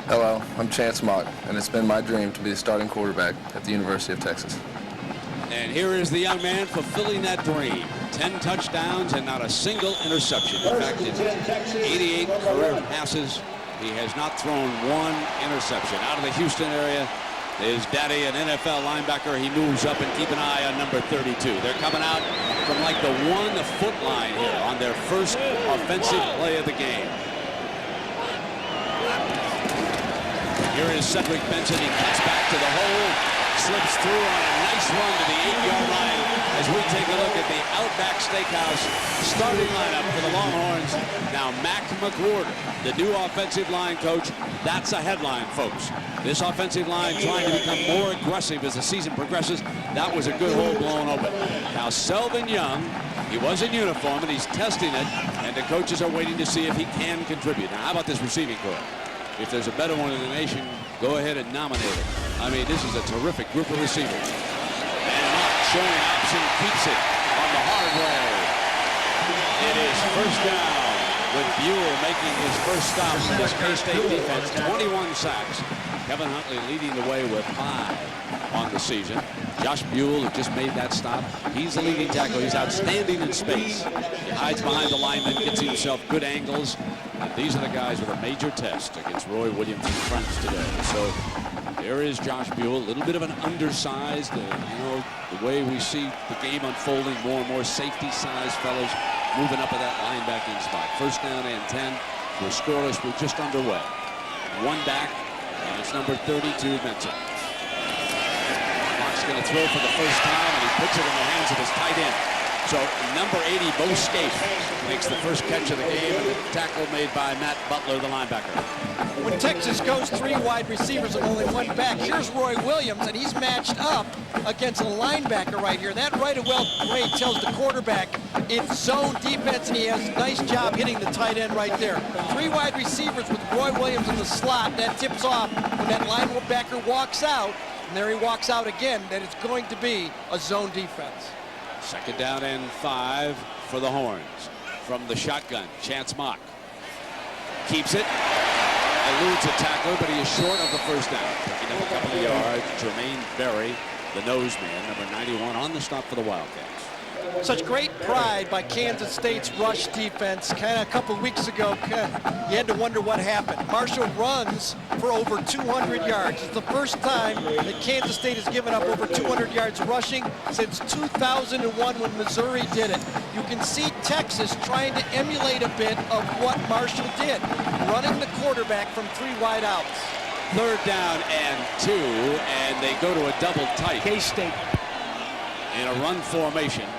Hello, I'm Chance Mock, and it's been my dream to be the starting quarterback at the University of Texas. And here is the young man fulfilling that dream. 10 touchdowns and not a single interception. In fact, in 88 career passes, he has not thrown one interception. Out of the Houston area, his daddy, an NFL linebacker. He moves up and keep an eye on number 32. They're coming out from like the 1-foot line here on their first offensive play of the game. Here is Cedric Benson. He cuts back to the hole, slips through on a nice run to the 8-yard line as we take a look at the Outback Steakhouse starting lineup for the Longhorns. Now Mac McWhorter, the new offensive line coach. That's a headline, folks. This offensive line trying to become more aggressive as the season progresses. That was a good hole blown open. Now Selvin Young, he was in uniform and he's testing it, and the coaches are waiting to see if he can contribute. Now how about this receiving corps? If there's a better one in the nation, go ahead and nominate it. I mean, this is a terrific group of receivers. And Mock showing option, keeps it on the hard way. It is first down with Buell making his first stop for this K-State defense. 21 sacks. Kevin Huntley leading the way with 5 on the season. Josh Buell, who just made that stop, he's the leading tackle. He's outstanding in space. He hides behind the lineman, gets himself good angles. And these are the guys with a major test against Roy Williams and friends today. So there is Josh Buell, a little bit of an undersized, the way we see the game unfolding, more and more safety-sized fellows moving up at that linebacking spot. First down and 10. We're scoreless. We're just underway. One back, and it's number 32, Benson. Mock's going to throw for the first time, and he puts it in the hands of his tight end. So number 80, Bo Scaife, makes the first catch of the game, and the tackle made by Matt Butler, the linebacker. When Texas goes 3 wide receivers and only 1 back, here's Roy Williams, and he's matched up against a linebacker right here. That right away tells the quarterback it's zone defense, and he has a nice job hitting the tight end right there. 3 wide receivers with Roy Williams in the slot. That tips off when that linebacker walks out, and there he walks out again, that it's going to be a zone defense. Second down and 5 for the Horns. From the shotgun, Chance Mock keeps it, eludes a tackler, but he is short of the first down. Picking up a couple of yards, Jermaine Berry, the nose man, number 91, on the stop for the Wildcats. Such great pride by Kansas State's rush defense. Kind of a couple weeks ago, you had to wonder what happened. Marshall runs for over 200 yards. It's the first time that Kansas State has given up over 200 yards rushing since 2001 when Missouri did it. You can see Texas trying to emulate a bit of what Marshall did, running the quarterback from 3 wide outs. Third down and 2, and they go to a double tight. K-State in a run formation.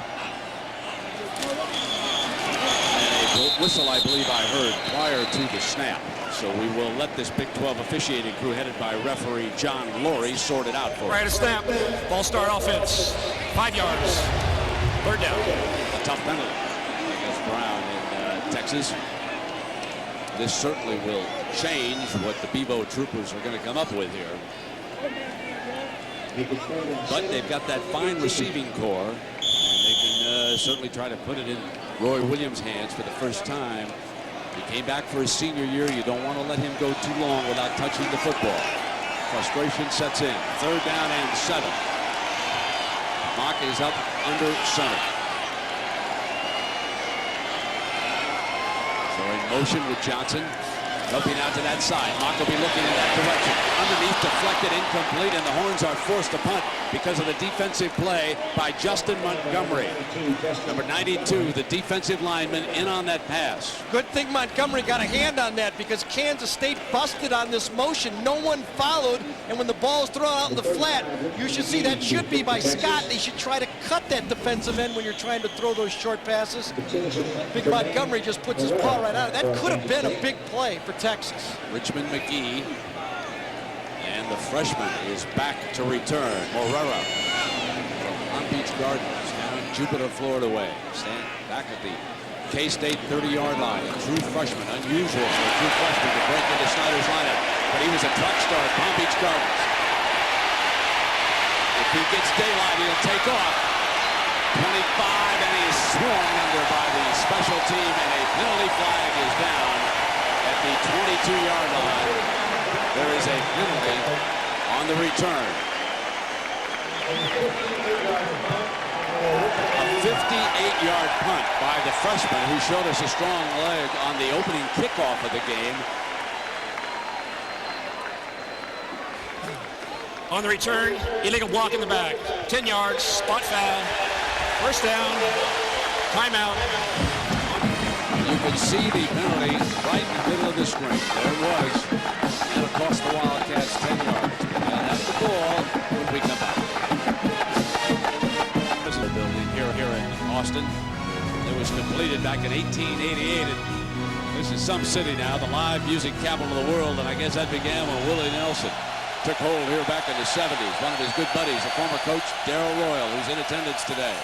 Whistle, I believe I heard prior to the snap. So we will let this Big 12 officiating crew headed by referee John Laurie sort it out for us. Right to snap. Ball start offense. 5 yards. Third down. A tough penalty against Brown in Texas. This certainly will change what the Bevo Troopers are going to come up with here. But they've got that fine receiving core, and they can certainly try to put it in Roy Williams' hands for the first time. He came back for his senior year. You don't want to let him go too long without touching the football. Frustration sets in. Third down and 7. Mock is up under center. So in motion with Johnson. Helping out to that side. Mock will be looking in that direction. Underneath, deflected, incomplete, and the Horns are forced to punt because of the defensive play by Justin Montgomery. Number 92, the defensive lineman, in on that pass. Good thing Montgomery got a hand on that because Kansas State busted on this motion. No one followed, and when the ball is thrown out in the flat, you should see that should be by Scott. They should try to cut that defensive end when you're trying to throw those short passes. Big Montgomery just puts his paw right on it. That could have been a big play for Texas. Richmond McGee, and the freshman is back to return. Morera from Palm Beach Gardens, down Jupiter, Florida way. Stand back at the K-State 30-yard line. A true freshman, unusual for a true freshman to break into Snyder's lineup, but he was a top star at Palm Beach Gardens. If he gets daylight, he'll take off. 25, and he's swung under by the special team, and a penalty flag is down at the 22-yard line. There is a penalty on the return. A 58-yard punt by the freshman who showed us a strong leg on the opening kickoff of the game. On the return, illegal block in the back. 10 yards, spot foul. First down, timeout. You can see the penalty right in the middle of the screen. There it was. And it cost the Wildcats 10 yards. They'll have the ball when we come back. This is a building here in Austin. It was completed back in 1888. And this is some city now, the live music capital of the world. And I guess that began when Willie Nelson took hold here back in the 70s. One of his good buddies, a former coach, Darrell Royal, who's in attendance today.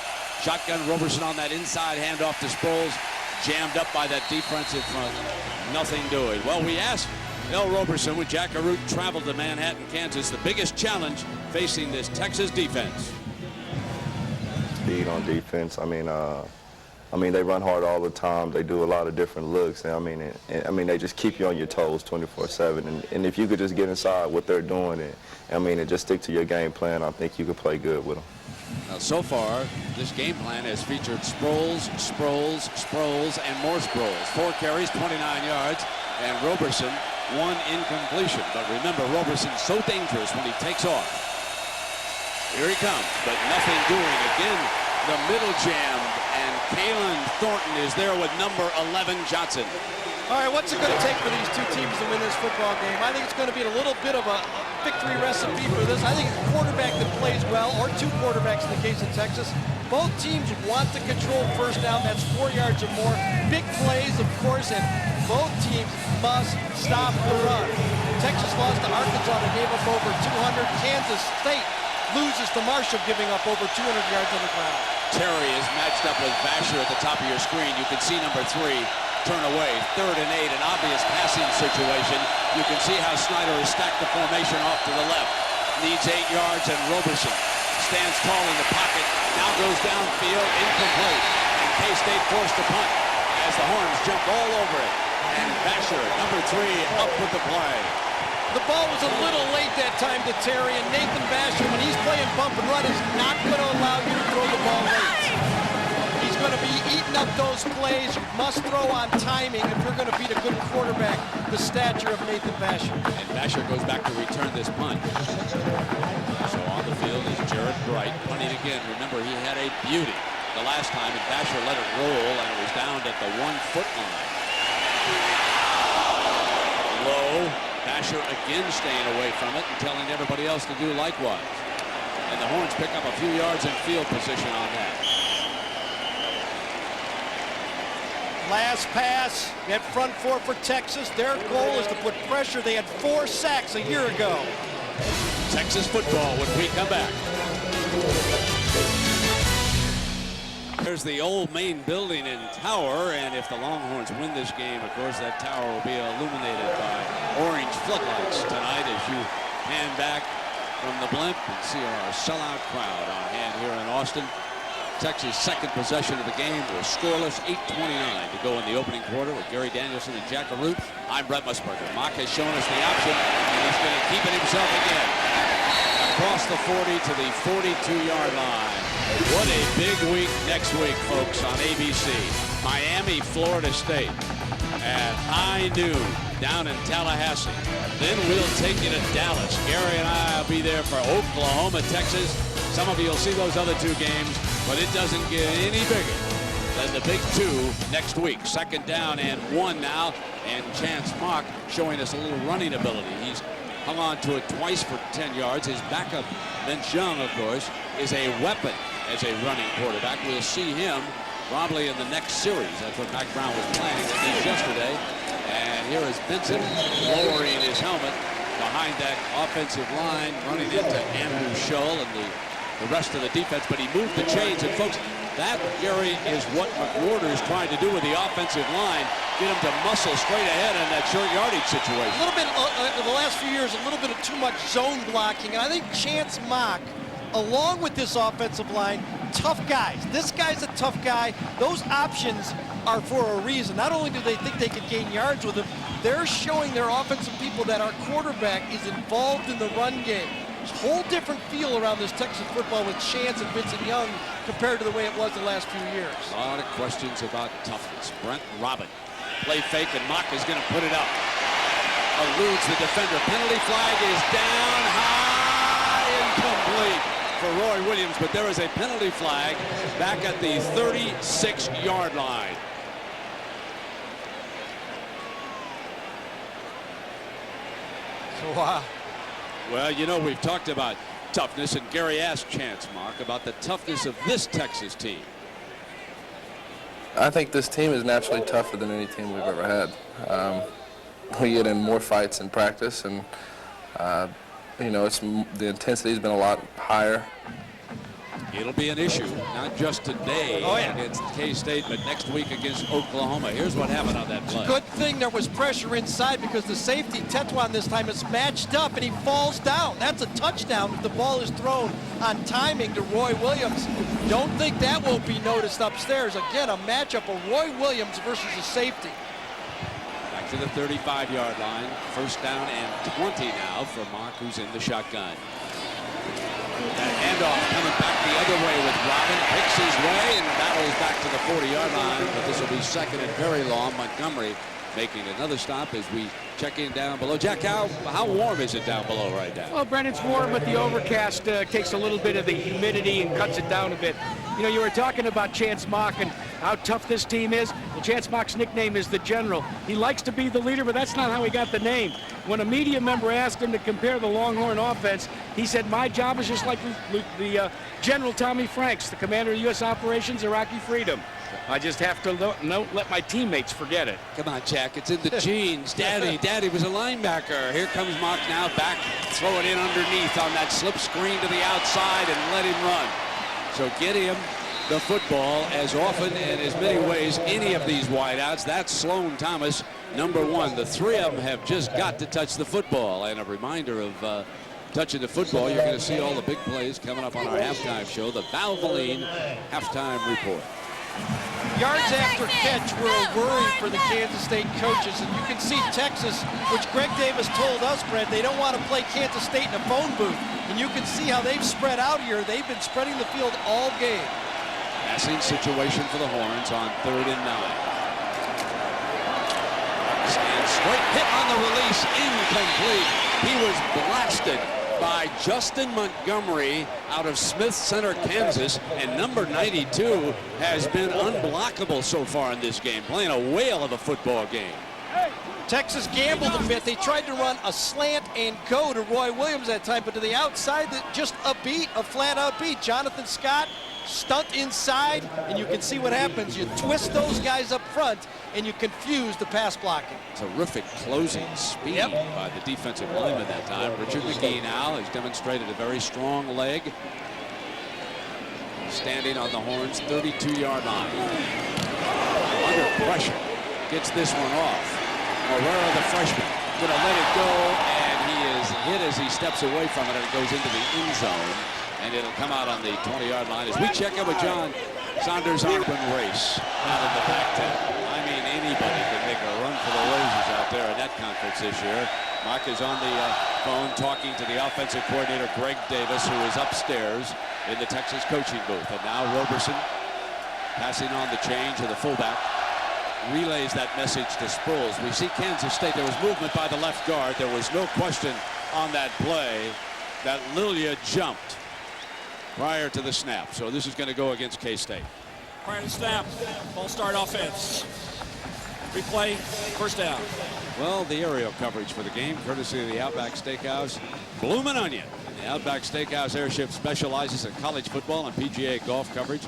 Shotgun Roberson on that inside handoff to Sproles. Jammed up by that defensive front. Nothing doing. Well, we asked L. Roberson when Jack Arute traveled to Manhattan, Kansas, the biggest challenge facing this Texas defense. Speed on defense. I mean, they run hard all the time. They do a lot of different looks. And I mean, they just keep you on your toes 24/7. And if you could just get inside what they're doing, and just stick to your game plan, I think you could play good with them. Now, so far, this game plan has featured Sproles, and more Sproles. 4 carries, 29 yards, and Roberson, 1 incompletion. But remember, Roberson's so dangerous when he takes off. Here he comes, but nothing doing. Again, the middle jammed, and Kalen Thornton is there with number 11, Johnson. All right, what's it going to take for these two teams to win this football game? I think it's going to be a little bit of a victory recipe for this. I think a quarterback that plays well, or 2 quarterbacks in the case of Texas. Both teams want to control first down. That's 4 yards or more. Big plays, of course, and both teams must stop the run. Texas lost to Arkansas. They gave up over 200. Kansas State loses to Marshall, giving up over 200 yards on the ground. Terry is matched up with Vasher at the top of your screen. You can see number 3 turn away. 3rd and 8, an obvious passing situation. You can see how Snyder has stacked the formation off to the left. Needs 8 yards, and Roberson stands tall in the pocket. Now goes downfield, incomplete. And K-State forced to punt as the Horns jump all over it. And Vasher, number 3, up with the play. The ball was a little late that time to Terry, and Nathan Vasher, when he's playing bump and run, is not going to allow you to throw the ball late. He's going to be eating up those plays. You must throw on timing if you're going to beat a good quarterback the stature of Nathan Vasher. And Vasher goes back to return this punt. So on the field is Jared Bright punting again. Remember, he had a beauty the last time, and Vasher let it roll, and it was down at the 1-foot line. Low. Vasher again staying away from it and telling everybody else to do likewise. And the Horns pick up a few yards in field position on that. Last pass, that front 4 for Texas. Their goal is to put pressure. They had 4 sacks a year ago. Texas football when we come back. There's the old main building and tower, and if the Longhorns win this game, of course, that tower will be illuminated by orange floodlights tonight as you pan back from the blimp and see our sellout crowd on hand here in Austin. Texas' second possession of the game was scoreless, 8:29 to go in the opening quarter with Gary Danielson and Jack Arute. I'm Brett Musburger. Mock has shown us the option, and he's going to keep it himself again. Across the 40 to the 42-yard line. What a big week next week, folks, on ABC. Miami, Florida State at high noon down in Tallahassee. Then we'll take you to Dallas. Gary and I will be there for Oklahoma, Texas. Some of you will see those other 2 games, but it doesn't get any bigger than the big 2 next week. 2nd down and 1 now, and Chance Mock showing us a little running ability. He's hung on to it twice for 10 yards. His backup, Vince Young, of course, is a weapon as a running quarterback. We'll see him probably in the next series. That's what Mac Brown was planning at least yesterday. And here is Benson lowering his helmet behind that offensive line, running into Andrew Shull and the rest of the defense. But he moved the chains. And folks, that, Gary, is what McWhorter is trying to do with the offensive line. Get him to muscle straight ahead in that short yardage situation. A little bit, in the last few years, a little bit of too much zone blocking. And I think Chance Mock, along with this offensive line, tough guys. This guy's a tough guy. Those options are for a reason. Not only do they think they could gain yards with him, they're showing their offensive people that our quarterback is involved in the run game. Whole different feel around this Texas football with Chance and Vincent Young compared to the way it was the last few years. A lot of questions about toughness. Brent Robin, play fake, and Mock is going to put it up. Eludes the defender. Penalty flag is down high, incomplete for Roy Williams, but there is a penalty flag back at the 36-yard line. Wow. Well, you know, we've talked about toughness, and Gary asked Chance, Mark, about the toughness of this Texas team. I think this team is naturally tougher than any team we've ever had. We get in more fights in practice, and you know, the intensity has been a lot higher. It'll be an issue, not just today against K-State, but next week against Oklahoma. Here's what happened on that play. Good thing there was pressure inside, because the safety, Tetuan, this time is matched up, and he falls down. That's a touchdown if the ball is thrown on timing to Roy Williams. Don't think that won't be noticed upstairs. Again, a matchup of Roy Williams versus a safety. Back to the 35-yard line. First down and 20 now for Mark, who's in the shotgun. That handoff coming back the other way with Robin. Picks his way and battles back to the 40-yard line. But this will be second and very long. Montgomery making another stop as we check in down below. Jack, how warm is it down below right now? Well, Brent, it's warm, but the overcast takes a little bit of the humidity and cuts it down a bit. You know, you were talking about Chance Mock and how tough this team is. Well, Chance Mock's nickname is the General. He likes to be the leader, but that's not how he got the name. When a media member asked him to compare the Longhorn offense, he said, my job is just like the General Tommy Franks, the commander of U.S. Operations Iraqi Freedom. I just have to don't let my teammates forget it. Come on, Jack. It's in the genes. Daddy was a linebacker. Here comes Mock now back. Throw it in underneath on that slip screen to the outside and let him run. So get him the football as often and as many ways any of these wideouts. That's Sloan Thomas, number one. The three of them have just got to touch the football. And a reminder of touching the football, you're going to see all the big plays coming up on our halftime show, the Valvoline Halftime Report. Yards after catch were a worry for the Kansas State coaches, and you can see Texas, which Greg Davis told us, Brent, they don't want to play Kansas State in a phone booth. And you can see how they've spread out here. They've been spreading the field all game. Passing situation for the Horns on 3rd and 9. And straight hit on the release, incomplete. He was blasted by Justin Montgomery out of Smith Center, Kansas, and number 92 has been unblockable so far in this game, playing a whale of a football game. Texas gambled a bit. They tried to run a slant and go to Roy Williams that time, but to the outside, just a flat out beat. Jonathan Scott stunt inside, and you can see what happens. You twist those guys up front, and you confuse the pass blocking. Terrific closing speed by the defensive lineman that time. Richard McGee now has demonstrated a very strong leg. Standing on the Horns' 32-yard line. Under pressure. Gets this one off. Herrera, the freshman, going to let it go, and he is hit as he steps away from it, and it goes into the end zone. And it'll come out on the 20-yard line as we check in with John Saunders. Open race out of the Pac-10. I mean, anybody can make a run for the roses out there in that conference this year. Mark is on the phone talking to the offensive coordinator, Greg Davis, who is upstairs in the Texas coaching booth. And now Roberson passing on the change to the fullback. Relays that message to Sproles. We see Kansas State. There was movement by the left guard. There was no question on that play that Lilia jumped prior to the snap. So this is going to go against K-State. Prior to snap, ball start offense. Replay, first down. Well, the aerial coverage for the game, courtesy of the Outback Steakhouse, Bloomin' Onion. The Outback Steakhouse airship specializes in college football and PGA golf coverage.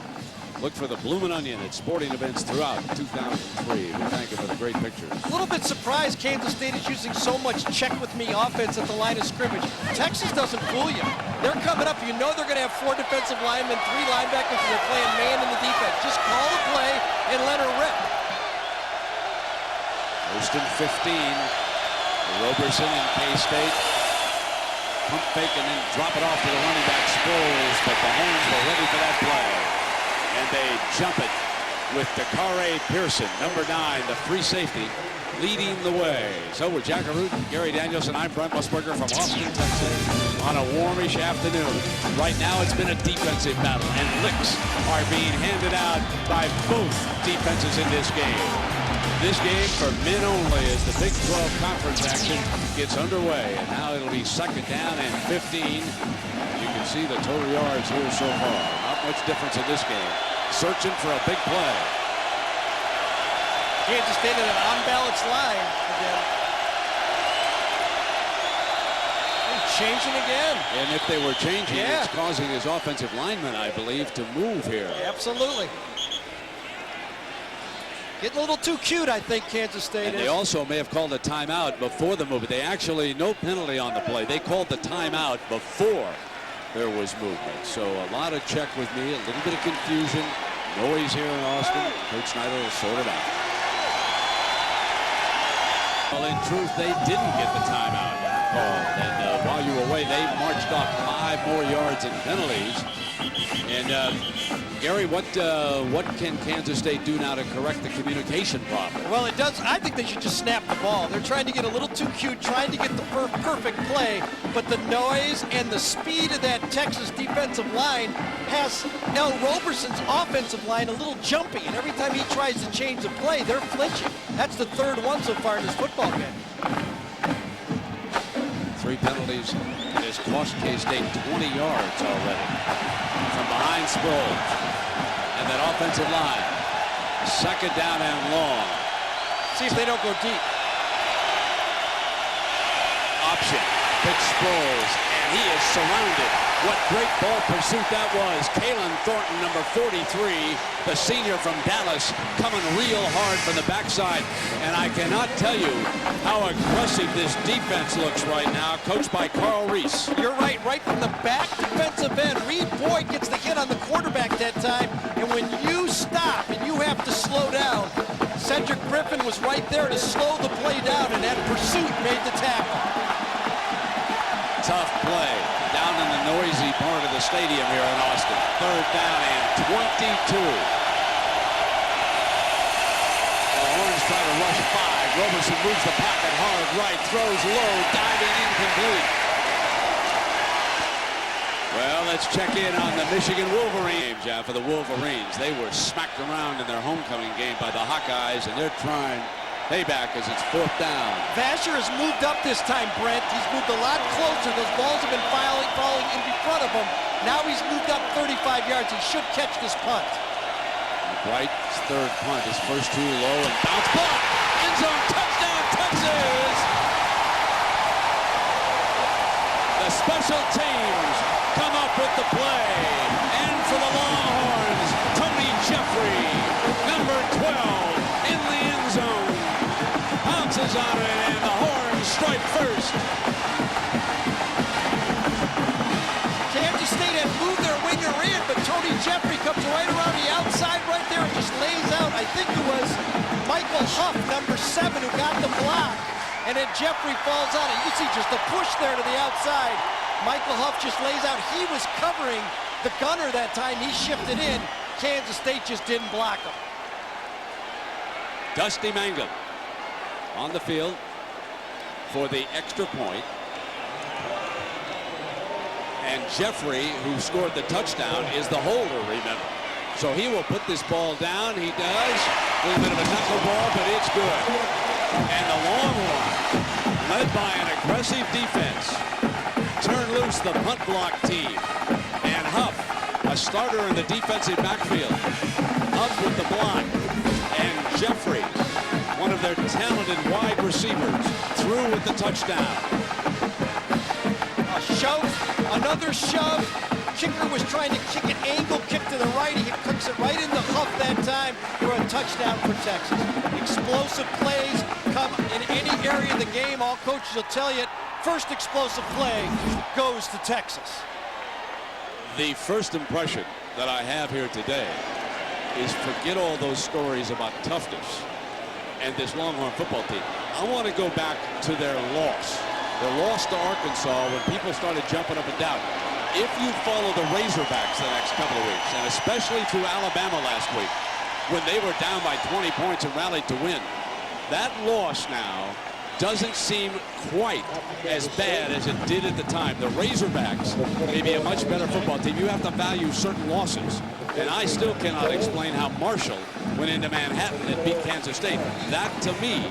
Look for the Bloomin' Onion at sporting events throughout 2003. We thank you for the great pictures. A little bit surprised Kansas State is using so much check-with-me offense at the line of scrimmage. Texas doesn't fool you. They're coming up. You know they're going to have 4 defensive linemen, 3 linebackers, and they're playing man in the defense. Just call the play and let her rip. First and 15. Roberson and K-State. Pump fake and then drop it off to the running back, Sproles, but the Horns were ready for that play. And they jump it with Dakare Pearson, number 9, the free safety, leading the way. So with Jack Arute, Gary Danielson, I'm Brent Musburger from Austin, Texas, on a warmish afternoon. Right now it's been a defensive battle, and licks are being handed out by both defenses in this game. This game for men only as the Big 12 conference action gets underway. And now it'll be 2nd down and 15. You can see the total yards here so far. Not much difference in this game. Searching for a big play. Kansas State in an unbalanced line again. They're changing again. And if they were changing, it's causing his offensive lineman, I believe, to move here. Absolutely. Getting a little too cute, I think, Kansas State and is. They also may have called a timeout before the move. They actually, no penalty on the play. They called the timeout before there was movement. So a lot of check with me, a little bit of confusion, noise here in Austin. Coach Snyder will sort it out. Well, in truth, they didn't get the timeout called. And while you were away, they marched off 5 more yards in penalties. And Gary, what can Kansas State do now to correct the communication problem? Well, it does. I think they should just snap the ball. They're trying to get a little too cute, trying to get the perfect play, but the noise and the speed of that Texas defensive line has L. Roberson's offensive line a little jumpy, and every time he tries to change the play, they're flinching. That's the 3rd one so far in this football game. 3 penalties has cost K-State 20 yards already. From behind Sproles. And that offensive line. 2nd down and long. See if they don't go deep. Option. Pitch Sproles. And he is surrounded. What great ball pursuit that was. Kalen Thornton, number 43, the senior from Dallas, coming real hard from the backside. And I cannot tell you how aggressive this defense looks right now, coached by Carl Reese. You're right from the back defensive end. Reed Boyd gets the hit on the quarterback that time. And when you stop and you have to slow down, Cedric Griffin was right there to slow the play down, and that pursuit made the tackle. Tough play down in the noisy part of the stadium here in Austin. 3rd down and 22. The Horns try to rush 5. Roberson moves the pocket hard right, throws low, diving incomplete. Well, let's check in on the Michigan Wolverines. For the Wolverines, they were smacked around in their homecoming game by the Hawkeyes, and they're trying payback as it's 4th down. Vasher has moved up this time, Brent. He's moved a lot closer. Those balls have been falling in front of him. Now he's moved up 35 yards. He should catch this punt. Wright's 3rd punt. His first 2 low and bounce ball. End zone touchdown, Texas! The special teams come up with the play. And for the Longhorns, Tony Jeffrey, number 12, in the end zone. Pounces on it, and the Horns strike first. Kansas State had moved their winger in, but Tony Jeffrey comes right around the outside right there and just lays out. I think it was Michael Huff, number 7, who got the block. And then Jeffrey falls on it. You see just the push there to the outside. Michael Huff just lays out. He was covering the gunner that time. He shifted in. Kansas State just didn't block him. Dusty Mangum on the field for the extra point. And Jeffrey, who scored the touchdown, is the holder, remember. So he will put this ball down. He does. A little bit of a knuckle ball, but it's good. And the Longhorns, led by an aggressive defense, turn loose the punt block team. And Huff, a starter in the defensive backfield, up with the block. And Jeffrey, one of their talented wide receivers, through with the touchdown. A shove, another shove. Kicker was trying to kick an angle kick to the right. He clicks it right into Huff that time for a touchdown for Texas. Explosive plays come in any area of the game. All coaches will tell you, first explosive play goes to Texas. The first impression that I have here today is forget all those stories about toughness and this Longhorn football team. I want to go back to their loss. Their loss to Arkansas when people started jumping up and down. If you follow the Razorbacks the next couple of weeks, and especially through Alabama last week, when they were down by 20 points and rallied to win. That loss now doesn't seem quite as bad as it did at the time. The Razorbacks may be a much better football team. You have to value certain losses. And I still cannot explain how Marshall went into Manhattan and beat Kansas State. That, to me,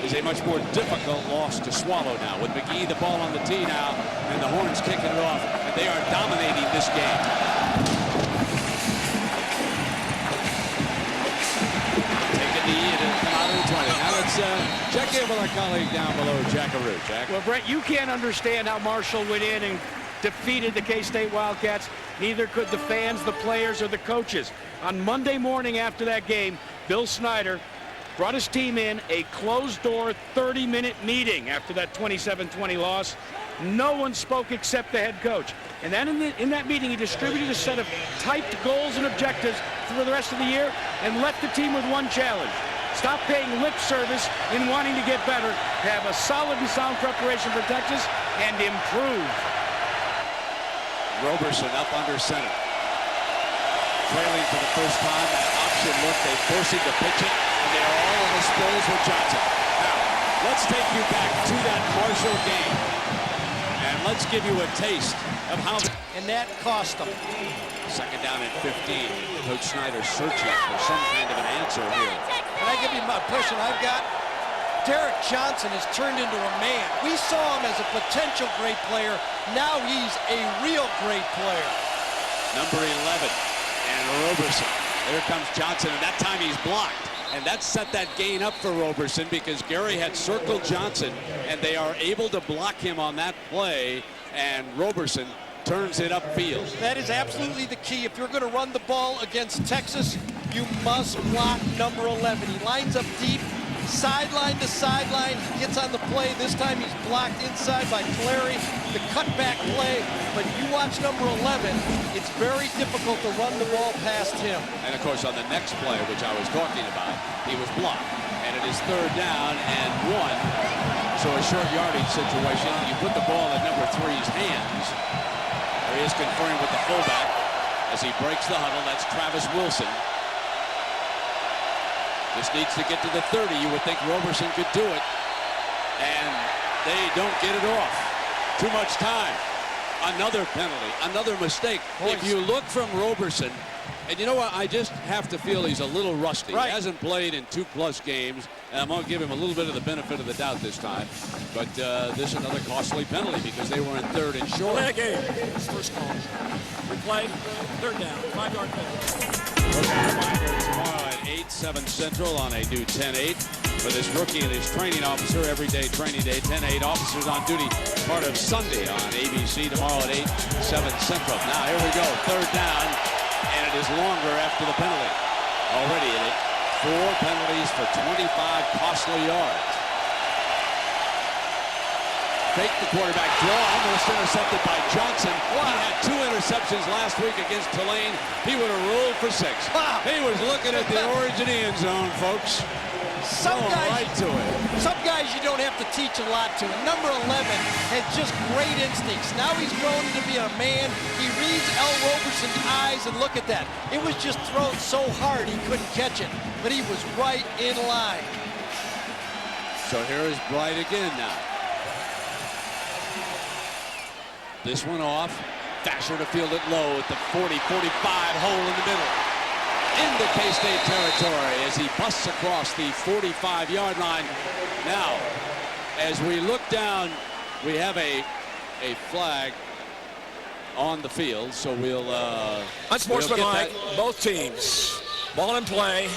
is a much more difficult loss to swallow now. With McGee the ball on the tee now, and the Horns kicking it off, and they are dominating this game. Now let's check in with our colleague down below, Jackaroo. Jack. Well, Brett, you can't understand how Marshall went in and defeated the K-State Wildcats. Neither could the fans, the players, or the coaches. On Monday morning after that game, Bill Snyder brought his team in a closed-door 30-minute meeting after that 27-20 loss. No one spoke except the head coach. And then in that meeting, he distributed a set of typed goals and objectives for the rest of the year and left the team with one challenge. Stop paying lip service in wanting to get better, have a solid and sound preparation for Texas, and improve. Roberson up under center. Trailing for the first time, that option look, they force him to pitch it, and they are all on the spills with Johnson. Now, let's take you back to that Marshall game, and let's give you a taste of how... And that cost them. Second down and 15. Coach Snyder searching for some kind of an answer here. Can I give you my impression I've got? Derek Johnson has turned into a man. We saw him as a potential great player. Now he's a real great player. Number 11, and Roberson. There comes Johnson, and that time he's blocked. And that set that gain up for Roberson because Gary had circled Johnson, and they are able to block him on that play, and Roberson turns it upfield. That is absolutely the key. If you're going to run the ball against Texas, you must block number 11. He lines up deep, sideline to sideline. He gets on the play. This time he's blocked inside by Clary, the cutback play. But you watch number 11, it's very difficult to run the ball past him. And of course, on the next play, which I was talking about, he was blocked. And it is third down and 1. So a short yardage situation. You put the ball in number 3's hands. There he is conferring with the fullback as he breaks the huddle. That's Travis Wilson. This needs to get to the 30. You would think Roberson could do it. And they don't get it off. Too much time. Another penalty. Another mistake. If you look from Roberson, and you know what? I just have to feel he's a little rusty. Right. He hasn't played in 2+ games. And I'm going to give him a little bit of the benefit of the doubt this time. But this is another costly penalty because they were in third and short. Play that game. It's first call. Replay. Third down. 5-yard penalty. Tomorrow at 8/7 Central on a new 10/8 for this rookie and his training officer. Everyday training day. 10/8 officers on duty. Part of Sunday on ABC tomorrow at 8/7 Central. Now here we go. Third down, and it is longer after the penalty. Already in it. 4 penalties for 25 costly yards. Fake the quarterback draw, almost intercepted by Johnson. He had 2 interceptions last week against Tulane. He would have rolled for 6. Wow. He was looking at the origin end zone, folks. Some guys you don't have to teach a lot to. Number 11 had just great instincts. Now he's grown into being a man. He reads L. Roberson's eyes, and look at that. It was just thrown so hard he couldn't catch it, but he was right in line. So here is Bright again now. This one off. Thatcher to field it low at the 40-45 hole in the middle. Into K-State territory as he busts across the 45-yard line. Now, as we look down, we have a flag on the field, so we'll Unsportsmanlike, both teams. Ball in play.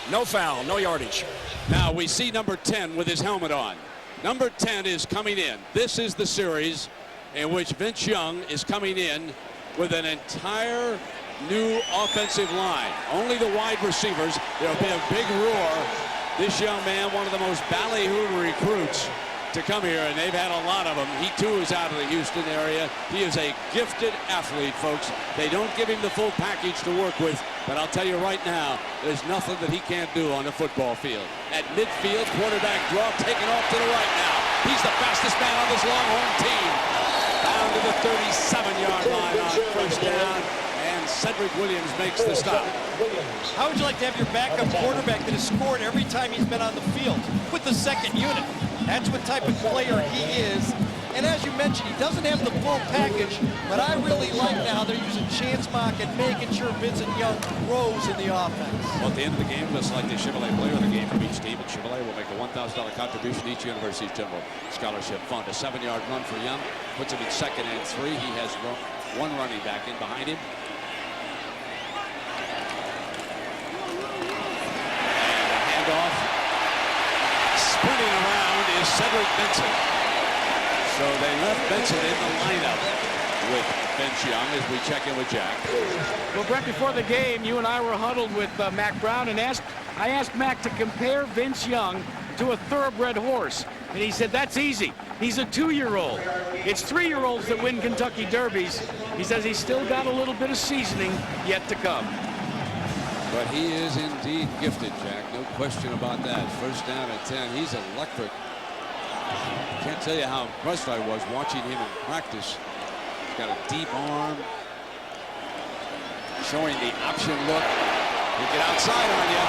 No foul, no yardage. Now we see number 10 with his helmet on. Number 10 is coming in. This is the series in which Vince Young is coming in with an entire new offensive line. Only the wide receivers. There'll be a big roar. This young man, one of the most ballyhooed recruits to come here, and they've had a lot of them. He too is out of the Houston area. He is a gifted athlete, folks. They don't give him the full package to work with, but I'll tell you right now, there's nothing that he can't do on the football field. At midfield, quarterback draw, taken off to the right now. He's the fastest man on this Longhorn team. Down to the 37-yard line on first down, and Cedric Williams makes the stop. How would you like to have your backup quarterback that has scored every time he's been on the field with the second unit? That's what type of player he is. And as you mentioned, he doesn't have the full package, but I really like now they're using chance mock and making sure Vincent Young grows in the offense. Well, at the end of the game, we'll select the Chevrolet player of the game from each team, and Chevrolet will make a $1,000 contribution to each university's general scholarship fund. A 7-yard run for Young puts him in 2nd and 3. He has one running back in behind him. And a handoff. Sprinting around is Cedric Benson. So they left Benson in the lineup with Vince Young as we check in with Jack. Well, Brett, before the game, you and I were huddled with Mac Brown, and I asked Mac to compare Vince Young to a thoroughbred horse. And he said, that's easy. He's a 2-year-old. It's 3-year-olds that win Kentucky Derbies. He says he's still got a little bit of seasoning yet to come. But he is indeed gifted, Jack. No question about that. First down at 10. He's electric. Can't tell you how impressed I was watching him in practice. He's got a deep arm. Showing the option look. He'll get outside on you.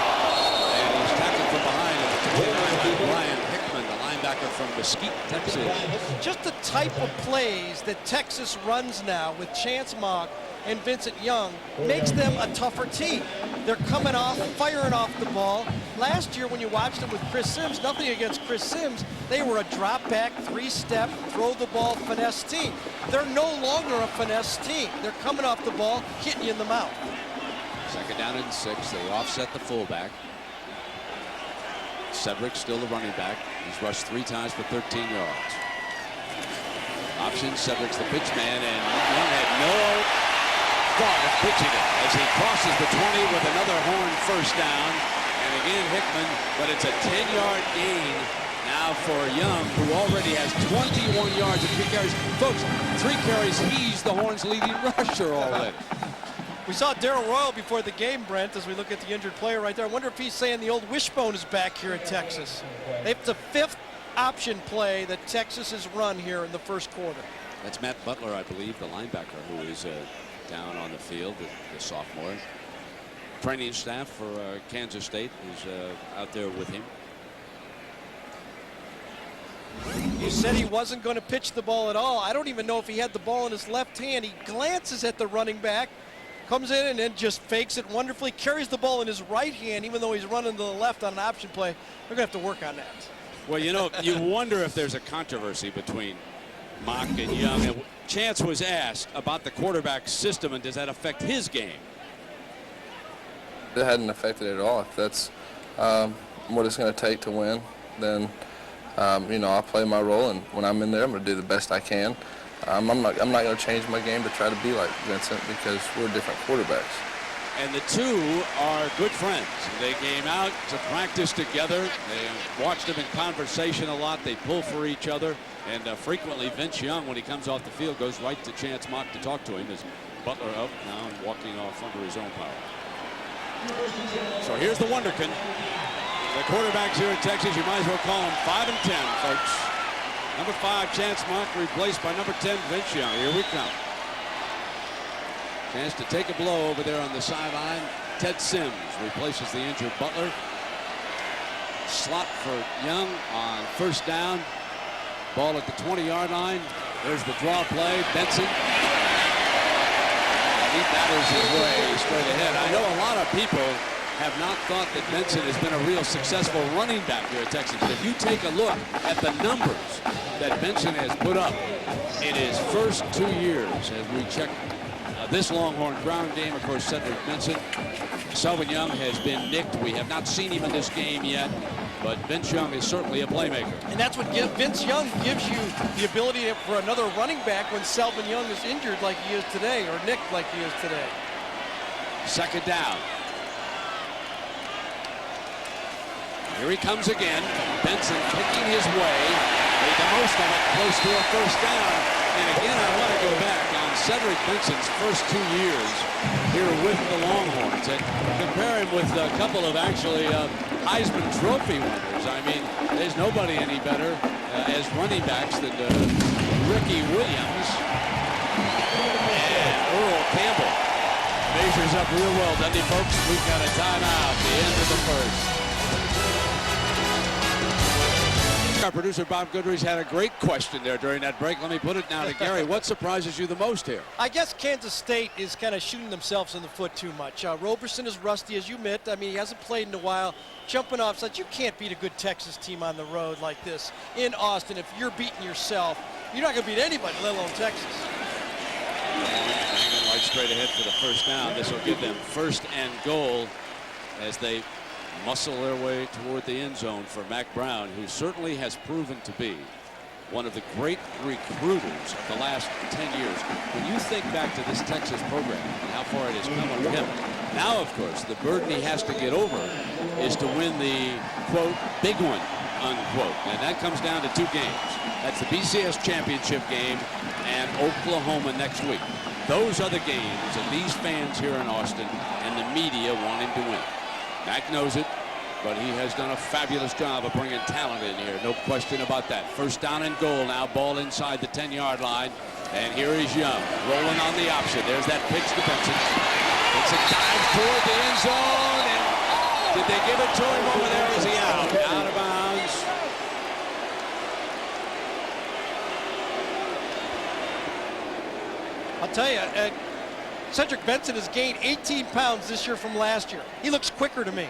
And he's tackled from behind at the 29 by Brian Hickman, the linebacker from Mesquite, Texas. Just the type of plays that Texas runs now with Chance Mock and Vincent Young makes them a tougher team. They're coming off, firing off the ball. Last year when you watched them with Chris Sims, nothing against Chris Sims, they were a drop back, 3-step, throw the ball finesse team. They're no longer a finesse team. They're coming off the ball, hitting you in the mouth. 2nd down and 6. They offset the fullback. Cedric still the running back. He's rushed 3 times for 13 yards. Option, Cedric's the pitch man, and Young had no thought of pitching it as he crosses the 20 with another horn first down. And again, Hickman, but it's a 10-yard gain now for Young, who already has 21 yards of 3 carries. Folks, 3 carries, he's the Horns' leading rusher already. We saw Darrell Royal before the game, Brent, as we look at the injured player right there. I wonder if he's saying the old wishbone is back here at Texas. It's the 5th option play that Texas has run here in the first quarter. That's Matt Butler, I believe, the linebacker, who is down on the field, the sophomore. Training staff for Kansas State is out there with him. You said he wasn't going to pitch the ball at all. I don't even know if he had the ball in his left hand. He glances at the running back, comes in and then just fakes it wonderfully, carries the ball in his right hand, even though he's running to the left on an option play. They're going to have to work on that. Well, you know, you wonder if there's a controversy between Mock and Young. And Chance was asked about the quarterback system, and does that affect his game? It hadn't affected it at all. If that's what it's going to take to win, then you know, I'll play my role, and when I'm in there, I'm going to do the best I can. I'm not going to change my game to try to be like Vincent, because we're different quarterbacks. And the two are good friends. They came out to practice together. They watched them in conversation a lot. They pull for each other. And frequently, Vince Young, when he comes off the field, goes right to Chance Mock to talk to him as Butler up now and walking off under his own power. So here's the Wonderkin. The quarterbacks here in Texas, you might as well call them 5 and 10, folks. Number 5, Chance Mock, replaced by number 10, Vince Young. Here we come. Chance to take a blow over there on the sideline. Ted Sims replaces the injured Butler. Slot for Young on first down. Ball at the 20-yard line. There's the draw play. Benson. He batters his way straight ahead. I know a lot of people have not thought that Benson has been a real successful running back here at Texas. But if you take a look at the numbers that Benson has put up in his first 2 years, as we check this Longhorn ground game, of course, Cedric Benson. Selvin Young has been nicked. We have not seen him in this game yet, but Vince Young is certainly a playmaker. And that's what Vince Young gives you the ability for another running back when Selvin Young is injured like he is today, or nicked like he is today. Second down. Here he comes again. Benson picking his way. Made the most of it, close to a first down. And again, I want to go back on Cedric Benson's first 2 years here with the Longhorns and compare him with a couple of actually Heisman Trophy winners. I mean, there's nobody any better as running backs than Ricky Williams and Earl Campbell. Measures up real well, doesn't he, folks? We've got a timeout, the end of the first. Our producer, Bob Goodrich, had a great question there during that break. Let me put it now to Gary. What surprises you the most here? I guess Kansas State is kind of shooting themselves in the foot too much. Roberson is rusty, as you admit. I mean, he hasn't played in a while. Jumping off such, you can't beat a good Texas team on the road like this in Austin. If you're beating yourself, you're not going to beat anybody, let alone Texas. Hanging right straight ahead for the first down. This will give them first and goal as they muscle their way toward the end zone for Mack Brown, who certainly has proven to be one of the great recruiters of the last 10 years. When you think back to this Texas program and how far it has come under him, now, of course, the burden he has to get over is to win the, quote, big one, unquote. And that comes down to two games. That's the BCS championship game and Oklahoma next week. Those are the games that these fans here in Austin and the media want him to win. Mack knows it, but he has done a fabulous job of bringing talent in here. No question about that. First down and goal now. Ball inside the 10-yard line. And here is Young rolling on the option. There's that pitch to Benson. Benson dives toward the end zone. And did they give it to him over there? Is he out? Out of bounds. I'll tell you, Cedric Benson has gained 18 pounds this year from last year. He looks quicker to me,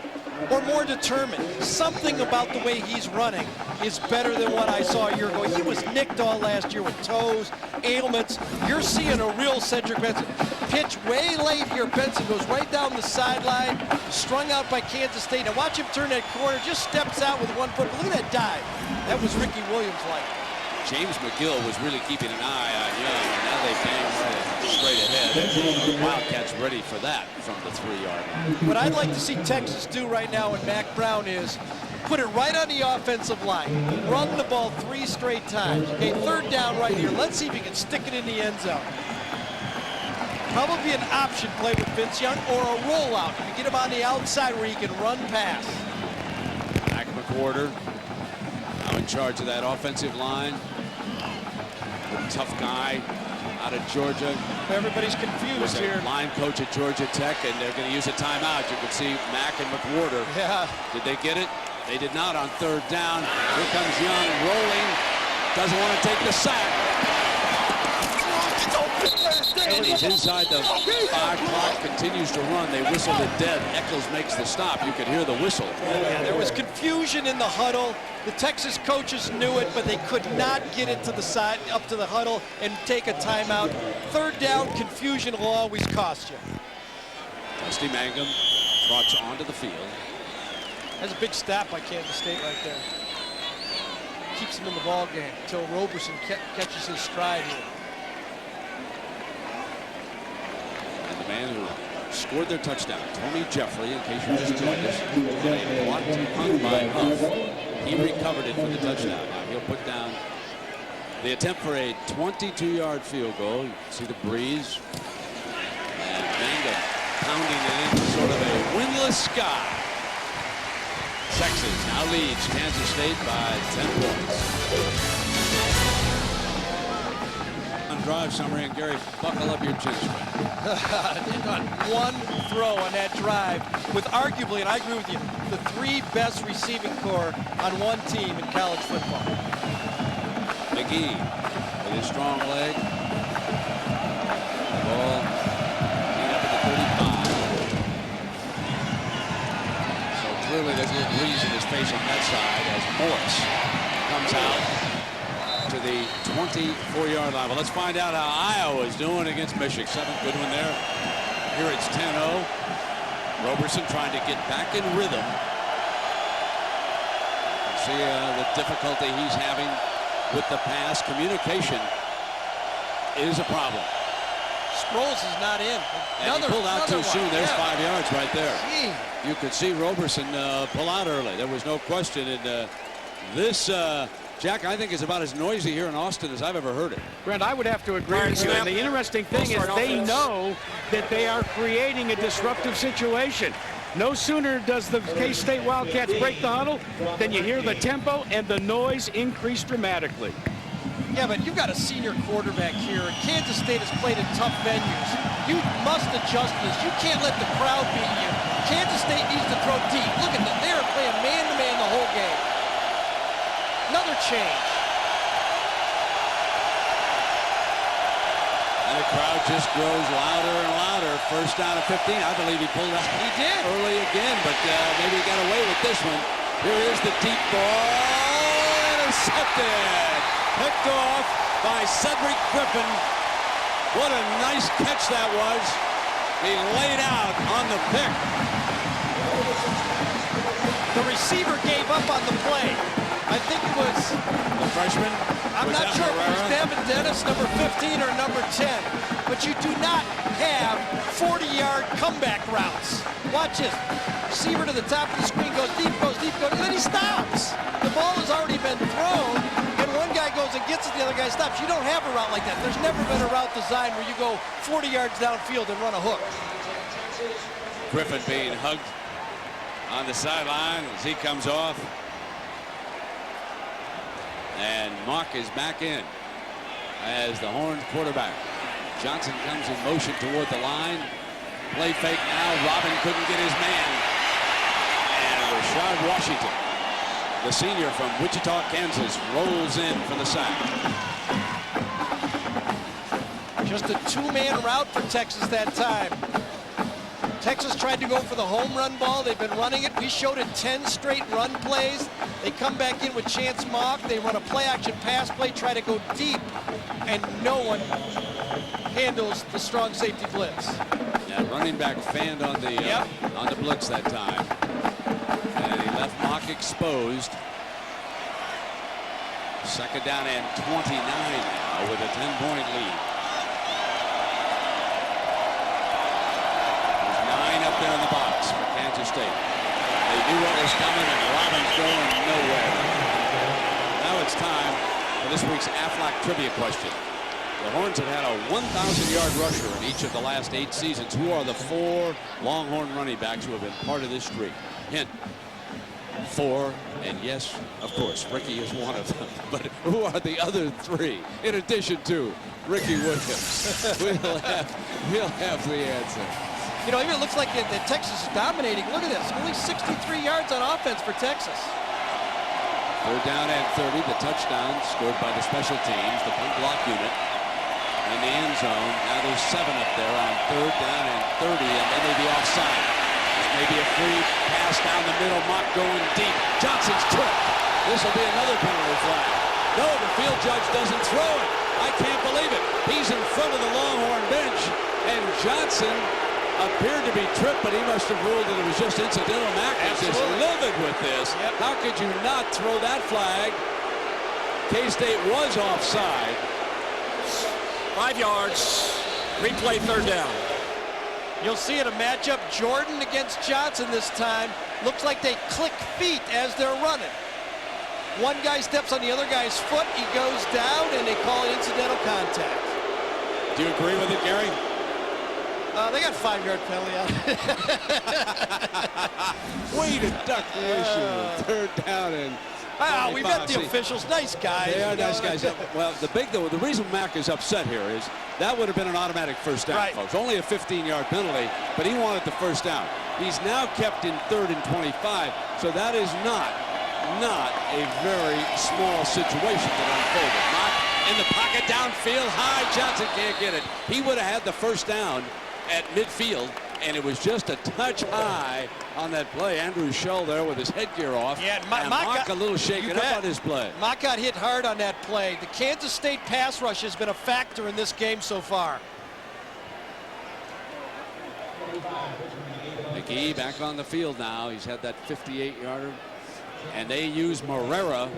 or more determined. Something about the way he's running is better than what I saw a year ago. He was nicked all last year with toes, ailments. You're seeing a real Cedric Benson. Pitch way late here. Benson goes right down the sideline, strung out by Kansas State. Now watch him turn that corner, just steps out with 1 foot. But look at that dive. That was Ricky Williams-like. James McGill was really keeping an eye on Young, and now they bang straight ahead. Wildcats ready for that from the 3-yard line. What I'd like to see Texas do right now with Mack Brown is put it right on the offensive line. Run the ball 3 straight times. Okay, third down right here. Let's see if he can stick it in the end zone. Probably an option play with Vince Young or a rollout. If you get him on the outside where he can run past. Mack McWhorter now in charge of that offensive line. A tough guy out of Georgia. Everybody's confused here. Line coach at Georgia Tech, and they're going to use a timeout. You can see Mack and McWhorter. Yeah. Did they get it? They did not on third down. Here comes Young rolling. Doesn't want to take the sack. And he's inside the 5 clock, continues to run. They whistle it dead. Eccles makes the stop. You could hear the whistle. Yeah, there was confusion in the huddle. The Texas coaches knew it, but they could not get it to the side, up to the huddle, and take a timeout. Third down, confusion will always cost you. Dusty Mangum trots onto the field. That's a big stop by Kansas State right there. Keeps him in the ball game until Roberson catches his stride here. And the man who scored their touchdown, Tony Jeffrey, in case you just joined us, a blocked punt by Huff. He recovered it for the touchdown. Now he'll put down the attempt for a 22-yard field goal. You can see the breeze. And Mangum pounding it into sort of a windless sky. Texas now leads Kansas State by 10 points. On drive summary, and Gary, buckle up your chin strap. On one throw on that drive with arguably, and I agree with you, the 3 best receiving corps on one team in college football. McGee with his strong leg. Ball clean up at the 35. So clearly there's a little breeze in his face on that side as Morris comes out to the 24-yard line. Well, let's find out how Iowa's doing against Michigan. 7, good one there. Here it's 10-0. Roberson trying to get back in rhythm. You see the difficulty he's having with the pass. Communication is a problem. Sproles is not in. And he pulled out too soon. There's 5 yards right there. Gee. You could see Roberson pull out early. There was no question. And this, Jack, I think is about as noisy here in Austin as I've ever heard it. Brent, I would have to agree with you. And the interesting thing is they know that they are creating a disruptive situation. No sooner does the K-State Wildcats break the huddle than you hear the tempo and the noise increase dramatically. Yeah, but you've got a senior quarterback here, and Kansas State has played in tough venues. You must adjust this. You can't let the crowd beat you. Kansas State needs to throw deep. Look at them. They are playing man-to-man the whole game. Another change. And the crowd just grows louder and louder. First down at 15. I believe he pulled out. He did. Early again, but maybe he got away with this one. Here is the deep ball. Intercepted. Picked off by Cedric Griffin. What a nice catch that was. He laid out on the pick. The receiver gave up on the play. I think it was the freshman. I'm not sure if it was Devin Dennis, number 15 or number 10. But you do not have 40-yard comeback routes. Watch this. Receiver to the top of the screen, goes deep, and then he stops. The ball has already been thrown, and one guy goes and gets it, the other guy stops. You don't have a route like that. There's never been a route designed where you go 40 yards downfield and run a hook. Griffin being hugged on the sideline as he comes off. And Mock is back in as the Horned quarterback. Johnson comes in motion toward the line. Play fake now. Robin couldn't get his man. And Rashard Washington, the senior from Wichita, Kansas, rolls in for the sack. Just a two-man route for Texas that time. Texas tried to go for the home run ball. They've been running it. We showed it 10 straight run plays. They come back in with Chance Mock. They run a play-action pass play, try to go deep, and no one handles the strong safety blitz. Yeah, running back fanned on the blitz that time. And he left Mock exposed. Second down and 29 now with a 10-point lead. There in the box for Kansas State. They knew what was coming, and Robin's going nowhere. Now it's time for this week's Aflac trivia question. The Horns have had a 1,000-yard rusher in each of the last 8 seasons. Who are the 4 Longhorn running backs who have been part of this streak? Hint, 4, and yes, of course, Ricky is one of them. But who are the other 3 in addition to Ricky Williams? We'll have the answer. You know, even it looks like that Texas is dominating. Look at this. Only 63 yards on offense for Texas. Third down and 30. The touchdown scored by the special teams, the punt block unit, in the end zone. Now there's 7 up there on third down and 30, and then they'll be offside. Maybe a free pass down the middle. Mock going deep. Johnson's tripped. This will be another penalty flag. No, the field judge doesn't throw it. I can't believe it. He's in front of the Longhorn bench, and Johnson appeared to be tripped, but he must have ruled that it was just incidental. Mack is just livid with this. Yep. How could you not throw that flag? K-State was offside. 5 yards. Replay third down. You'll see it a matchup. Jordan against Johnson this time. Looks like they click feet as they're running. One guy steps on the other guy's foot. He goes down, and they call it incidental contact. Do you agree with it, Gary? They got a 5-yard penalty out. Way to duck the issue. Third down and. We met the officials. Nice guys. They are nice guys. Well, the reason Mack is upset here is that would have been an automatic first down, folks. Only a 15-yard penalty, but he wanted the first down. He's now kept in 3rd and 25, so that is not a very small situation that unfolded. Mock in the pocket, downfield, high. Johnson can't get it. He would have had the first down at midfield, and it was just a touch high on that play. Andrew Shull there with his headgear off. Yeah, and Mock a little shaken up on his play. Mock got hit hard on that play. The Kansas State pass rush has been a factor in this game so far. McGee back on the field now. He's had that 58-yarder. And they use Morera,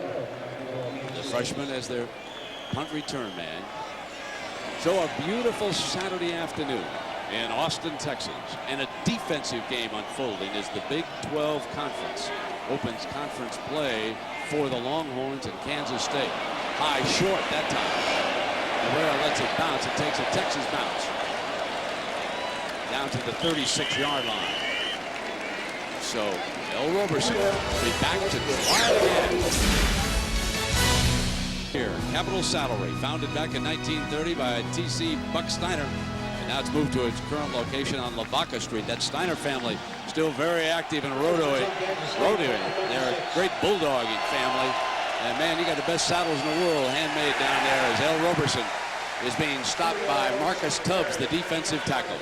the freshman, as their punt return man. So a beautiful Saturday afternoon in Austin, Texas, and a defensive game unfolding as the Big 12 Conference opens conference play for the Longhorns and Kansas State. High short that time. Morera lets it bounce. It takes a Texas bounce down to the 36-yard line. So Bill Roberson will be back to try again. here. Capital Saddlery, founded back in 1930 by T.C. Buck Steiner. And now it's moved to its current location on Lavaca Street. That Steiner family still very active in rodeoing. They're a great bulldogging family. And man, you got the best saddles in the world handmade down there as Al Roberson is being stopped by Marcus Tubbs, the defensive tackle.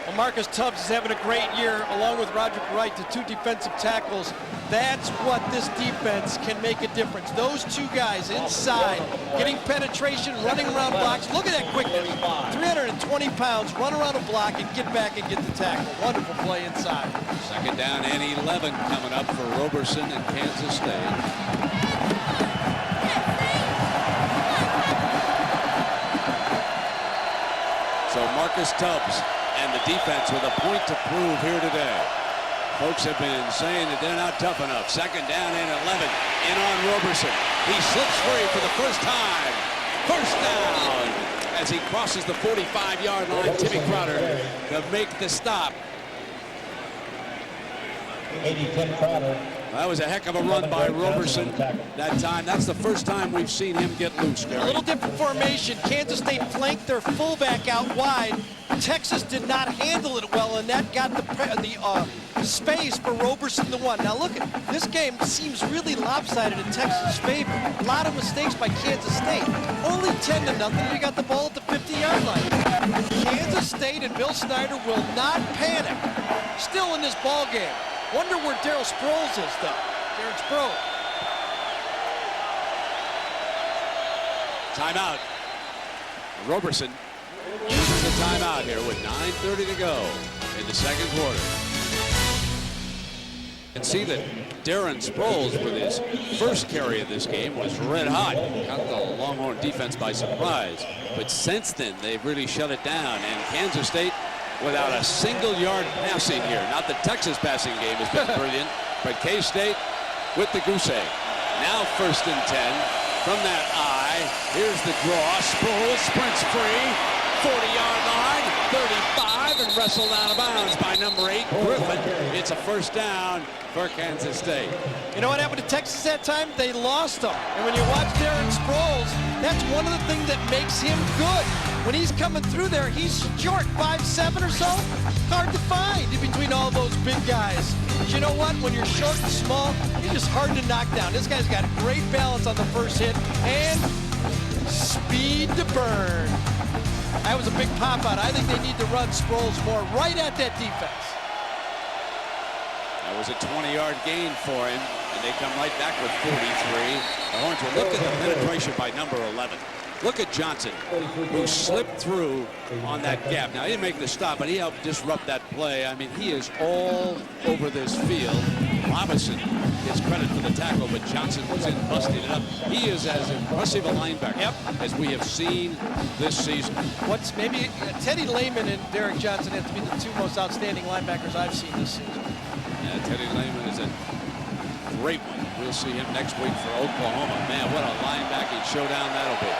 Well, Marcus Tubbs is having a great year, along with Roderick Wright, the two defensive tackles. That's what this defense can make a difference. Those two guys inside, getting penetration, running around blocks. Look at that quickness. 320 pounds, run around a block and get back and get the tackle. Wonderful play inside. Second down and 11 coming up for Roberson and Kansas State. So Marcus Tubbs and the defense with a point to prove here today. Folks have been saying that they're not tough enough. Second down and 11. In on Roberson. He slips free for the first time. First down as he crosses the 45-yard line. Timmy Crowder to make the stop. 80-10 Crowder. That was a heck of a run by Roberson that time. That's the first time we've seen him get loose, Gary. A little different formation. Kansas State flanked their fullback out wide. Texas did not handle it well, and that got the space for Roberson to run. Now look, this game seems really lopsided in Texas' favor. A lot of mistakes by Kansas State. Only 10-0. You got the ball at the 50-yard line. Kansas State and Bill Snyder will not panic. Still in this ball game. Wonder where Darryl Sproles is, though. Darren Sproles. Timeout. Roberson uses the timeout here with 9:30 to go in the second quarter. And see that Darren Sproles, with his first carry of this game, was red hot. Caught the Longhorn defense by surprise. But since then, they've really shut it down. And Kansas State, without a single yard passing here. Not the Texas passing game has been brilliant, but K-State with the goose egg. Now 1st and 10 from that eye. Here's the draw. Sproles sprints free. 40-yard line, 35, and wrestled out of bounds by number 8, Griffin. It's a first down for Kansas State. You know what happened to Texas that time? They lost him. And when you watch Darren Sproles, that's one of the things that makes him good. When he's coming through there, he's short, 5'7" or so. Hard to find in between all those big guys. But you know what? When you're short and small, you're just hard to knock down. This guy's got great balance on the first hit and speed to burn. That was a big pop out. I think they need to run Sproles more right at that defense. That was a 20-yard gain for him, and they come right back with 43. The Horns will look at the penetration by number 11. Look at Johnson, who slipped through on that gap. Now, he didn't make the stop, but he helped disrupt that play. I mean, he is all over this field. Robinson gets credit for the tackle, but Johnson was in busting it up. He is as impressive a linebacker as we have seen this season. What's maybe Teddy Lehman and Derek Johnson have to be the two most outstanding linebackers I've seen this season. Yeah, Teddy Lehman is a great one. We'll see him next week for Oklahoma. Man, what a linebacking showdown that'll be.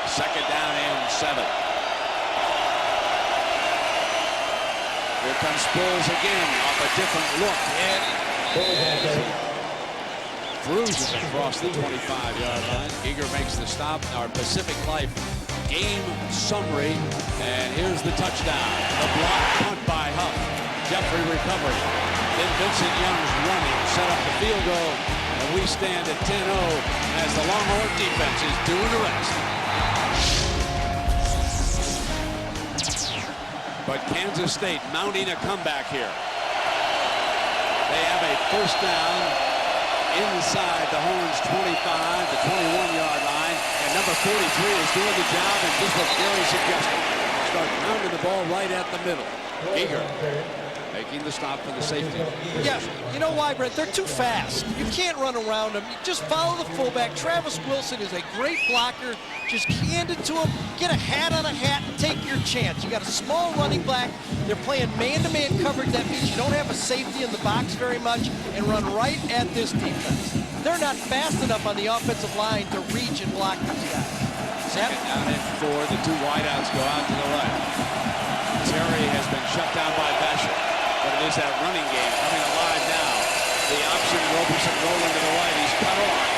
Second down and 7. Here comes Sproles again off a different look. And cruises across the 25-yard line. Eager makes the stop. Our Pacific Life game summary. And here's the touchdown. The block punt by Huff. Jeffrey recovery. Then Vincent Young's running. Set up the field goal. And we stand at 10-0 as the Longhorn defense is doing the rest. But Kansas State mounting a comeback here. They have a first down inside the Horns 25, the 21-yard line. And number 43 is doing the job, and just what Gary suggested. Start pounding the ball right at the middle. Eager making the stop for the safety. Yeah, you know why, Brett? They're too fast. You can't run around them. You just follow the fullback. Travis Wilson is a great blocker. Just hand it to him, get a hat on a hat, and take your chance. You got a small running back. They're playing man-to-man coverage. That means you don't have a safety in the box very much and run right at this defense. They're not fast enough on the offensive line to reach and block these guys. Second down and 4. The two wideouts go out to the right. Terry has been shut down by Basher. But it is that running game coming alive now. The option, Roberson rolling to the right. He's cut off.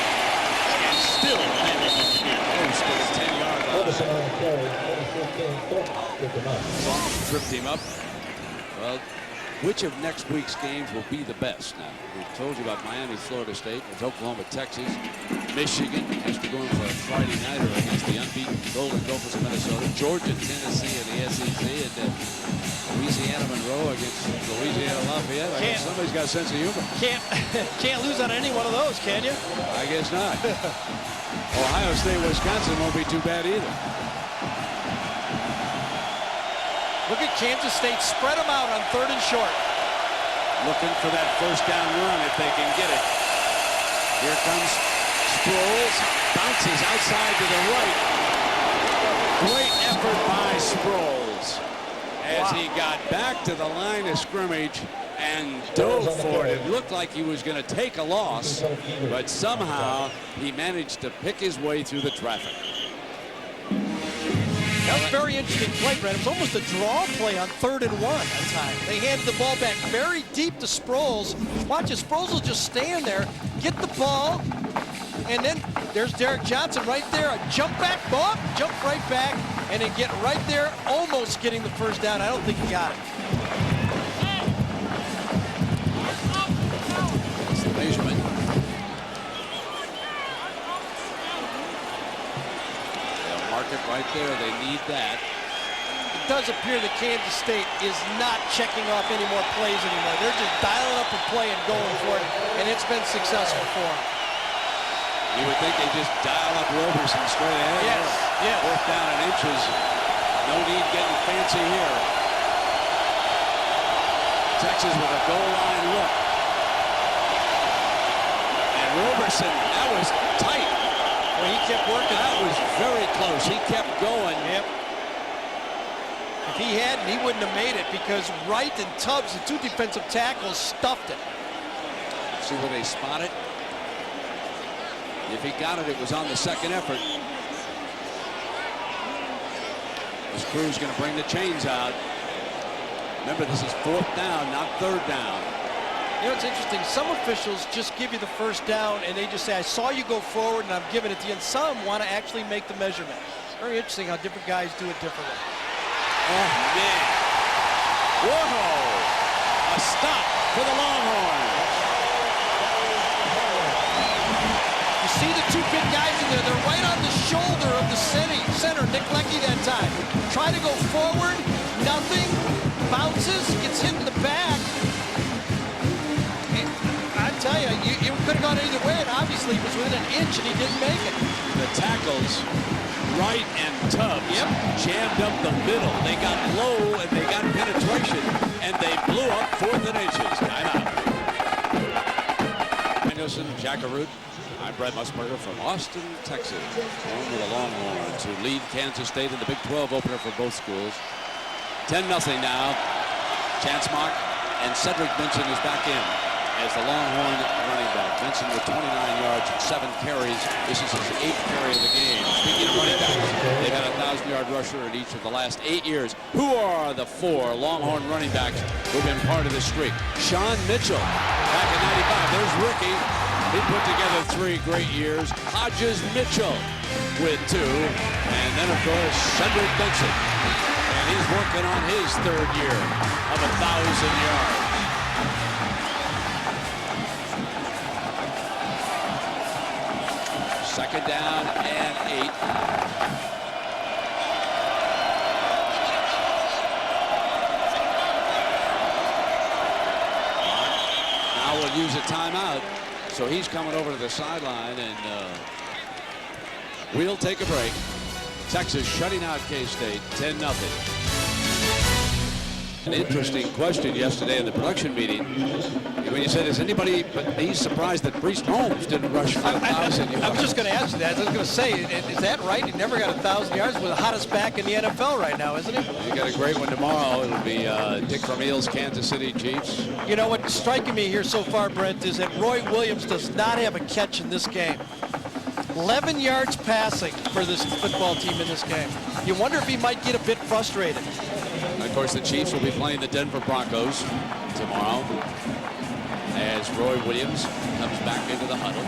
Almost tripped him up. Well, which of next week's games will be the best? Now, we told you about Miami, Florida State. There's Oklahoma, Texas, Michigan has to go in for a Friday nighter against the unbeaten Golden Gophers of Minnesota, Georgia, Tennessee in the SEC, and Louisiana Monroe against Louisiana Lafayette. I guess somebody's got a sense of humor. Can't lose on any one of those, can you? I guess not. Ohio State, Wisconsin won't be too bad either. Look at Kansas State spread them out on 3rd and short. Looking for that first down run if they can get it. Here comes Sproles. Bounces outside to the right. Great effort by Sproles as he got back to the line of scrimmage and dove for it. It looked like he was going to take a loss, but somehow he managed to pick his way through the traffic. That was a very interesting play, Brent. It was almost a draw play on 3rd and 1 at time. They handed the ball back very deep to Sproles. Watch it, Sproles will just stand there, get the ball, and then there's Derek Johnson right there. A jump back, ball, jump right back, and then get right there, almost getting the first down. I don't think he got it. That's the measurement. Mark it right there. They need that. It does appear that Kansas State is not checking off any more plays anymore. They're just dialing up a play and going for it, and it's been successful for them. You would think they just dial up Roberson straight ahead. Yes, yes. 4th down and inches. No need getting fancy here. Texas with a goal line look. And Roberson, that was tight. Well, he kept working. That was very close. He kept going. Yep. If he hadn't, he wouldn't have made it because Wright and Tubbs, the 2 defensive tackles, stuffed it. See where they spot it? If he got it, it was on the 2nd effort. This crew's going to bring the chains out. Remember, this is 4th down, not 3rd down. You know, it's interesting. Some officials just give you the first down and they just say, I saw you go forward and I'm giving it to you. And some want to actually make the measurement. It's very interesting how different guys do it differently. Oh, man. Whoa. A stop for the Longhorns. You see the 2 big guys in there. They're right on the shoulder of the center, Nick Leckie that time. Try to go forward. Nothing. Bounces. Gets hit in the back. I tell you, you could have gone either way, and obviously he was within an inch, and he didn't make it. The tackles, Wright and Tubbs, jammed up the middle. They got low, and they got penetration, and they blew up 4th and inches. Timeout. Danielson, Jackaroot. I'm Brett Musburger from Austin, Texas. Home with the Longhorns, who lead Kansas State in the Big 12 opener for both schools. 10-0 now. Chance Mock and Cedric Benson is back in as the Longhorn running back. Benson with 29 yards and 7 carries. This is his 8th carry of the game. Speaking of running backs, they've had a 1,000-yard rusher in each of the last 8 years. Who are the 4 Longhorn running backs who've been part of this streak? Sean Mitchell, back in 95. There's Ricky. He put together 3 great years. Hodges Mitchell with 2. And then, of course, Cedric Benson. And he's working on his 3rd year of 1,000 yards. Second down and 8. Now we'll use a timeout. So he's coming over to the sideline, and we'll take a break. Texas shutting out K-State 10-0. An interesting question yesterday in the production meeting when you said, is anybody, but he's surprised that Brees Holmes didn't rush for 1,000 yards. I was just going to ask you that. I was going to say, is that right? He never got 1,000 yards. With the hottest back in the NFL right now, isn't he? You got a great one tomorrow. It'll be Dick Vermeil's Kansas City Chiefs. You know what's striking me here so far, Brent, is that Roy Williams does not have a catch in this game. 11 yards passing for this football team in this game. You wonder if he might get a bit frustrated. Of course, the Chiefs will be playing the Denver Broncos tomorrow as Roy Williams comes back into the huddle.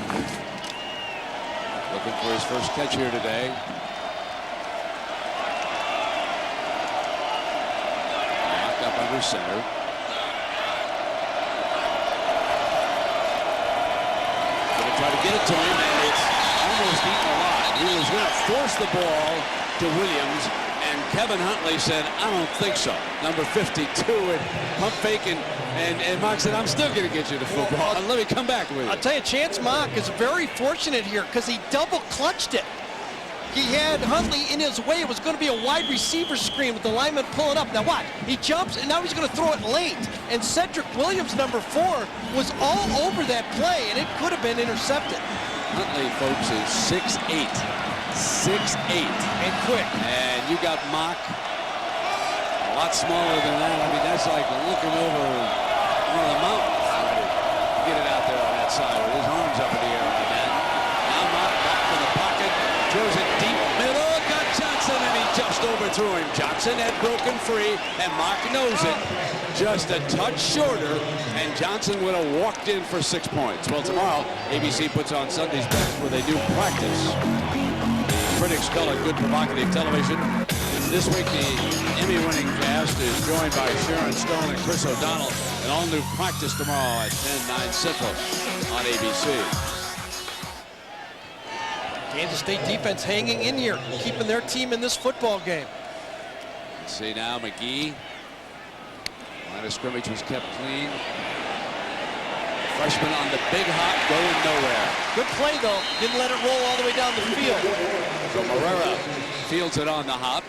Looking for his first catch here today. under center. Gonna try to get it to him, and it's almost eaten alive. He was going to force the ball to Williams, and Kevin Huntley said, I don't think so. Number 52, and pump fake, and Mock said, I'm still going to get you the football, and let me come back with it. I'll tell you, Chance Mock is very fortunate here because he double clutched it. He had Huntley in his way. It was going to be a wide receiver screen with the lineman pulling up. Now watch, he jumps, and now he's going to throw it late. And Cedric Williams, number 4, was all over that play, and it could have been intercepted. Huntley, folks, is 6'8". 6'8". And quick. And you got Mock, a lot smaller than that. I mean, that's like looking over one of the mountains. Get it out there on that side with his arms up in the air like that. Now Mock back in the pocket, throws it deep middle, got Johnson, and he just overthrew him. Johnson had broken free, and Mock knows it. Just a touch shorter, and Johnson would have walked in for 6 points. Well, tomorrow, ABC puts on Sunday's Best with a new practice. Critics call it good provocative television. This week, the Emmy-winning cast is joined by Sharon Stone and Chris O'Donnell. An all-new practice tomorrow at 10, 9 Central on ABC. Kansas State defense hanging in here, keeping their team in this football game. Let's see now, McGee. Line of scrimmage was kept clean. Freshman on the big hop, going nowhere. Good play, though. Didn't let it roll all the way down the field. So Herrera fields it on the hop.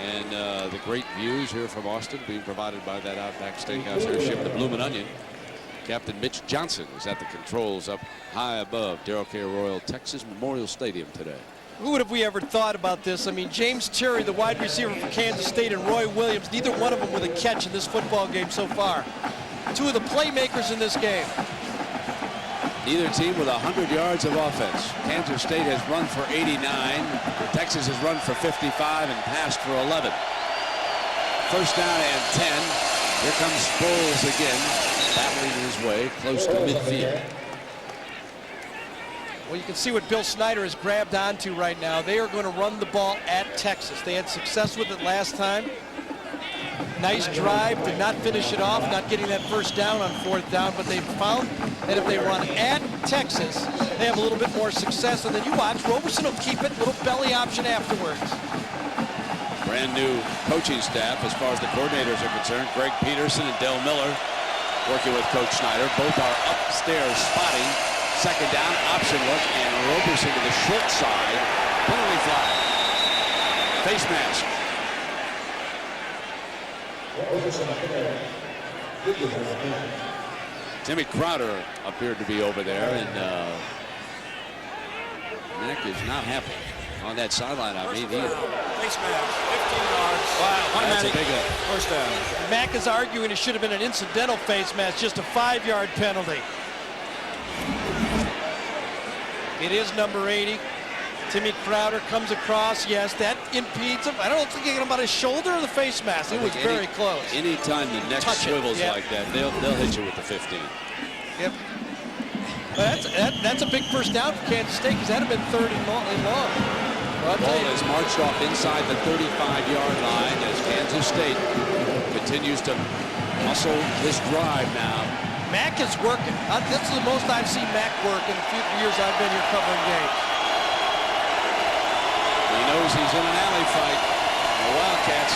And the great views here from Austin being provided by that Outback Steakhouse airship, the Bloomin' Onion. Captain Mitch Johnson is at the controls up high above Darrell K. Royal Texas Memorial Stadium today. Who would have we ever thought about this? I mean, James Terry, the wide receiver for Kansas State, and Roy Williams, neither one of them with a catch in this football game so far. Two of the playmakers in this game. Neither team with 100 yards of offense. Kansas State has run for 89. Texas has run for 55 and passed for 11. First down and 10. Here comes Sproles again, battling his way close to midfield. Well, you can see what Bill Snyder has grabbed onto right now. They are going to run the ball at Texas. They had success with it last time. Nice drive, did not finish it off, not getting that first down on 4th down, but they found that if they run at Texas, they have a little bit more success. And then you watch, Roberson will keep it, little belly option afterwards. Brand new coaching staff as far as the coordinators are concerned. Greg Peterson and Del Miller working with Coach Snyder. Both are upstairs spotting. Second down, option look, and Roberson to the short side. Penalty flag. Face mask. Timmy Crowder appeared to be over there, and Mack is not happy on that sideline. I mean, he Face mask, 15 yards. Wow, that's a big first down. Mack is arguing it should have been an incidental face mask, just a 5-yard penalty. It is number 80. Timmy Crowder comes across. Yes, that impedes him. I don't think he hit him about his shoulder or the face mask. It was very close. Anytime the neck swivels like that, they'll hit you with the 15. Yep. That's a big first down for Kansas State because that would have been 30 long. Well, the ball is marched off inside the 35-yard line as Kansas State continues to muscle this drive now. Mack is working. This is the most I've seen Mack work in the few years I've been here covering games. He knows he's in an alley fight. The Wildcats,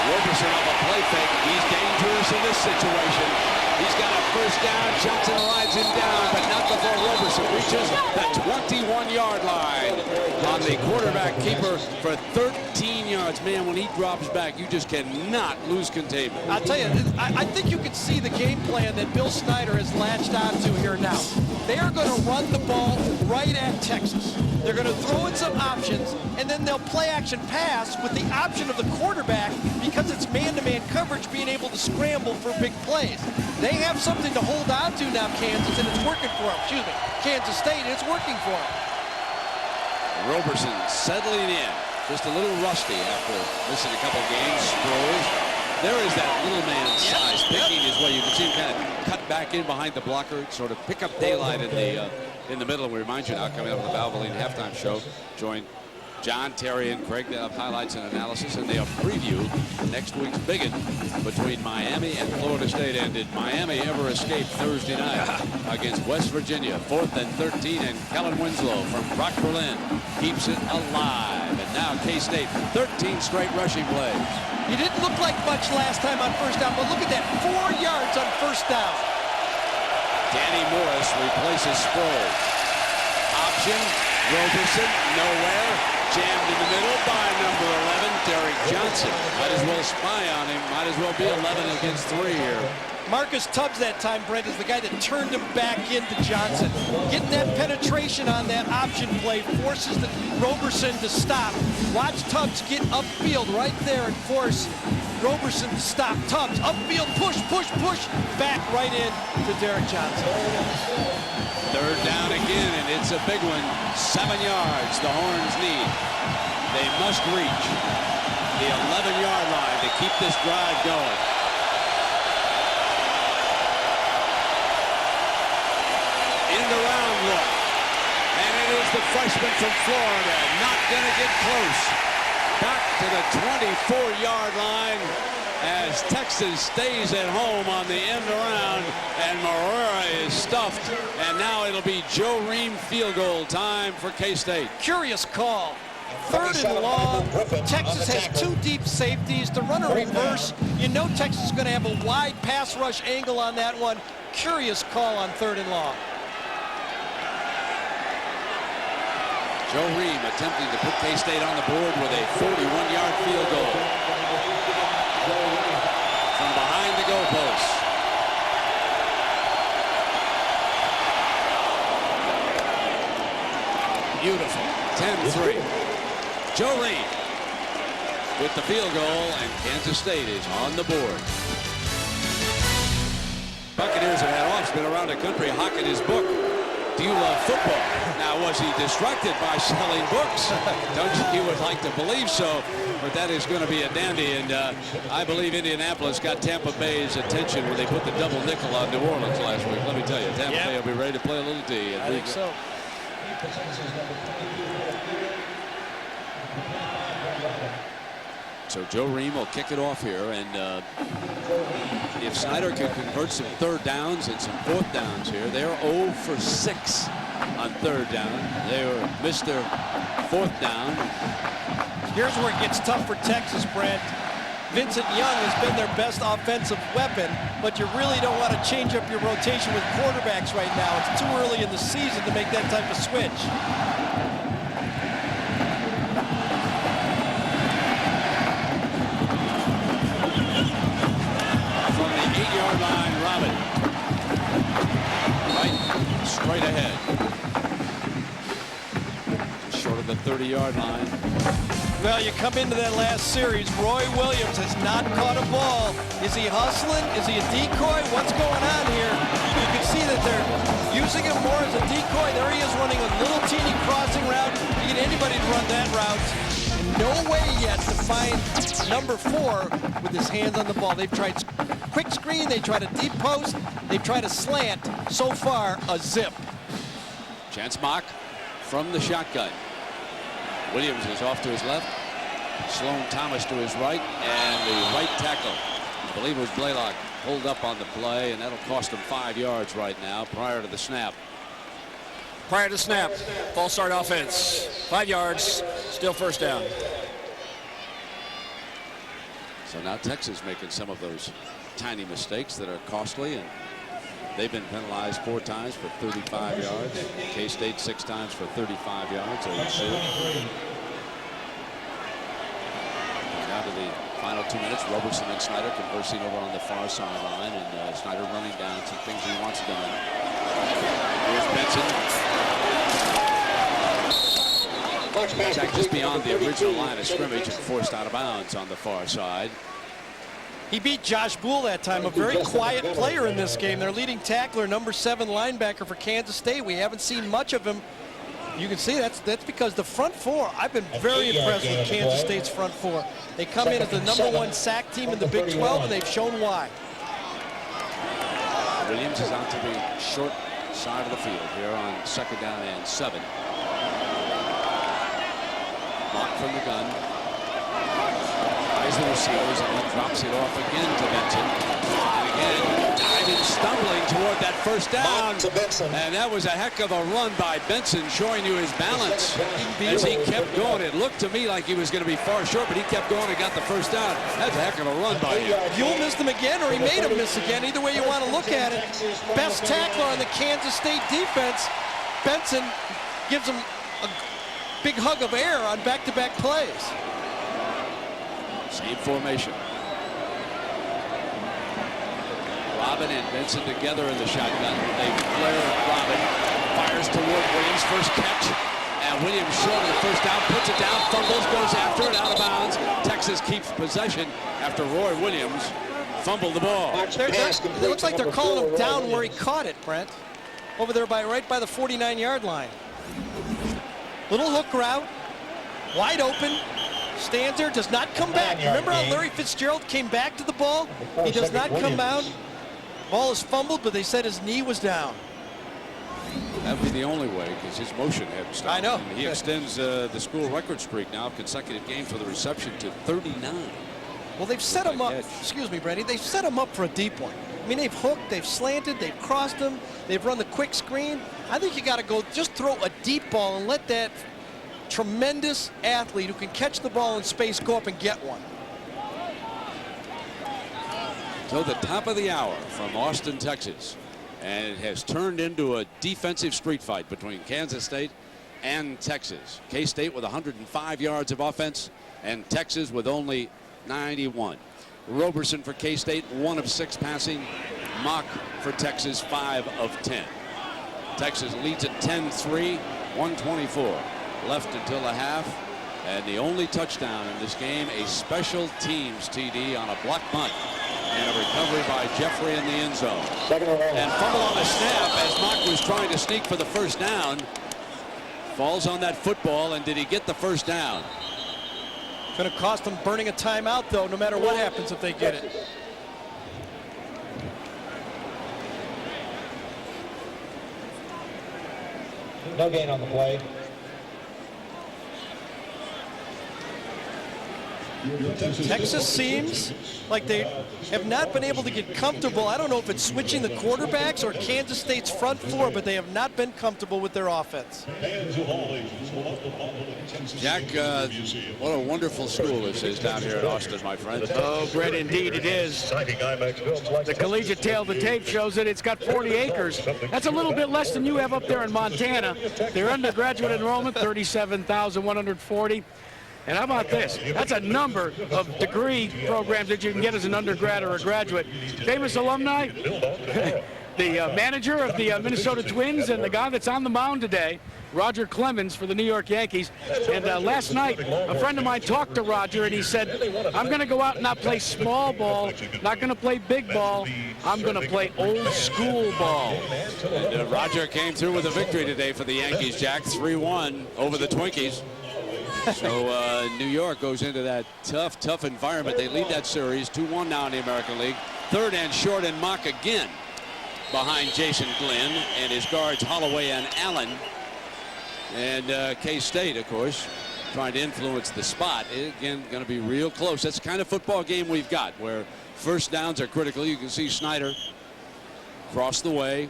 Roberson off a play fake. He's dangerous in this situation. He's got a first down. Johnson rides him down, but not before Roberson reaches the 21-yard line on the quarterback keeper for 13 yards. Man, when he drops back, you just cannot lose containment. I'll tell you, I think you can see the game plan that Bill Snyder has latched onto here now. They are going to run the ball right at Texas. They're going to throw in some options, and then they'll play action pass with the option of the quarterback because it's man-to-man coverage being able to scramble for big plays. They have something to hold on to now, Kansas, and it's working for them. Excuse me, Kansas State, and it's working for them. Roberson settling in, just a little rusty after missing a couple games. Sproles. There is that little man size picking his way. You can see him kind of cut back in behind the blocker, sort of pick up daylight in the middle. And we remind you now, coming up on the Valvoline halftime show, joined John, Terry, and Craig, they have highlights and analysis, and they'll preview next week's biggin between Miami and Florida State. And did Miami ever escape Thursday night against West Virginia? 4th and 13, and Kellen Winslow from Brock Berlin keeps it alive. And now K-State, 13 straight rushing plays. He didn't look like much last time on first down, but look at that, 4 yards on first down. Danny Morris replaces Sproul. Option, Roberson, nowhere. Jammed in the middle by number 11, Derek Johnson. Might as well spy on him. Might as well be 11 against 3 here. Marcus Tubbs that time, Brent, is the guy that turned him back into Johnson. Getting that penetration on that option play forces the Roberson to stop. Watch Tubbs get upfield right there and force Roberson to stop. Tubbs, upfield, push, push, push, back right in to Derek Johnson. 3rd down again, and it's a big one. 7 yards the Horns need. They must reach the 11-yard line to keep this drive going. End around look. And it is the freshman from Florida. Not going to get close. Back to the 24-yard line as Texas stays at home on the end around, and Marrera is stuffed, and now it'll be Joe Ream field goal time for K-State. Curious call. 3rd and long. Texas has 2 deep safeties to run a reverse. You know Texas is going to have a wide pass rush angle on that one. Curious call on 3rd and long. Joe Ream attempting to put K-State on the board with a 41-yard field goal from behind the goalposts. Beautiful. 10-3. Joe Ream with the field goal, and Kansas State is on the board. Buccaneers have had off, been around the country hawking his book. Do you love football? Now, was he distracted by selling books? Don't you would like to believe so, but that is going to be a dandy, and I believe Indianapolis got Tampa Bay's attention when they put the double nickel on New Orleans last week. Let me tell you, Tampa Bay will be ready to play a little D. I think so. So Joe Ream will kick it off here, and if Snyder can convert some 3rd downs and some 4th downs here, they're 0 for 6 on 3rd down. They missed their 4th down. Here's where it gets tough for Texas, Brent. Vincent Young has been their best offensive weapon, but you really don't want to change up your rotation with quarterbacks right now. It's too early in the season to make that type of switch. From the 8-yard line, Robin. Right, straight ahead. Short of the 30-yard line. Well, you come into that last series, Roy Williams has not caught a ball. Is he hustling? Is he a decoy? What's going on here? You can see that they're using him more as a decoy. There he is running a little teeny crossing route. You get anybody to run that route. And no way yet to find number 4 with his hands on the ball. They've tried quick screen, they tried a deep post, they tried a slant. So far, a zip. Chance Mock from the shotgun. Williams is off to his left. Sloan Thomas to his right, and the right tackle, I believe it was Blaylock, pulled up on the play, and that'll cost him 5 yards right now prior to the snap. Prior to snap, false start offense. 5 yards, still 1st down. So now Texas making some of those tiny mistakes that are costly, and they've been penalized 4 times for 35 yards. K-State 6 times for 35 yards. So you see it. Down to the final 2 minutes. Roberson and Snyder conversing over on the far sideline, and Snyder running down some things he wants done. Here's Benson. Jack just beyond the original line of scrimmage and forced out of bounds on the far side. He beat Josh Boole that time, a very quiet player in this game. Their leading tackler, number 7 linebacker for Kansas State. We haven't seen much of him. You can see that's because the front 4, I've been very impressed with Kansas State's front 4. They come in as the number 1 sack team in the Big 12, and they've shown why. Williams is out to the short side of the field here on 2nd down and 7. Mock from the gun. Eyes the receivers and then drops it off again to Benson. And again, diving, stumbling toward that first down. And that was a heck of a run by Benson, showing you his balance as he kept going. It looked to me like he was going to be far short, but he kept going and got the first down. That's a heck of a run by him. Buell missed him again, or he made him miss again. Either way you want to look at it. Best tackler on the Kansas State defense. Benson gives him a big hug of air on back-to-back plays. Same formation. Robin and Benson together in the shotgun. They flare Robin. Fires toward Williams. First catch. And Williams short of the first down. Puts it down. Fumbles. Goes after it. Out of bounds. Texas keeps possession after Roy Williams fumbled the ball. It looks like they're calling him down where he caught it, Brent. Over there right by the 49-yard line. Little hook route. Wide open. Stands there, does not come back. Remember how Larry Fitzgerald came back to the ball? He does not come out. Ball is fumbled, but they said his knee was down. That would be the only way, because his motion hadn't stopped. I know. And he extends the school record streak now of consecutive games for the reception to 39. Well, they've set him up. Excuse me, Brady. They've set him up for a deep one. I mean, they've hooked, they've slanted, they've crossed him, they've run the quick screen. I think you got to go just throw a deep ball and let that tremendous athlete who can catch the ball in space go up and get one. So the top of the hour from Austin, Texas, and it has turned into a defensive street fight between Kansas State and Texas. K-State with 105 yards of offense and Texas with only 91. Roberson for K-State, 1 of 6 passing. Mock for Texas, 5 of 10. Texas leads at 10-3, 124 left until the half. And the only touchdown in this game, a special teams TD on a block punt. And a recovery by Jeffrey in the end zone. And fumble on the snap as Mock was trying to sneak for the first down. Falls on that football, and did he get the first down? Going to cost them burning a timeout, though, no matter what happens if they get it. No gain on the play. Texas seems like they have not been able to get comfortable. I don't know if it's switching the quarterbacks or Kansas State's front four, but they have not been comfortable with their offense. Jack, what a wonderful school this is down here in Austin, my friend. Oh, Brett, indeed it is. The collegiate tail of the tape shows that it's got 40 acres. That's a little bit less than you have up there in Montana. Their undergraduate enrollment, 37,140. And how about this? That's a number of degree programs that you can get as an undergrad or a graduate. Famous alumni, the manager of the Minnesota Twins and the guy that's on the mound today, Roger Clemens for the New York Yankees. And last night, a friend of mine talked to Roger, and he said, I'm going to go out and not play small ball, not going to play big ball, I'm going to play old school ball. And Roger came through with a victory today for the Yankees, Jack, 3-1 over the Twinkies. So New York goes into that tough environment. They lead that series 2-1 now in the American League. Third and short, and Mock again behind Jason Glenn and his guards Holloway and Allen. And K-State, of course, trying to influence the spot. Again, going to be real close. That's the kind of football game we've got where first downs are critical. You can see Snyder cross the way.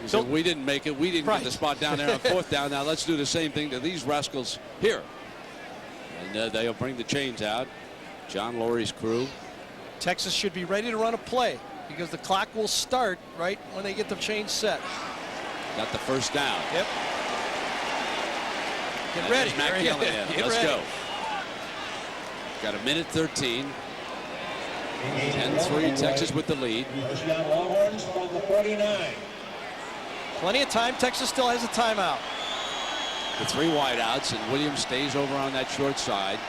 He said, we didn't make it. We didn't get the spot down there on fourth down. Now let's do the same thing to these rascals here. And they'll bring the chains out. John Lurie's crew. Texas should be ready to run a play because the clock will start right when they get the chains set. Got the first down. Yep. Get ready. Matt Gillian. Let's go. Got a minute 13. 10-3 Texas with the lead. First down Longhorns from the 49. Plenty of time. Texas still has a timeout. The 3 wideouts, and Williams stays over on that short side.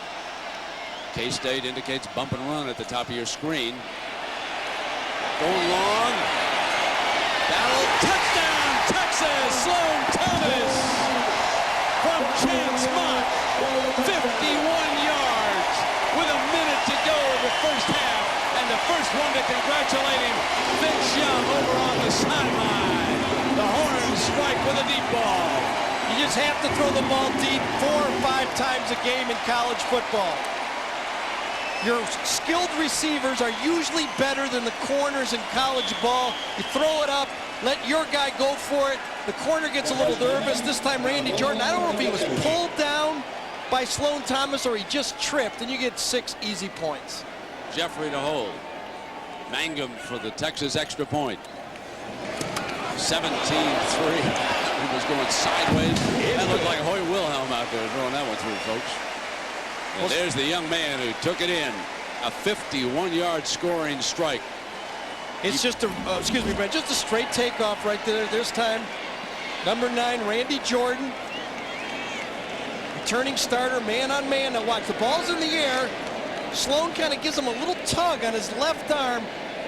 K-State indicates bump and run at the top of your screen. Going long. Barrel touchdown, Texas. Sloan Thomas from Chance Mock. 51 yards with a minute to go in the first half. And the first one to congratulate him, Vince Young over on the sideline. The Horns strike with a deep ball. You just have to throw the ball deep 4 or 5 times a game in college football. Your skilled receivers are usually better than the corners in college ball. You throw it up, let your guy go for it. The corner gets a little nervous. This time Randy Jordan, I don't know if he was pulled down by Sloan Thomas or he just tripped, and you get 6 easy points. Jeffrey to hold. Mangum for the Texas extra point. 17-3. He was going sideways. That looked like Hoy Wilhelm out there throwing that one through, folks. And there's the young man who took it in. A 51-yard scoring strike. It's just a, excuse me, Brent, just a straight takeoff right there. This time, number 9, Randy Jordan. Returning starter, man on man. Now watch, the ball's in the air. Sloan kind of gives him a little tug on his left arm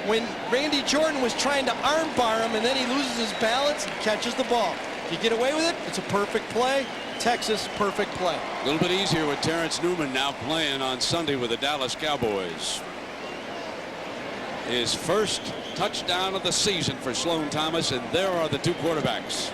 when Randy Jordan was trying to armbar him, and then he loses his balance and catches the ball. If you get away with it, it's a perfect play. Texas, perfect play. A little bit easier with Terrence Newman now playing on Sunday with the Dallas Cowboys. His first touchdown of the season for Sloan Thomas, and there are the 2 quarterbacks.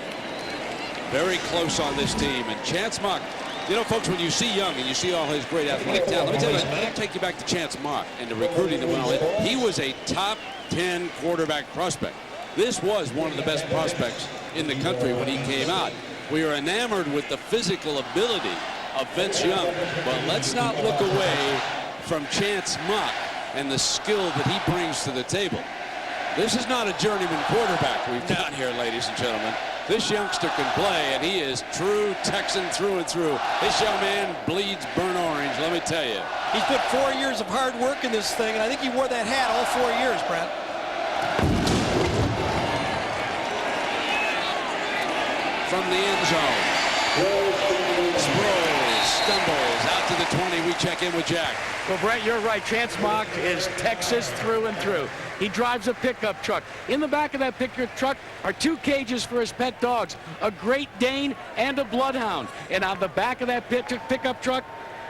Very close on this team. And Chance Mock, you know, folks, when you see Young and you see all his great athletic talent, let me tell you, let me take you back to Chance Mock and the recruiting that went on. He was a top 10 quarterback prospect. This was one of the best prospects in the country when he came out. We are enamored with the physical ability of Vince Young, but let's not look away from Chance Mock and the skill that he brings to the table. This is not a journeyman quarterback we've got here, ladies and gentlemen. This youngster can play, and he is true Texan through and through. This young man bleeds burnt orange, let me tell you. He's put 4 years of hard work in this thing, and I think he wore that hat all 4 years, Brent. From the end zone. Sproles stumbles out to the 20. We check in with Jack. Well, Brett, you're right. Chance Mock is Texas through and through. He drives a pickup truck. In the back of that pickup truck are 2 cages for his pet dogs, a Great Dane and a Bloodhound. And on the back of that pickup truck,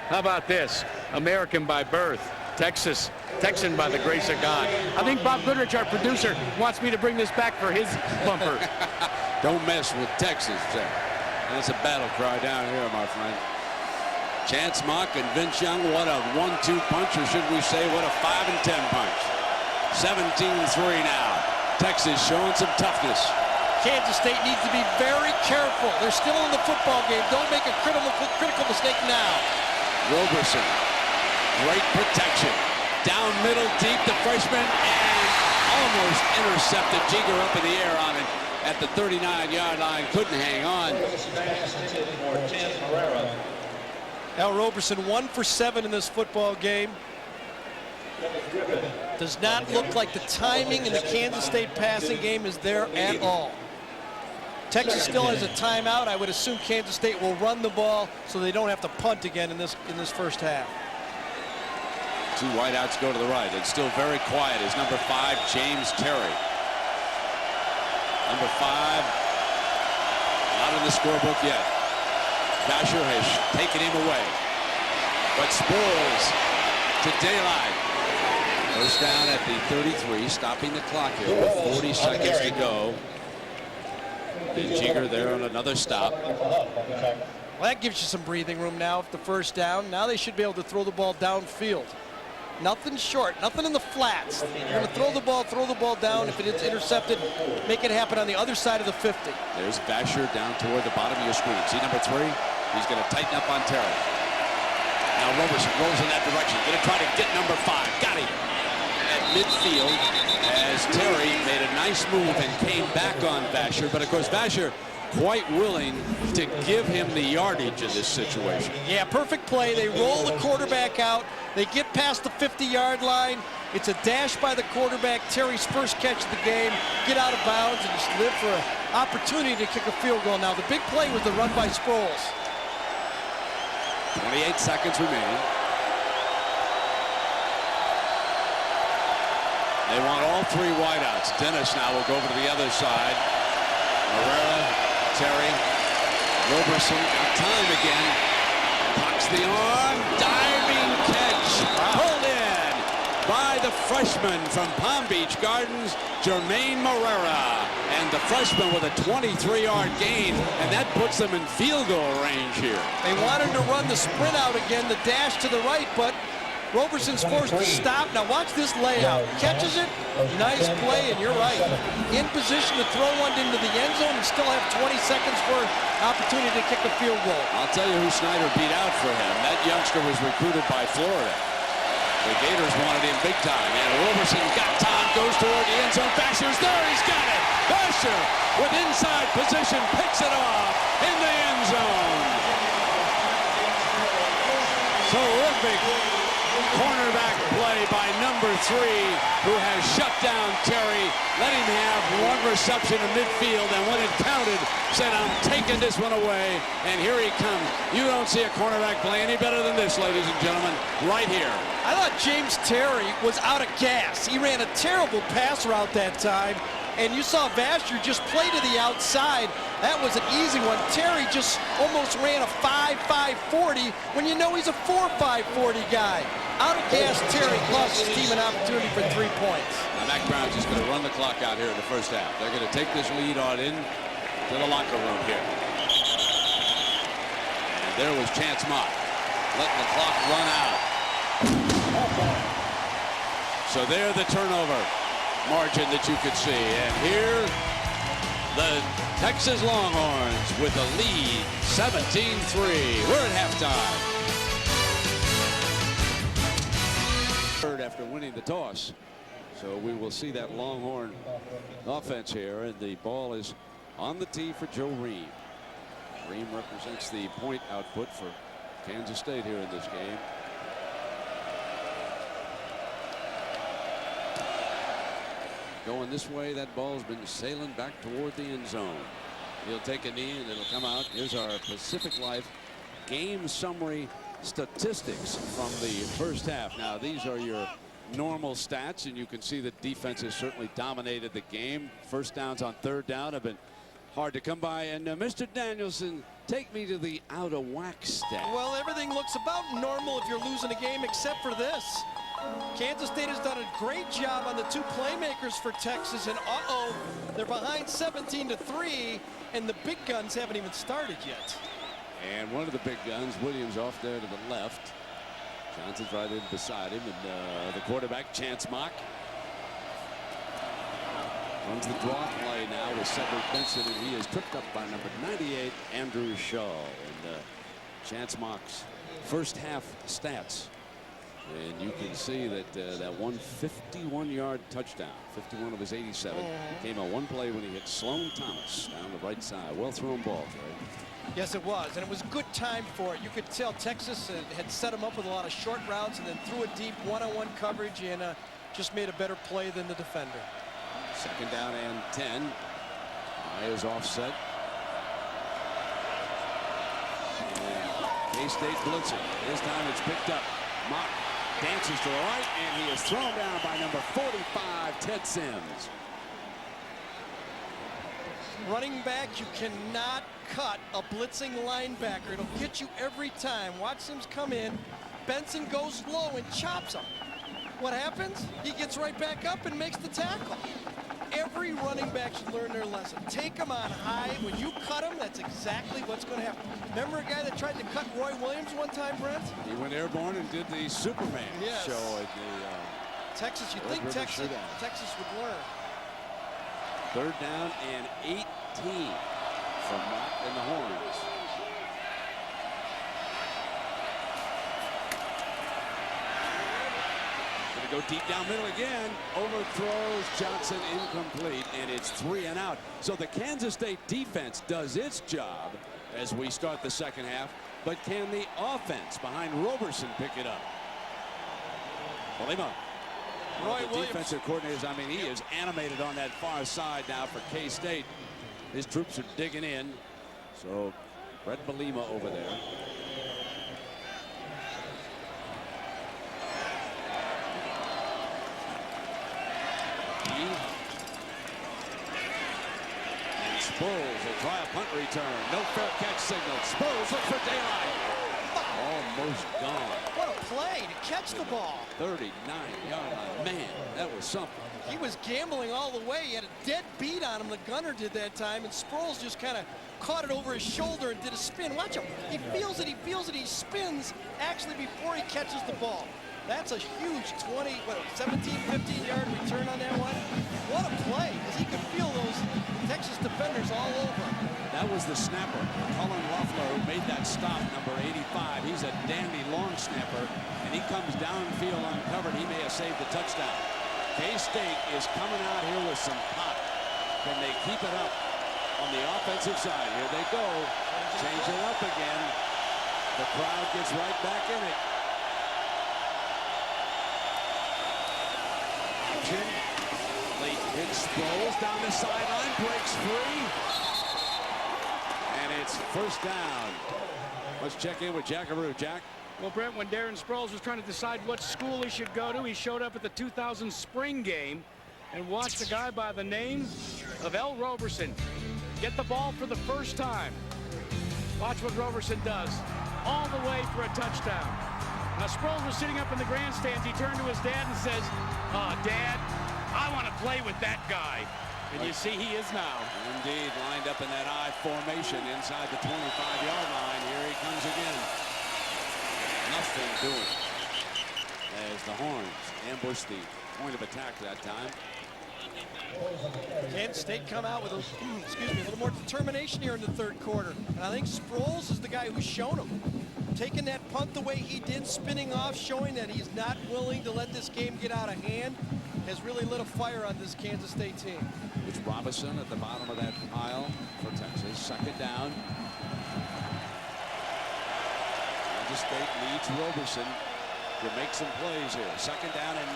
how about this? American by birth, Texas, Texan by the grace of God. I think Bob Goodrich, our producer, wants me to bring this back for his bumper. Don't mess with Texas, Jack. That's a battle cry down here, my friend. Chance Mock and Vince Young, what a 1-2 punch, or should we say what a 5 and 10 punch. 17-3 now. Texas showing some toughness. Kansas State needs to be very careful. They're still in the football game. Don't make a critical mistake now. Roberson, great protection. Down middle deep, the freshman, and almost intercepted. Jeter up in the air on it at the 39-yard line. Couldn't hang on. Now Roberson 1 for 7 in this football game. Does not look like the timing in the Kansas State passing game is there at all. Texas still has a timeout. I would assume Kansas State will run the ball so they don't have to punt again in this first half. 2 wideouts go to the right. It's still very quiet as number 5, James Terry. Number 5, not in the scorebook yet. Vasher has taken him away. But Sproles to daylight. First down at the 33, stopping the clock here with 40 seconds to go. And Jigger there on another stop. Well, that gives you some breathing room now at the first down. Now they should be able to throw the ball downfield. Nothing short, nothing in the flats. You're going to throw the ball down. If it is intercepted, make it happen on the other side of the 50. There's Vasher down toward the bottom of your screen. See number 3? He's going to tighten up on Terry. Now Roberson rolls in that direction. Going to try to get number 5. Got him at midfield as Terry made a nice move and came back on Vasher. But of course Vasher quite willing to give him the yardage in this situation. Yeah, perfect play. They roll the quarterback out. They get past the 50-yard line. It's a dash by the quarterback. Terry's first catch of the game. Get out of bounds and just live for an opportunity to kick a field goal. Now, the big play was the run by Sproles. 28 seconds remaining. They want all 3 wideouts. Dennis now will go over to the other side. Herrera, Terry, Roberson, time again. Cocks the arm, diving catch, pulled in by the the freshman from Palm Beach Gardens, Jermaine Morera. And the freshman with a 23-yard gain, and that puts them in field goal range here. They wanted to run the sprint out again, the dash to the right, but Roberson's forced to stop. Now watch this layout. Catches it, nice play, and you're right. In position to throw one into the end zone and still have 20 seconds for opportunity to kick the field goal. I'll tell you who Snyder beat out for him. That youngster was recruited by Florida. The Gators wanted him big time, and Roberson got time, goes toward the end zone. Basher's there, he's got it. Basher with inside position, picks it off in the end zone. Terrific cornerback play by number 3, who has shut down Terry, let him have one reception in midfield, and when it counted, said, I'm taking this one away, and here he comes. You don't see a cornerback play any better than this, ladies and gentlemen, right here. I thought James Terry was out of gas. He ran a terrible pass route that time, and you saw Vasher just play to the outside. That was an easy one. Terry just almost ran a 5.40 when you know he's a 4.40 guy. Out of gas, Terry cost his team an opportunity for 3 points. Now, Mac Brown's just going to run the clock out here in the first half. They're going to take this lead on in to the locker room here. And there was Chance Mock letting the clock run out. So there the turnover margin that you could see. And here the Texas Longhorns with a lead, 17-3. We're at halftime. Third after winning the toss. So we will see that Longhorn offense here, and the ball is on the tee for Joe Ream. Ream represents the point output for Kansas State here in this game. Going this way, that ball's been sailing back toward the end zone. He'll take a knee and it'll come out. Here's our Pacific Life game summary statistics from the first half. Now, these are your normal stats, and you can see that defense has certainly dominated the game. First downs on third down have been hard to come by. And Mr. Danielson, take me to the out of whack stat. Well, everything looks about normal if you're losing a game except for this. Kansas State has done a great job on the 2 playmakers for Texas, and they're behind 17-3, and the big guns haven't even started yet. And one of the big guns, Williams, off there to the left. Johnson's right in beside him, and the quarterback, Chance Mock, runs the draw play now with Cedric Benson, and he is tripped up by number 98, Andrew Shaw. And Chance Mock's first half stats. And you can see that that one 51-yard touchdown, 51 of his 87, came on one play when he hit Sloan Thomas down the right side. Well thrown ball, right? Yes, it was, and it was good time for it. You could tell Texas had set him up with a lot of short routes and then threw a deep one-on-one coverage and just made a better play than the defender. Second down and 10. Myers offset. K-State blitzing. This time it's picked up. Mock dances to the right, and he is thrown down by number 45, Ted Sims. Running back, you cannot cut a blitzing linebacker. It'll get you every time. Watch Sims come in. Benson goes low and chops him. What happens? He gets right back up and makes the tackle. Every running back should learn their lesson. Take them on high. When you cut them, that's exactly what's going to happen. Remember a guy that tried to cut Roy Williams one time, Brent? He went airborne and did the Superman show at the Texas. You think Texas would learn. Third down and 18 from Mock and the Horns. Go deep down middle again. Overthrows Johnson, incomplete, and it's 3 and out. So the Kansas State defense does its job as we start the second half, but can the offense behind Roberson pick it up? Lima, Roy the defensive coordinators, I mean, he is animated on that far side now for K-State. His troops are digging in. So Brett Belima over there. And Sproles will try a punt return. No fair catch signal. Sproles looks for daylight. Almost gone. What a play to catch the ball. 39-yard line. Man, that was something. He was gambling all the way. He had a dead beat on him. The gunner did that time, and Sproles just kind of caught it over his shoulder and did a spin. Watch him. He feels it. He feels it. He spins actually before he catches the ball. That's a huge 17, 15-yard return on that one. What a play, because he could feel those Texas defenders all over him. That was the snapper, Cullen Loeffler, who made that stop, number 85. He's a dandy long snapper, and he comes downfield uncovered. He may have saved the touchdown. K-State is coming out here with some pop. Can they keep it up on the offensive side? Here they go. Change it up again. The crowd gets right back in it. Late hit, Sproles down the sideline, breaks free. And it's first down. Let's check in with Jackaroo. Jack? Well, Brent, when Darren Sproles was trying to decide what school he should go to, he showed up at the 2000 spring game and watched a guy by the name of L. Roberson get the ball for the first time. Watch what Roberson does. All the way for a touchdown. Now, Sproles was sitting up in the grandstands. He turned to his dad and says, Dad, I want to play with that guy. And you see he is now. Indeed, lined up in that I formation inside the 25-yard line. Here he comes again. Nothing doing as the Horns ambush the point of attack that time. Kansas State come out with a little more determination here in the third quarter. And I think Sproles is the guy who's shown them. Taking that punt the way he did, spinning off, showing that he's not willing to let this game get out of hand, has really lit a fire on this Kansas State team. It's Robinson at the bottom of that pile for Texas. Second down. Kansas State needs Roberson to make some plays here. Second down and 9.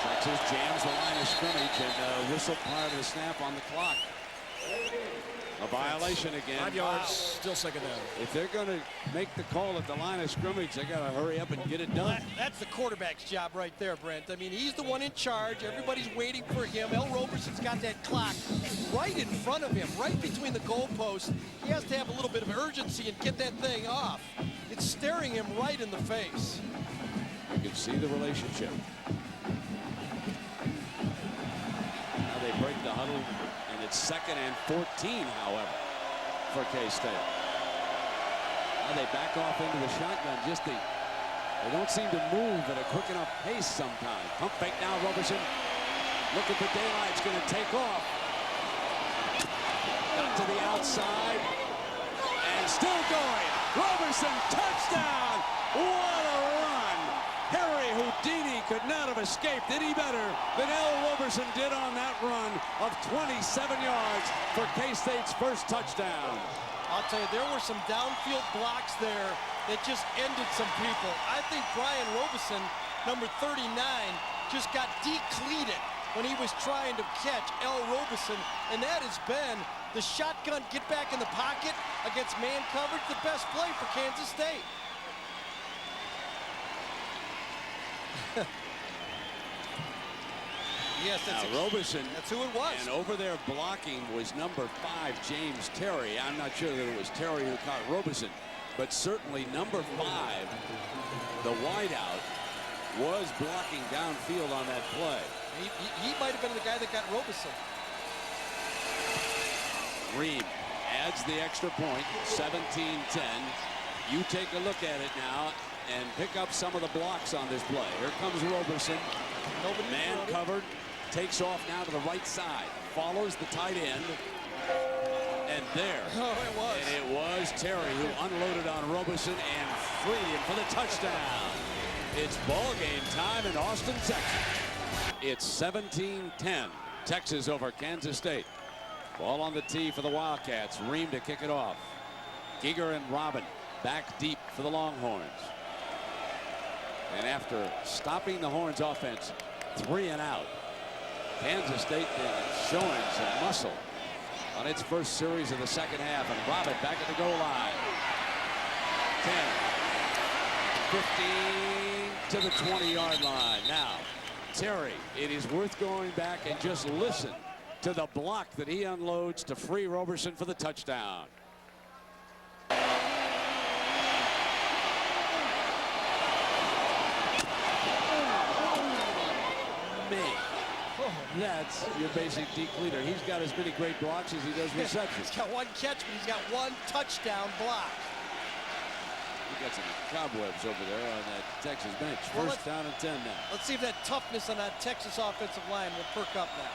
Texas jams the line of scrimmage and whistle prior to the snap on the clock. A violation again. 5 yards, still second down. If they're going to make the call at the line of scrimmage, they got to hurry up and get it done. That's the quarterback's job right there, Brent. I mean, he's the one in charge. Everybody's waiting for him. L. Roberson's got that clock right in front of him, right between the goalposts. He has to have a little bit of urgency and get that thing off. It's staring him right in the face. You can see the relationship. Now they break the huddle, and it's 2nd and 14, however, for K-State. Now they back off into the shotgun. They don't seem to move at a quick enough pace sometimes. Pump fake now, Roberson. Look at the daylight. It's going to take off. Got to the outside. And still going. Roberson, touchdown. What a run. Harry Houdini could not have escaped any better than L. Roberson did on that run of 27 yards for K-State's first touchdown. I'll tell you, there were some downfield blocks there that just ended some people. I think Brian Robeson, number 39, just got decleated when he was trying to catch L. Robeson, and that has been the shotgun get back in the pocket against man coverage, the best play for Kansas State. Yes, Robeson. That's who it was. And over there blocking was number 5, James Terry. I'm not sure that it was Terry who caught Robeson, but certainly number 5, the wideout, was blocking downfield on that play. He might have been the guy that got Robeson. Ream adds the extra point, 17-10. You take a look at it now and pick up some of the blocks on this play. Here comes Roberson. Man covered. Takes off now to the right side. Follows the tight end. And there. Oh, it was. And it was Terry who unloaded on Roberson and freed him for the touchdown. It's ball game time in Austin, Texas. It's 17-10. Texas over Kansas State. Ball on the tee for the Wildcats. Ream to kick it off. Giger and Robin back deep for the Longhorns. And after stopping the Horns offense 3 and out, Kansas State showing some muscle on its first series of the second half. And Robin back at the goal line. 10, 15 to the 20-yard line. Now, Terry, it is worth going back and just listen to the block that he unloads to free Roberson for the touchdown. That's your basic deke leader. He's got as many great blocks as he does receptions. He's got one catch, but he's got one touchdown block. He got some cobwebs over there on that Texas bench. Well, First down and 10 now. Let's see if that toughness on that Texas offensive line will perk up now.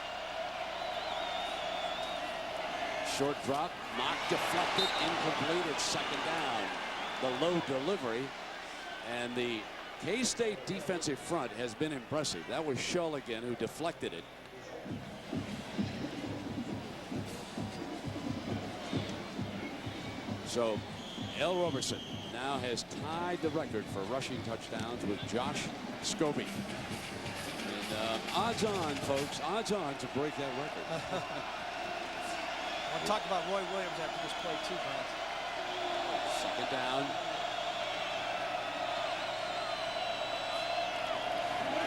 Short drop, Mock deflected, incomplete. It's second down. The low delivery, and the K-State defensive front has been impressive. That was Shull again who deflected it. So L. Roberson now has tied the record for rushing touchdowns with Josh Scobie. And odds on, folks, odds on to break that record. We'll talk about Roy Williams after this play too, guys. Second down.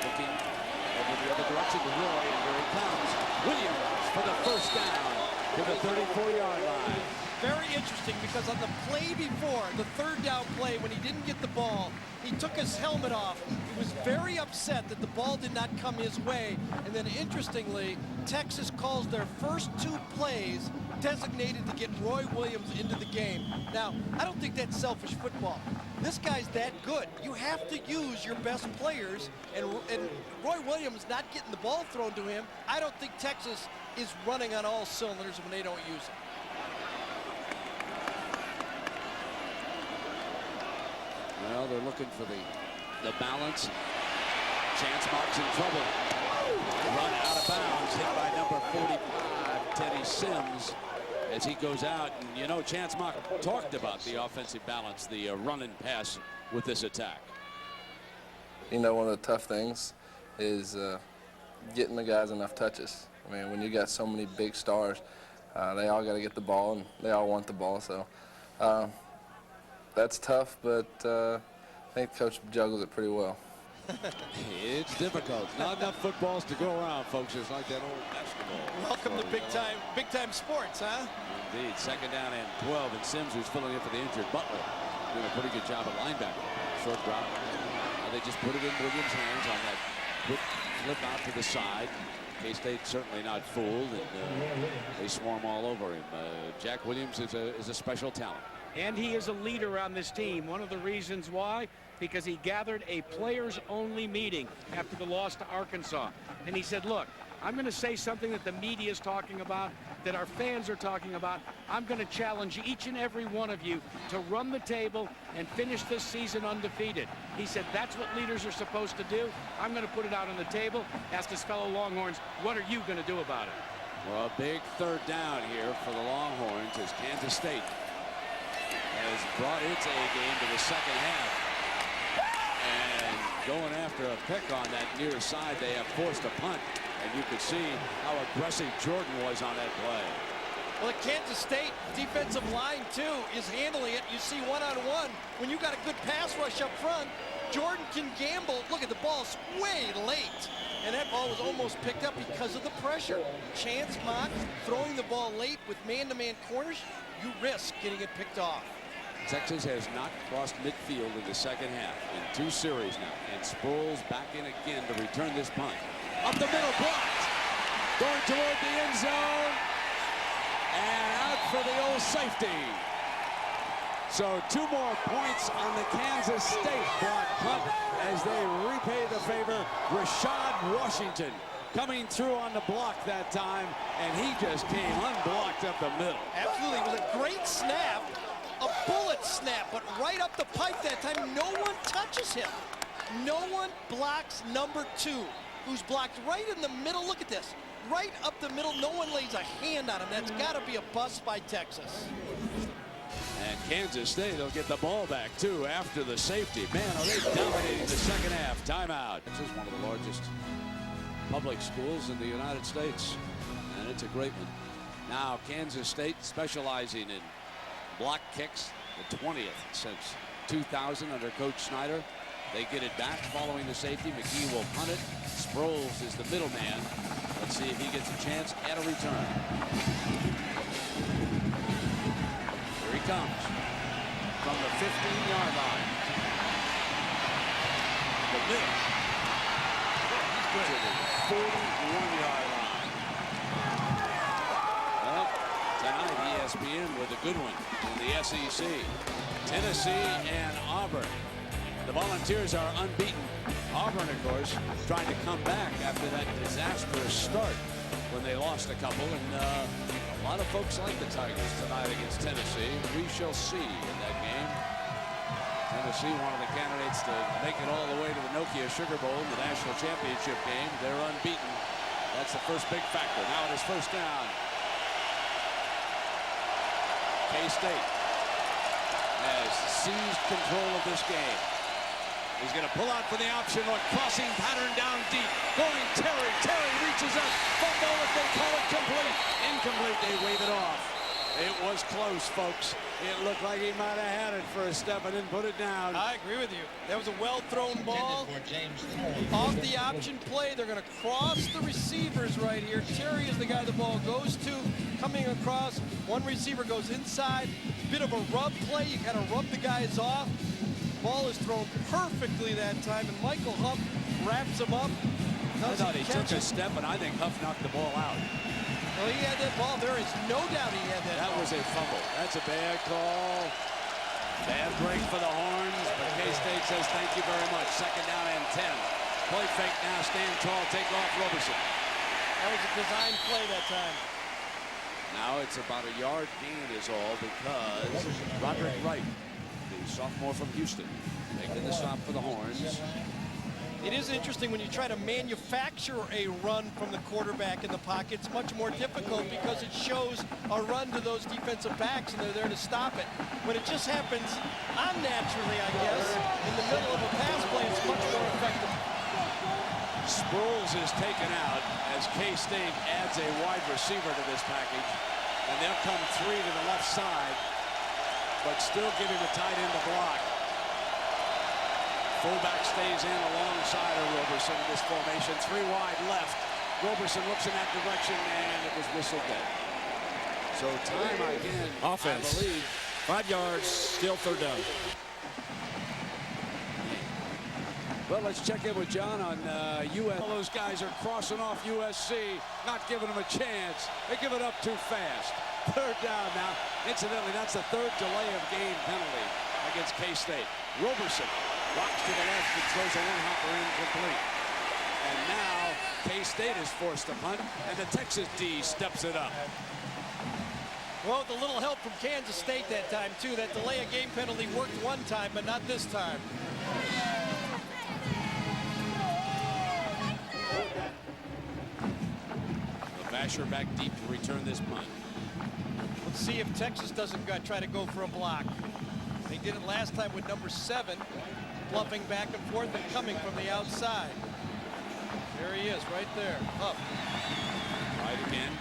Looking over the other direction to Roy, and here he comes. Williams for the first down to the 34-yard line. Very interesting, because on the play before, the third down play, when he didn't get the ball, he took his helmet off. He was very upset that the ball did not come his way. And then interestingly, Texas calls their first two plays designated to get Roy Williams into the game. Now, I don't think that's selfish football. This guy's that good. You have to use your best players, and Roy Williams not getting the ball thrown to him, I don't think Texas is running on all cylinders when they don't use it. Well, they're looking for the balance. Chance Mock's in trouble. Run out of bounds, hit by number 45, Teddy Sims, as he goes out. And you know, Chance Mock talked about the offensive balance, the run and pass with this attack. You know, one of the tough things is getting the guys enough touches. I mean, when you got so many big stars, they all got to get the ball, and they all want the ball. So that's tough, but I think Coach juggles it pretty well. It's difficult. Not enough footballs to go around, folks. It's like that old basketball. Welcome to big time sports, huh? Indeed. Second down and 12, and Sims, who's filling in for the injured Butler, doing a pretty good job at linebacker. Short drop. They just put it in Williams' hands on that quick flip out to the side. K-State certainly not fooled, and they swarm all over him. Jack Williams is a special talent. And he is a leader on this team. One of the reasons why, because he gathered a players-only meeting after the loss to Arkansas. And he said, look, I'm going to say something that the media is talking about, that our fans are talking about. I'm going to challenge each and every one of you to run the table and finish this season undefeated. He said, that's what leaders are supposed to do. I'm going to put it out on the table. Asked his fellow Longhorns, what are you going to do about it? Well, a big third down here for the Longhorns as Kansas State has brought its A game to the second half. And going after a pick on that near side, they have forced a punt. And you could see how aggressive Jordan was on that play. Well, the Kansas State defensive line, too, is handling it. You see one-on-one. When you got a good pass rush up front, Jordan can gamble. Look at the ball's way late. And that ball was almost picked up because of the pressure. Chance Mock throwing the ball late with man-to-man corners, you risk getting it picked off. Texas has not crossed midfield in the second half in 2 series now. And Sproles back in again to return this punt. Up the middle, blocked. Going toward the end zone. And out for the old safety. So 2 more points on the Kansas State block punt as they repay the favor. Rashad Washington coming through on the block that time, and he just came unblocked up the middle. Absolutely. It was a great snap, a bullet snap, but right up the pipe that time. No one touches him. No one blocks number 2, who's blocked right in the middle. Look at this. Right up the middle. No one lays a hand on him. That's got to be a bust by Texas. And Kansas State will get the ball back, too, after the safety. Man, are they dominating the second half. Timeout. This is one of the largest public schools in the United States, and it's a great one. Now, Kansas State specializing in block kicks, the 20th since 2000 under Coach Snyder. They get it back following the safety. McGee will punt it. Sproles is the middleman. Let's see if he gets a chance at a return. Here he comes from the 15-yard line. The middle. To the 41-yard line. Well, tonight ESPN with a good one in the SEC. Tennessee and Auburn. The Volunteers are unbeaten. Auburn, of course, trying to come back after that disastrous start when they lost a couple. And a lot of folks like the Tigers tonight against Tennessee. We shall see in that game. Tennessee, one of the candidates to make it all the way to the Nokia Sugar Bowl in the national championship game. They're unbeaten. That's the first big factor. Now it is first down. K-State has seized control of this game. He's going to pull out for the option on crossing pattern down deep. Going Terry. Terry reaches up. Fumble if they call it complete. Incomplete. They wave it off. It was close, folks. It looked like he might have had it for a step and then put it down. I agree with you. That was a well-thrown ball. Off the option play, they're going to cross the receivers right here. Terry is the guy the ball goes to. Coming across, one receiver goes inside. Bit of a rub play. You kind of rub the guys off. Ball is thrown perfectly that time, and Michael Huff wraps him up. I thought he took a step, and I think Huff knocked the ball out. Well, he had that ball. There is no doubt he had that ball. That was a fumble. That's a bad call. Bad break for the Horns, but K-State says thank you very much. Second down and 10. Play fake now, stand tall, take off Roberson. That was a design play that time. Now it's about a yard gain is all because Roderick Wright, the sophomore from Houston, making the stop for the Horns. It is interesting when you try to manufacture a run from the quarterback in the pocket. It's much more difficult because it shows a run to those defensive backs and they're there to stop it. When it just happens unnaturally, I guess, in the middle of a pass play, it's much more effective. Sproles is taken out as K-State adds a wide receiver to this package. And they'll come three to the left side, but still giving the tight end a block. Fullback stays in alongside of Roberson in this formation. Three wide left. Roberson looks in that direction, and it was whistled dead. So time again, Offense. I believe. 5 yards, still third down. Well, let's check in with John on USC. All those guys are crossing off USC, not giving them a chance. They give it up too fast. Third down now. Incidentally, that's the third delay of game penalty against K-State. Roberson rocks to the left and throws a one-hopper incomplete. And now K-State is forced to punt, and the Texas D steps it up. Well, with a little help from Kansas State that time, too. That delay of game penalty worked one time, but not this time. Basher back deep to return this punt. Let's see if Texas doesn't try to go for a block. They did it last time with number 7, bluffing back and forth and coming from the outside. There he is, right there, up. Right again.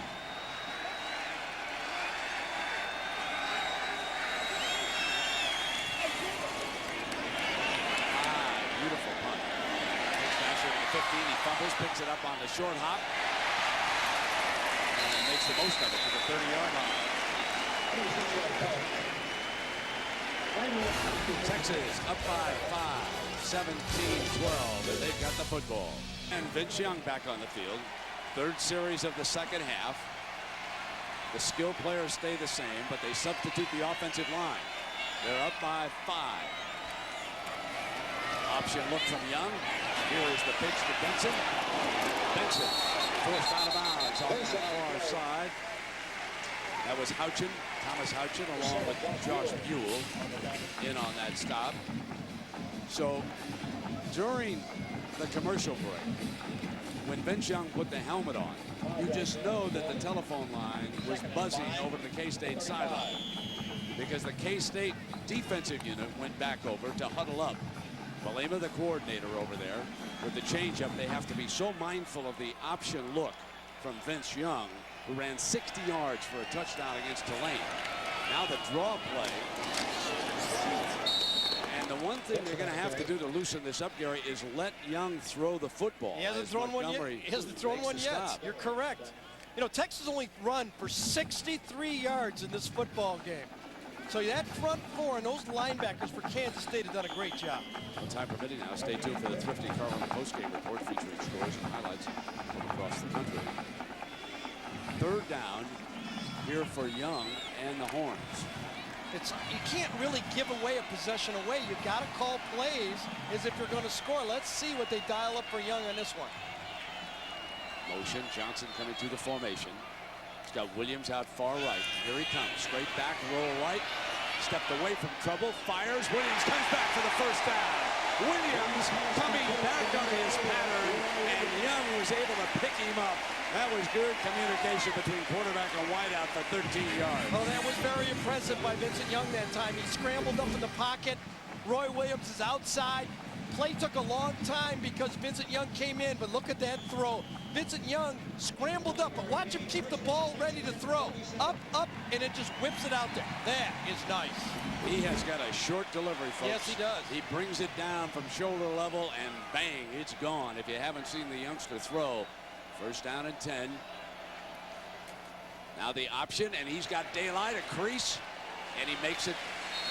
Beautiful punt. Basher to the 15, he fumbles, picks it up on the short hop. Makes the most of it to the 30-yard line. Texas up by 5, 17-12, and they've got the football. And Vince Young back on the field. Third series of the second half. The skill players stay the same, but they substitute the offensive line. They're up by 5. Option look from Young. Here is the pitch to Benson. Benson forced out of bounds on the far side. That was Houchin, Thomas Houchin, along with Josh Buell in on that stop. So during the commercial break, when Vince Young put the helmet on, you just know that the telephone line was buzzing over to the K-State sideline because the K-State defensive unit went back over to huddle up. Malema, the coordinator over there, with the changeup, they have to be so mindful of the option look from Vince Young, who ran 60 yards for a touchdown against Tulane. Now the draw play. And the one thing they're going to have to do to loosen this up, Gary, is let Young throw the football. He hasn't thrown one yet. He hasn't thrown one yet. You're correct. You know, Texas only run for 63 yards in this football game. So that front four and those linebackers for Kansas State have done a great job. Well, time permitting now, stay tuned for the Thrifty Carolina postgame report featuring scores and highlights from across the country. Third down here for Young and the Horns. You can't really give away a possession away. You got to call plays as if you're going to score. Let's see what they dial up for Young on this one. Motion, Johnson coming to the formation. He's got Williams out far right. Here he comes, straight back, roll right. Stepped away from trouble, fires. Williams comes back for the first down. Williams coming back on his pattern, and Young was able to pick him up. That was good communication between quarterback and wideout for 13 yards. Oh, that was very impressive by Vincent Young that time. He scrambled up in the pocket. Roy Williams is outside. Play took a long time because Vincent Young came in, but look at that throw. Vincent Young scrambled up, but watch him keep the ball ready to throw. Up, and it just whips it out there. That is nice. He has got a short delivery, folks. Yes, he does. He brings it down from shoulder level, and bang, it's gone. If you haven't seen the youngster throw, first down and 10. Now the option, and he's got daylight, a crease, and he makes it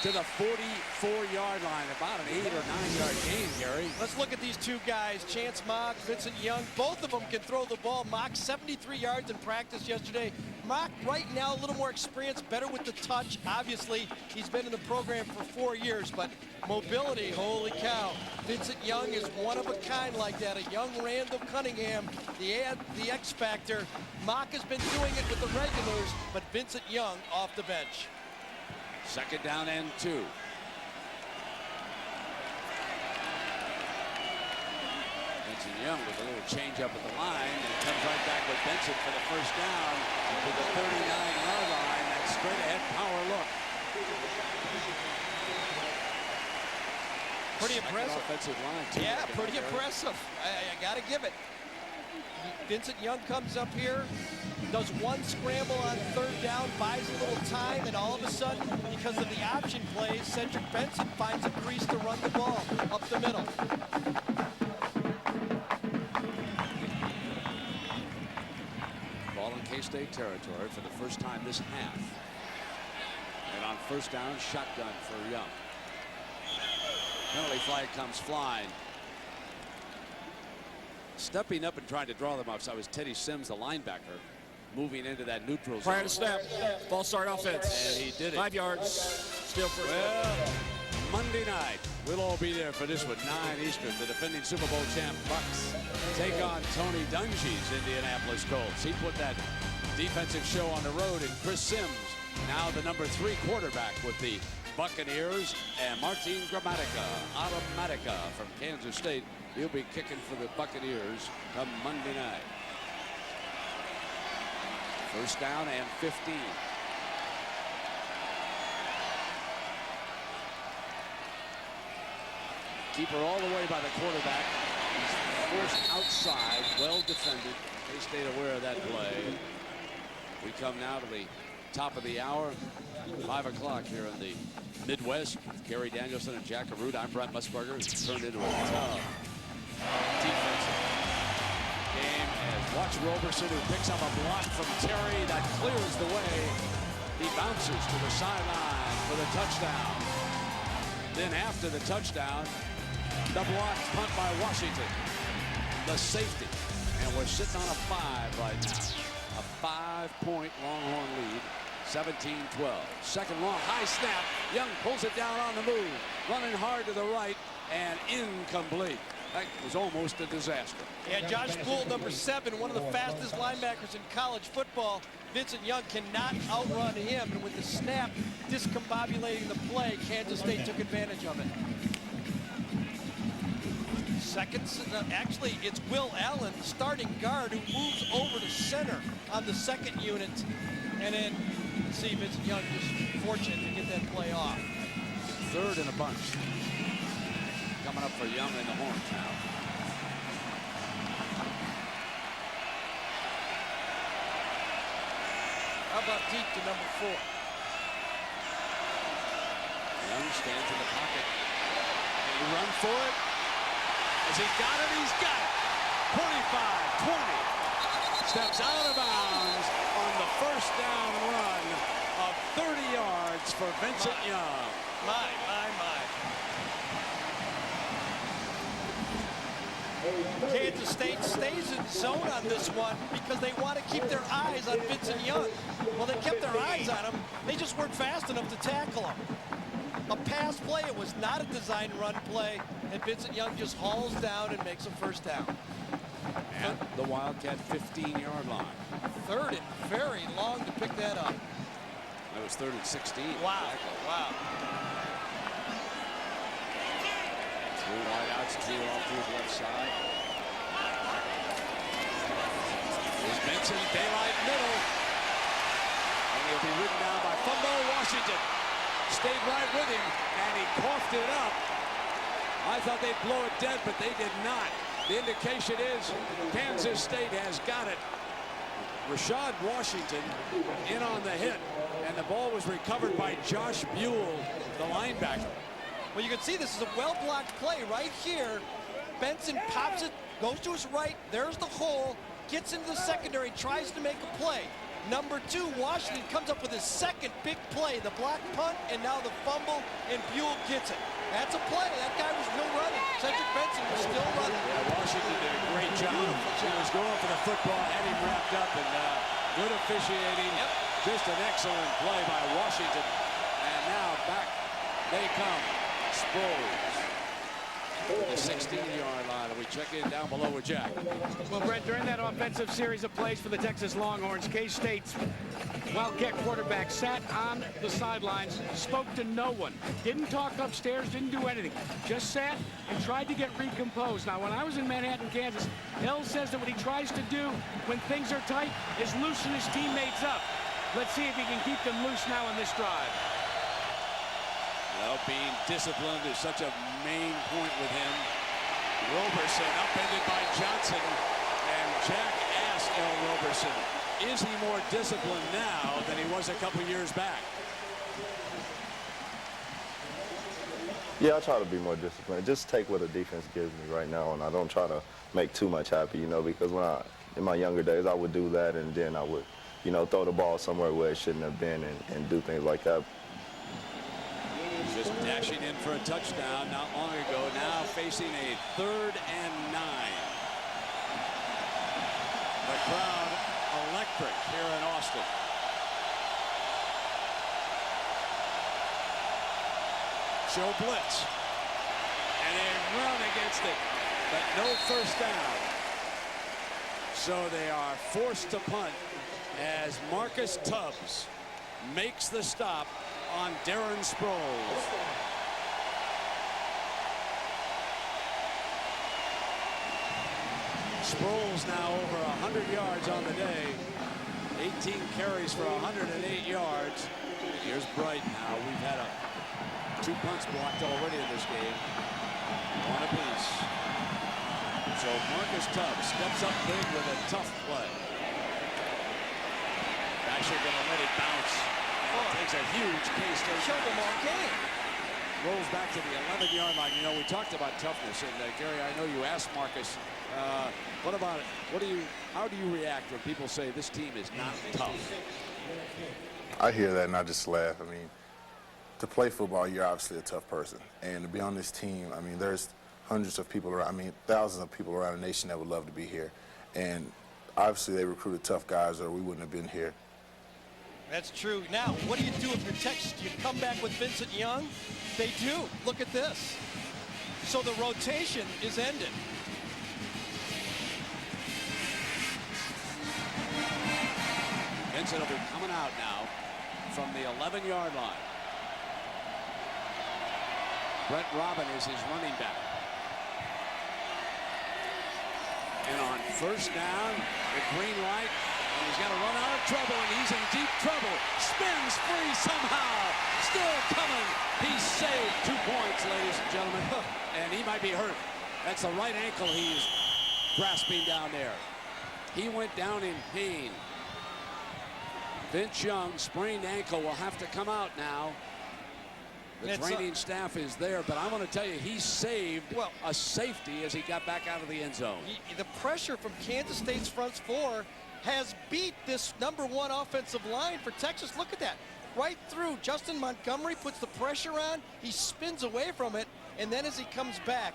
to the 44-yard line. About an 8 or 9 yard gain, Gary. Let's look at these two guys, Chance Mock, Vincent Young. Both of them can throw the ball. Mock 73 yards in practice yesterday. Mock right now a little more experienced, better with the touch. Obviously, he's been in the program for 4 years, but mobility, holy cow. Vincent Young is one of a kind like that. A young Randall Cunningham, the X factor. Mock has been doing it with the regulars, but Vincent Young off the bench. Second down and 2. Vincent Young with a little change up at the line and comes right back with Benson for the first down to the 39-yard line. That straight ahead power look. Pretty impressive. Offensive line, too. Yeah, pretty impressive. I got to give it. Vincent Young comes up here, does one scramble on third down, buys a little time, and all of a sudden, because of the option plays, Cedric Benson finds a crease to run the ball up the middle. Ball in K-State territory for the first time this half. And on first down, shotgun for Young. Penalty flag comes flying. Stepping up and trying to draw them outside was Teddy Sims, the linebacker, moving into that neutral zone. Prior to snap, ball start offense. And he did it. 5 yards, still first. Well, Monday night, we'll all be there for this one, 9 Eastern. The defending Super Bowl champ Bucks take on Tony Dungy's Indianapolis Colts. He put that defensive show on the road, and Chris Sims, now the number 3 quarterback with the Buccaneers, and Martin Gramatica from Kansas State. He'll be kicking for the Buccaneers come Monday night. First down and 15. Keeper all the way by the quarterback. He's forced outside, well defended. K-State aware of that play. We come now to the top of the hour, 5 o'clock here in the Midwest. Gary Danielson and Jack Arute. I'm Brent Musburger. It's turned into a tough defensive game as watch Roberson, who picks up a block from Terry that clears the way. He bounces to the sideline for the touchdown. Then after the touchdown, the blocked punt by Washington, the safety, and we're sitting on a 5 right now. A 5-point Longhorn lead. 17-12. Second long, high snap. Young pulls it down on the move. Running hard to the right and incomplete. That was almost a disaster. Yeah, Josh Gould, number 7, one of the fastest linebackers in college football. Vincent Young cannot outrun him, and with the snap discombobulating the play, Kansas State took advantage of it. Actually, it's Will Allen, starting guard, who moves over to center on the second unit. And then, see, Vincent Young just fortunate to get that play off. Third in a bunch. Coming up for Young and the Horns now. How about deep to number 4? Young stands in the pocket. They run for it. Has he got it? He's got it. 25-20. Steps out of bounds on the first down run of 30 yards for Vincent Young. My. Kansas State stays in zone on this one because they want to keep their eyes on Vincent Young. Well, they kept their eyes on him. They just weren't fast enough to tackle him. A pass play. It was not a design run play. And Vincent Young just hauls down and makes a first down. At the Wildcat 15-yard line. Third and very long to pick that up. That was 3rd and 16. Wow. Wow. Three wideouts, two off to the left side. Here's Benson, daylight middle. And he'll be ridden down by fumble. Washington stayed right with him, and he coughed it up. I thought they'd blow it dead, but they did not. The indication is Kansas State has got it. Rashad Washington in on the hit, and the ball was recovered by Josh Buell, the linebacker. Well, you can see this is a well-blocked play right here. Benson pops it, goes to his right. There's the hole. Gets into the secondary, tries to make a play. Number 2, Washington comes up with his second big play, the block punt, and now the fumble, and Buell gets it. That's a play. That guy was still running. Cedric Benson was still running. Yeah, Washington did a great job. He was going for the football, had him wrapped up, and good officiating. Yep. Just an excellent play by Washington. And now back they come. Sproles. The 16-yard line. We check in down below with Jack. Well, Brent, during that offensive series of plays for the Texas Longhorns, K-State's Wildcat quarterback sat on the sidelines, spoke to no one, didn't talk upstairs, didn't do anything, just sat and tried to get recomposed. Now, when I was in Manhattan, Kansas, Hill says that what he tries to do when things are tight is loosen his teammates up. Let's see if he can keep them loose now on this drive. Well, being disciplined is such a main point with him. Roberson upended by Johnson, and Jack asked L. Roberson, is he more disciplined now than he was a couple years back? Yeah, I try to be more disciplined. Just take what the defense gives me right now, and I don't try to make too much happen, you know, because in my younger days, I would do that, and then I would, you know, throw the ball somewhere where it shouldn't have been and do things like that. Just dashing in for a touchdown not long ago. Now facing a 3rd and 9. The crowd electric here in Austin. Show blitz. And they run against it. But no first down. So they are forced to punt as Marcus Tubbs makes the stop on Darren Sproles. Sproles now over 100 yards on the day. 18 carries for 108 yards. Here's Bright now. We've had 2 punts blocked already in this game. 1 apiece. So Marcus Tubbs steps up big with a tough play. Actually going to let it bounce. Takes a huge K-State. Showed them all game. Rolls back to the 11-yard line. You know, we talked about toughness, and Gary, I know you asked Marcus, what about it? How do you react when people say this team is not tough? I hear that and I just laugh. I mean, to play football, you're obviously a tough person, and to be on this team, I mean, there's hundreds of people around. I mean, thousands of people around the nation that would love to be here, and obviously they recruited tough guys, or we wouldn't have been here. That's true. Now, what do you do if you're Texas? Do you come back with Vincent Young? They do. Look at this. So the rotation is ended. Vincent will be coming out now from the 11-yard line. Brett Robin is his running back. And on first down, the green light. And he's got to run out of trouble, and he's in deep trouble. Spins free somehow. Still coming. He's saved. 2 points, ladies and gentlemen. And he might be hurt. That's the right ankle he's grasping down there. He went down in pain. Vince Young, sprained ankle, will have to come out now. The training staff is there, but I want to tell you, he saved a safety as he got back out of the end zone. The pressure from Kansas State's front four has beat this #1 offensive line for Texas. Look at that. Right through. Justin Montgomery puts the pressure on. He spins away from it, and then as he comes back,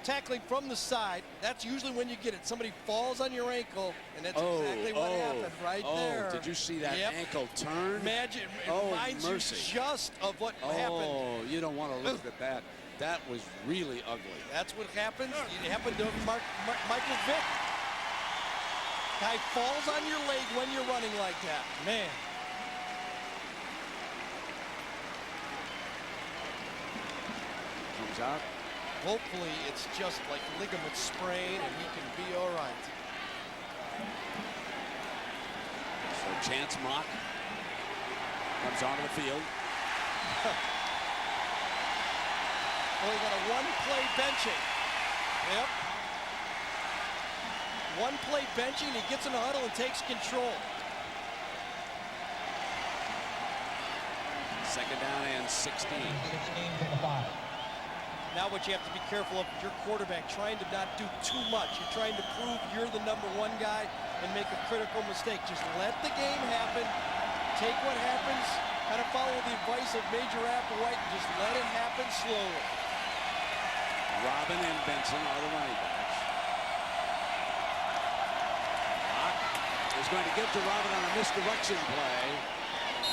tackling from the side, that's usually when you get it. Somebody falls on your ankle, and that's exactly what happened right there. Did you see that ankle turn? Imagine, it reminds you just of what happened. Oh, you don't want to look at that. That was really ugly. That's what happens. It happened to Michael Vick. Guy falls on your leg when you're running like that. Man. Comes out. Hopefully it's just like ligament sprain and he can be all right. So Chance Mock comes onto the field. Well, he got a one-play benching. Yep. One-play benching, he gets in the huddle and takes control. Second down and 16. 16 from the 5. Now what you have to be careful of, your quarterback trying to not do too much. You're trying to prove you're the #1 guy and make a critical mistake. Just let the game happen. Take what happens. Kind of follow the advice of Major Applewhite and just let it happen slowly. Robin and Benson are the running backs. Mock is going to give to Robin on a misdirection play.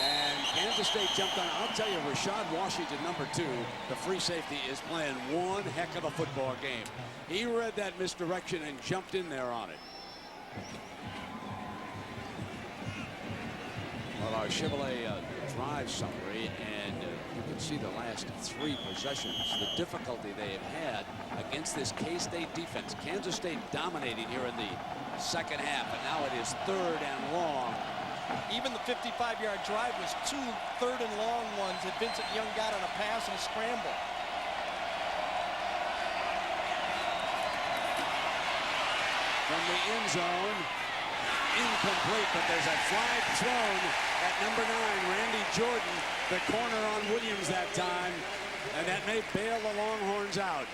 And Kansas State jumped on. I'll tell you, Rashad Washington, #2, the free safety, is playing one heck of a football game. He read that misdirection and jumped in there on it. Well, our Chevrolet drive summary, and you can see the last 3 possessions, the difficulty they have had against this K-State defense. Kansas State dominating here in the second half, and now it is 3rd and long. Even the 55-yard drive was 2 third and long ones that Vincent Young got on a pass and a scramble. From the end zone, incomplete, but there's a flag thrown at #9, Randy Jordan, the corner on Williams that time, and that may bail the Longhorns out.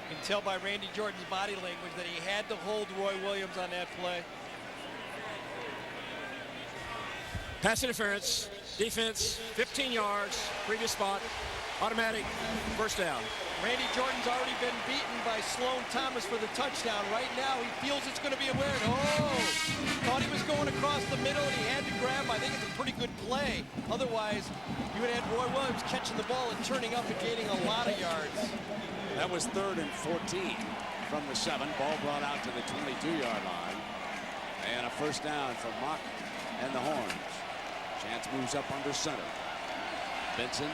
You can tell by Randy Jordan's body language that he had to hold Roy Williams on that play. Pass interference, defense, 15 yards, previous spot, automatic, first down. Randy Jordan's already been beaten by Sloan Thomas for the touchdown. Right now, he feels it's going to be a weird. Oh! Thought he was going across the middle, and he had to grab him. I think it's a pretty good play. Otherwise, you would have had Roy Williams catching the ball and turning up and gaining a lot of yards. That was 3rd and 14 from the 7. Ball brought out to the 22-yard line. And a first down for Mock and the Horns. Chance moves up under center. Benson,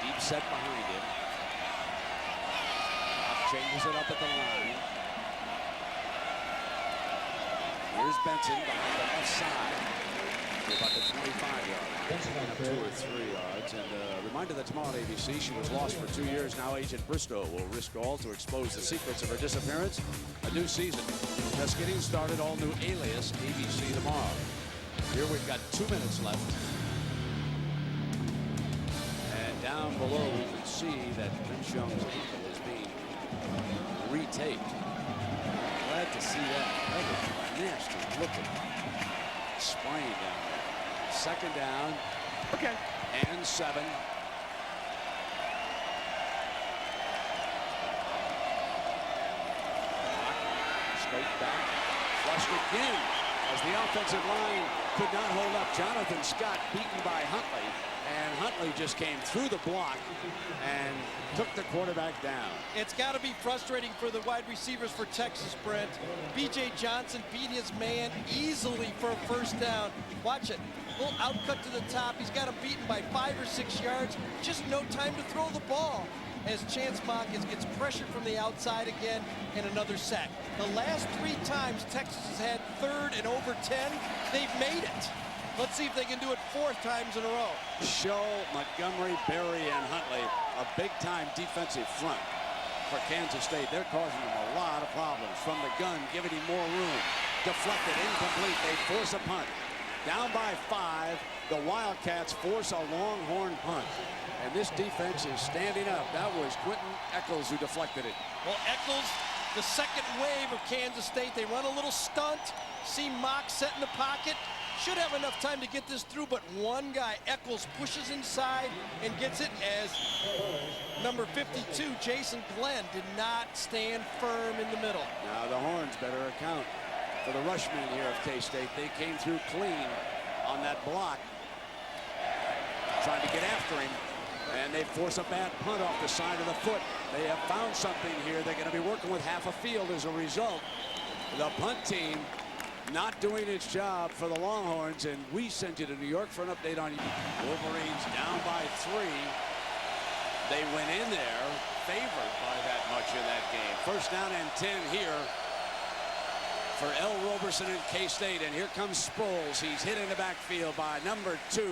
deep set behind him. Mock changes it up at the line. Here's Benson behind the left side. About the 25-yard line, up 2 or 3 yards. And reminder that tomorrow on ABC, she was lost for 2 years. Now Agent Bristow will risk all to expose the secrets of her disappearance. A new season just getting started. All new Alias, ABC tomorrow. Here we've got 2 minutes left. And down below we can see that Vince Young's ankle is being retaped. Glad to see that. That was nasty looking sprain down there. Second down. Okay. And 7. Straight back. Flushed again as the offensive line could not hold up. Jonathan Scott beaten by Huntley. And Huntley just came through the block and took the quarterback down. It's got to be frustrating for the wide receivers for Texas, Brent. B.J. Johnson beat his man easily for a first down. Watch it. Little outcut to the top. He's got him beaten by 5 or 6 yards. Just no time to throw the ball. As Chance Mock gets pressured from the outside again and another sack. The last 3 times Texas has had 3rd and over 10, they've made it. Let's see if they can do it 4 times in a row. Show, Montgomery, Berry, and Huntley a big-time defensive front for Kansas State. They're causing them a lot of problems. From the gun, giving him more room. Deflected, incomplete. They force a punt. Down by 5, the Wildcats force a Longhorn punt. And this defense is standing up. That was Quentin Eccles who deflected it. Well, Eccles, the second wave of Kansas State, they run a little stunt. See Mock set in the pocket. Should have enough time to get this through, but one guy, Eccles, pushes inside and gets it as number 52, Jason Glenn, did not stand firm in the middle. Now the Horns better account for the rushmen here of K-State. They came through clean on that block, trying to get after him, and they force a bad punt off the side of the foot. They have found something here. They're going to be working with half a field as a result. The punt team not doing its job for the Longhorns, and we sent you to New York for an update on Wolverines down by 3. They went in there favored by that much in that game. First down and 10 here for L. Roberson and K-State, and here comes Sproles. He's hit in the backfield by number 2.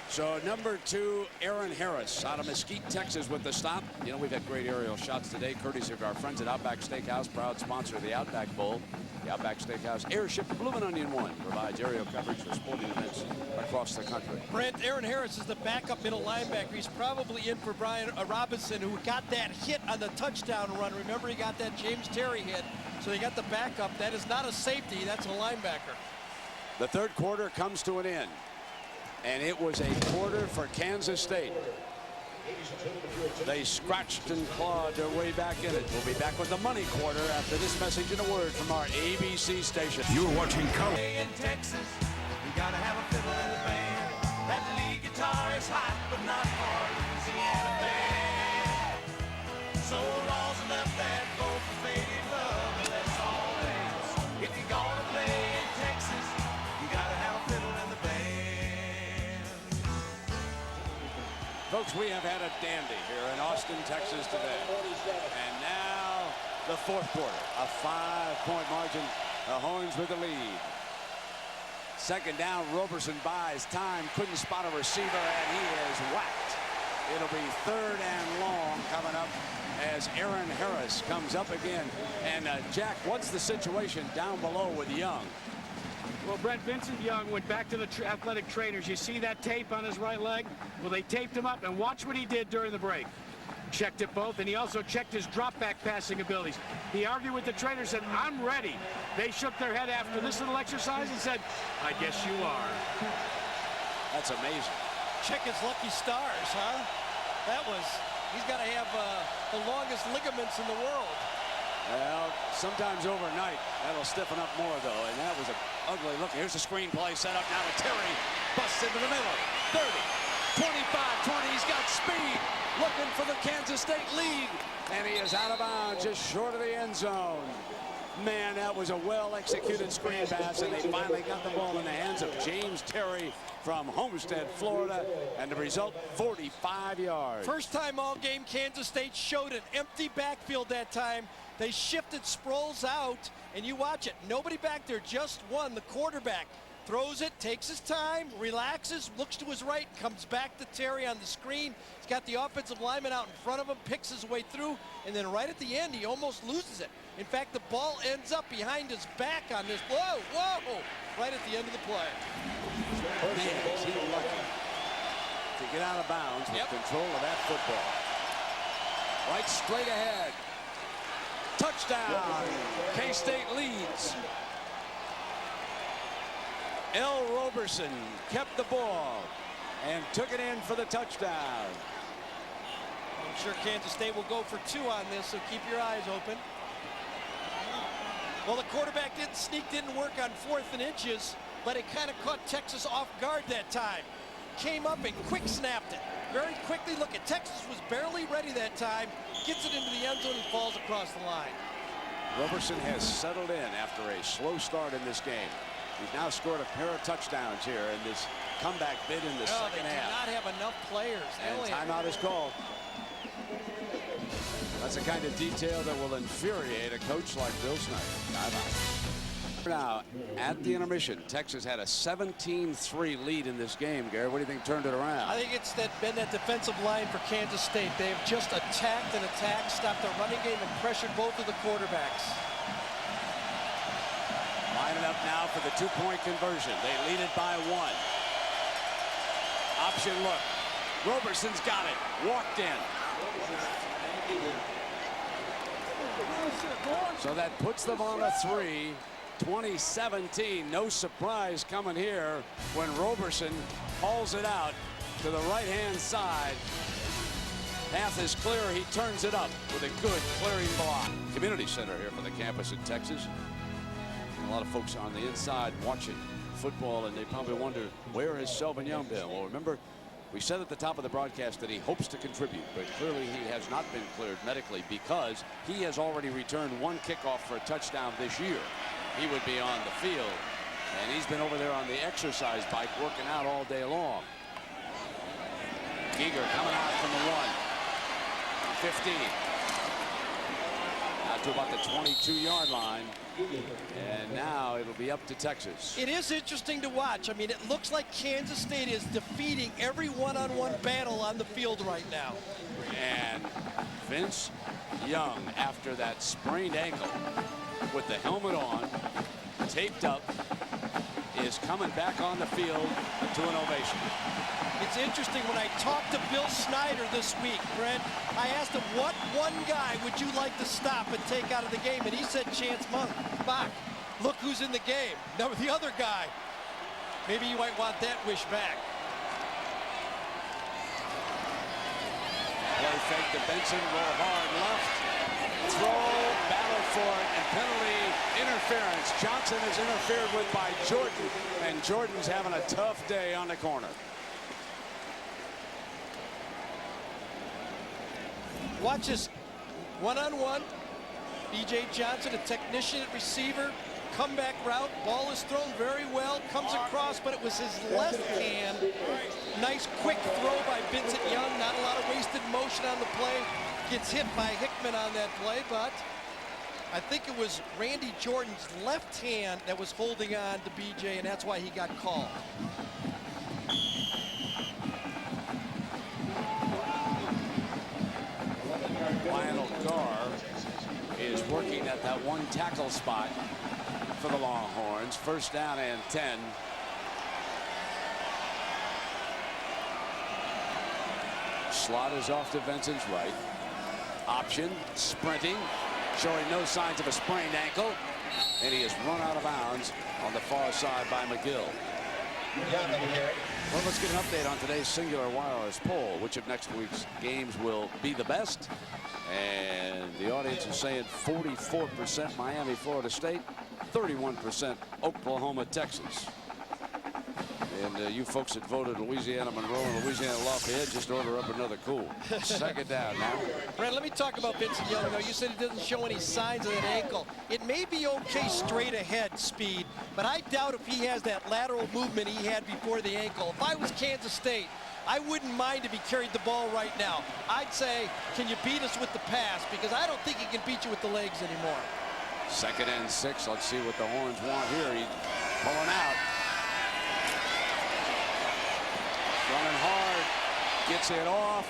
So number 2, Aaron Harris out of Mesquite, Texas with the stop. You know, we've had great aerial shots today, courtesy of our friends at Outback Steakhouse, proud sponsor of the Outback Bowl. The Outback Steakhouse Airship Bloomin' Onion 1 provides aerial coverage for sporting events across the country. Brent, Aaron Harris is the backup middle linebacker. He's probably in for Brian Robinson, who got that hit on the touchdown run. Remember, he got that James Terry hit, so they got the backup. That is not a safety, that's a linebacker. The third quarter comes to an end, and it was a quarter for Kansas State. They scratched and clawed their way back in it. We'll be back with the money quarter after this message and a word from our ABC station. You're watching college. In Texas, you gotta have a fiddle in the band. That lead guitar is hot, but not for Louisiana band. So Rosa left that gold for faded love, and that's all else. If you're gonna play in Texas, you gotta have a fiddle in the band. Folks, we have had a dandy here in Austin, Texas today. And now the fourth quarter, a 5-point margin. The Horns with the lead. Second down, Roberson buys time, couldn't spot a receiver, and he is whacked. It'll be third and long coming up as Aaron Harris comes up again. And Jack, what's the situation down below with Young? Well, Brent, Vincent Young went back to the athletic trainers. You see that tape on his right leg? Well, they taped him up, and watch what he did during the break. Checked it both, and he also checked his drop-back passing abilities. He argued with the trainer, said, I'm ready. They shook their head after this little exercise and said, I guess you are. That's amazing. Check his lucky stars, huh? He's got to have the longest ligaments in the world. Well, sometimes overnight, that'll stiffen up more, though, and that was an ugly look. Here's the screenplay set up now to Terry. Busts into the middle. 30, 25, 20. He's got speed. Looking for the Kansas State lead. And he is out of bounds, just short of the end zone. Man, that was a well-executed screen pass, and they finally got the ball in the hands of James Terry from Homestead, Florida, and the result, 45 yards. First time all game, Kansas State showed an empty backfield that time. They shifted Sproles out, and you watch it. Nobody back there, just one, the quarterback. Throws it, takes his time, relaxes, looks to his right, comes back to Terry on the screen. He's got the offensive lineman out in front of him, picks his way through, and then right at the end, he almost loses it. In fact, the ball ends up behind his back on this. Whoa, right at the end of the play. Man, is he lucky to get out of bounds with control of that football. Right straight ahead. Touchdown. K-State leads. L. Roberson kept the ball and took it in for the touchdown. I'm sure Kansas State will go for 2 on this, so keep your eyes open. Well, the quarterback didn't work on 4th and inches, but it kind of caught Texas off guard that time. Came up and quick snapped it. Very quickly, look at Texas was barely ready that time, gets it into the end zone and falls across the line. Roberson has settled in after a slow start in this game. He's now scored a pair of touchdowns here in this comeback bid in the second half. They do not have enough players. And timeout is called. That's the kind of detail that will infuriate a coach like Bill Snyder. Timeout. Now, at the intermission, Texas had a 17-3 lead in this game. Gary, what do you think turned it around? I think it's been that defensive line for Kansas State. They have just attacked and attacked, stopped the running game, and pressured both of the quarterbacks. Lining up now for the two-point conversion. They lead it by 1. Option look. Roberson's got it. Walked in. So that puts them on a 3. 2017. No surprise coming here when Roberson hauls it out to the right-hand side. Path is clear. He turns it up with a good clearing block. Community center here for the campus in Texas. A lot of folks on the inside watching football, and they probably wonder, where has Selvin Young been? Well, remember, we said at the top of the broadcast that he hopes to contribute, but clearly he has not been cleared medically because he has already returned 1 kickoff for a touchdown this year. He would be on the field, and he's been over there on the exercise bike working out all day long. Giger coming out from the 1. 15. Out to about the 22-yard line. And now it'll be up to Texas. It is interesting to watch. I mean, it looks like Kansas State is defeating every one-on-one battle on the field right now. And Vince Young, after that sprained ankle, with the helmet on, taped up, is coming back on the field to an ovation. It's interesting, when I talked to Bill Snyder this week, Brent, I asked him, what one guy would you like to stop and take out of the game? And he said Chance Mock. Look who's in the game. Now the other guy. Maybe you might want that wish back. Play fake to Benson, roll hard left. Throw, battle for it, and penalty interference. Johnson is interfered with by Jordan, and Jordan's having a tough day on the corner. Watch this. One-on-one. B.J. Johnson, a technician at receiver. Comeback route. Ball is thrown very well. Comes across, but it was his left hand. Nice quick throw by Vincent Young. Not a lot of wasted motion on the play. Gets hit by Hickman on that play, but I think it was Randy Jordan's left hand that was holding on to B.J., and that's why he got called. Lionel Garr is working at that 1 tackle spot for the Longhorns. First down and 10. Slot is off to Vincent's right. Option, sprinting, showing no signs of a sprained ankle, and he is run out of bounds on the far side by McGill. Well, let's get an update on today's Singular Wireless poll. Which of next week's games will be the best? And the audience is saying 44% Miami, Florida State, 31% Oklahoma, Texas. And you folks that voted Louisiana Monroe and Louisiana Lafayette, just order up another cool. Second down now. Brent, let me talk about Vincent Young. You said he doesn't show any signs of that ankle. It may be okay straight ahead speed, but I doubt if he has that lateral movement he had before the ankle. If I was Kansas State, I wouldn't mind if he carried the ball right now. I'd say, can you beat us with the pass? Because I don't think he can beat you with the legs anymore. Second and 6. Let's see what the Horns want here. He's pulling out. Running hard, gets it off,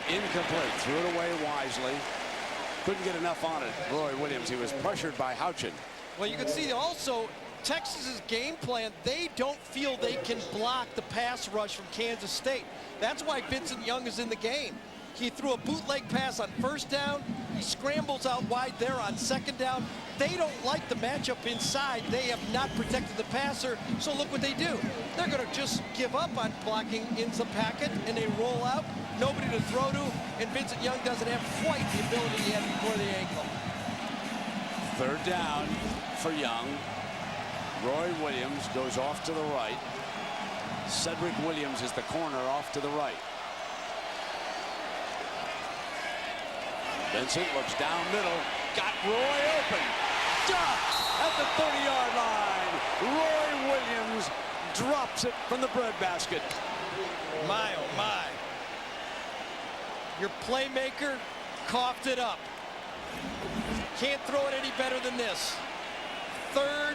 incomplete, threw it away wisely. Couldn't get enough on it. Roy Williams, he was pressured by Houchin. Well, you can see also Texas's game plan, they don't feel they can block the pass rush from Kansas State. That's why Vincent Young is in the game. He threw a bootleg pass on first down. He scrambles out wide there on second down. They don't like the matchup inside. They have not protected the passer, so look what they do. They're going to just give up on blocking in the packet, and they roll out. Nobody to throw to, and Vincent Young doesn't have quite the ability he had before the ankle. Third down for Young. Roy Williams goes off to the right. Cedric Williams is the corner off to the right. Vincent looks down middle, got Roy open. At the 30-yard line, Roy Williams drops it from the breadbasket. My, oh my. Your playmaker coughed it up. Can't throw it any better than this. Third,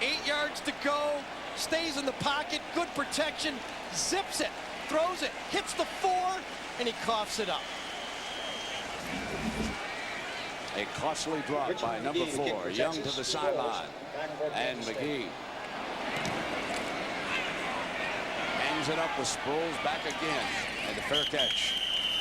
8 yards to go. Stays in the pocket, good protection, zips it, throws it, hits the 4, and he coughs it up. A costly drop by number 4. Young to the sideline. And McGee hangs it up with Sproles back again. And the fair catch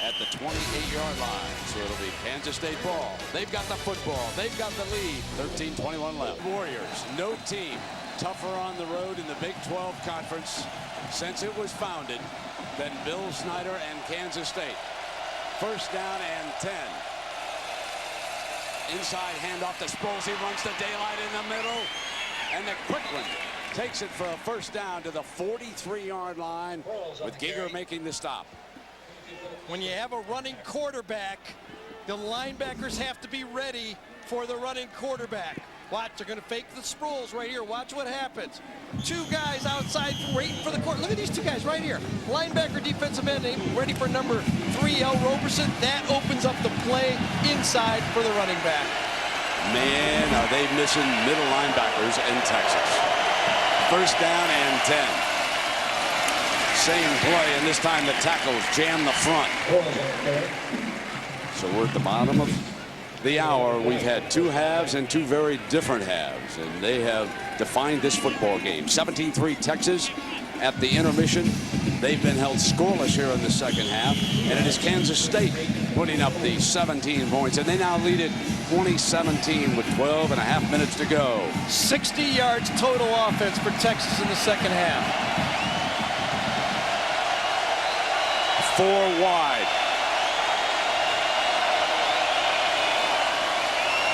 at the 28-yard line. So it'll be Kansas State ball. They've got the football. They've got the lead. 13-21 left. Warriors, no team tougher on the road in the Big 12 Conference since it was founded than Bill Snyder and Kansas State. First down and 10. Inside handoff to Sproles. He runs the daylight in the middle. And the quick one takes it for a first down to the 43-yard line with Giger making the stop. When you have a running quarterback, the linebackers have to be ready for the running quarterback. Watch, they're going to fake the Sproles right here. Watch what happens. 2 guys outside waiting for the court. Look at these 2 guys right here. Linebacker, defensive end, ready for number 3, L. Roberson. That opens up the play inside for the running back. Man, are they missing middle linebackers in Texas. First down and 10. Same play, and this time the tackles jam the front. So we're at the bottom of the hour. We've had 2 halves and 2 very different halves, and they have defined this football game. 17-3 Texas at the intermission. They've been held scoreless here in the second half, and it is Kansas State putting up the 17 points, and they now lead it 20-17 with 12 and a half minutes to go. 60 yards total offense for Texas in the second half. 4 wide.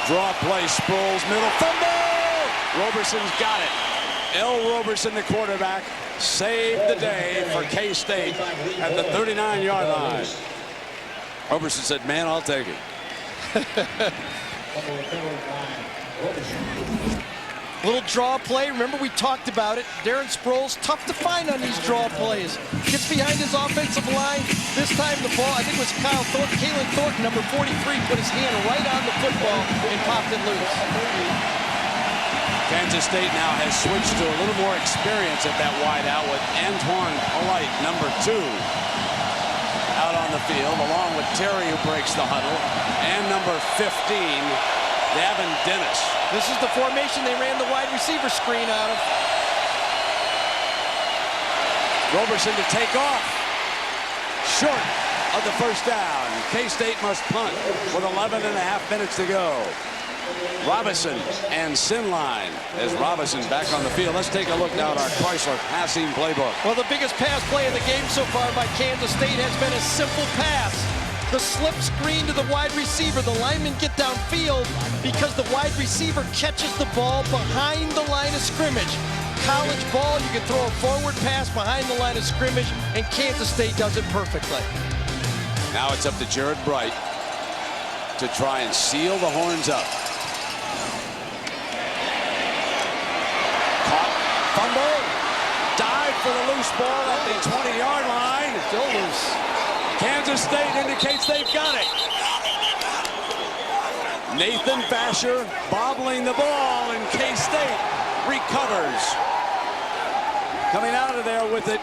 Draw play, Sproles, middle, fumble! Roberson's got it. L. Roberson, the quarterback, saved the day for K-State at the 39-yard line. Roberson said, man, I'll take it. Little draw play. Remember, we talked about it. Darren Sproles, tough to find on these draw plays. Gets behind his offensive line. This time the ball, I think it was Kalen Thornton, number 43, put his hand right on the football and popped it loose. Kansas State now has switched to a little more experience at that wide out with Antoine Polite, number 2, out on the field, along with Terry, who breaks the huddle, and number 15, Davin Dennis. This is the formation they ran the wide receiver screen out of. Roberson to take off. Short of the first down. K-State must punt with 11 and a half minutes to go. Robinson and Sinline as Robinson back on the field. Let's take a look now at our Chrysler passing playbook. Well, the biggest pass play of the game so far by Kansas State has been a simple pass. The slip screen to the wide receiver. The linemen get downfield because the wide receiver catches the ball behind the line of scrimmage. College ball, you can throw a forward pass behind the line of scrimmage, and Kansas State does it perfectly. Now it's up to Jared Bright to try and seal the Horns up. Caught, fumble, dive for the loose ball at the 20-yard line. Still loose. Kansas State indicates they've got it. Nathan Vasher bobbling the ball, and K-State recovers. Coming out of there with it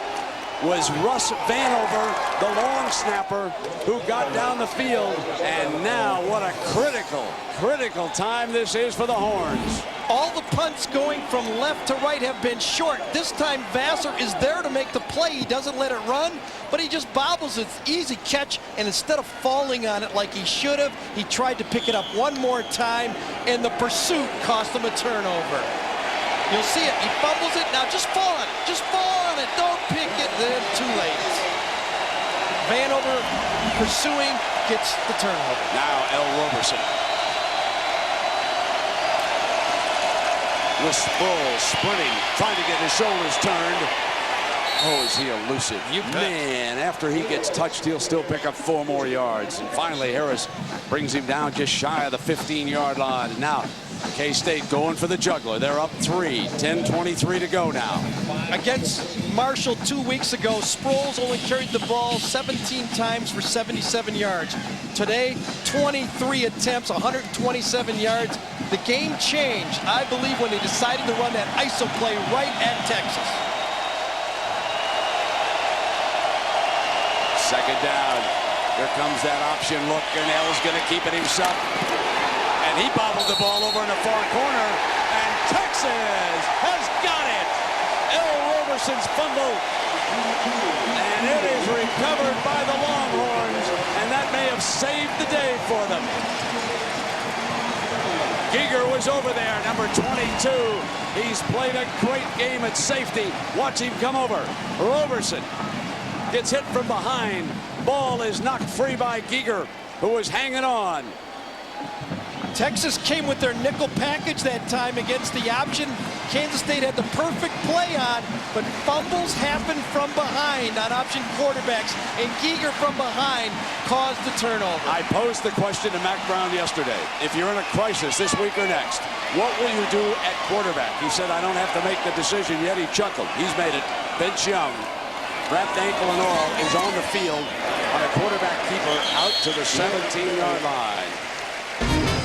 was Russ Vanover, the long snapper, who got down the field. And now what a critical time this is for the Horns. All the punts going from left to right have been short. This time Vassar is there to make the play. He doesn't let it run, but he just bobbles it. Easy catch, and instead of falling on it like he should have, he tried to pick it up one more time, and the pursuit cost him a turnover. You'll see it. He fumbles it. Now just fall on it. Just fall on it. Don't pick it. Then too late. Vanover pursuing gets the turnover. Now L. Roberson. With Sproles sprinting, trying to get his shoulders turned. Oh, is he elusive? Man, after he gets touched, he'll still pick up 4 more yards. And finally, Harris brings him down just shy of the 15-yard line. And now, K-State going for the juggler. They're up 3, 10:23 to go now. Against Marshall 2 weeks ago, Sproles only carried the ball 17 times for 77 yards. Today, 23 attempts, 127 yards. The game changed, I believe, when they decided to run that ISO play right at Texas. Second down. Here comes that option look, and L's going to keep it himself. And he bobbled the ball over in the far corner. And Texas has got it. L. Roberson's fumble. And it is recovered by the Longhorns. And that may have saved the day for them. Giger was over there, number 22. He's played a great game at safety. Watch him come over. Roberson gets hit from behind. Ball is knocked free by Giger, who was hanging on. Texas came with their nickel package that time against the option. Kansas State had the perfect play on, but fumbles happened from behind on option quarterbacks, and Giger from behind caused the turnover. I posed the question to Mac Brown yesterday. If you're in a crisis this week or next, what will you do at quarterback? He said, I don't have to make the decision yet. He chuckled. He's made it. Vince Young, wrapped ankle and all, is on the field on a quarterback keeper out to the 17-yard line.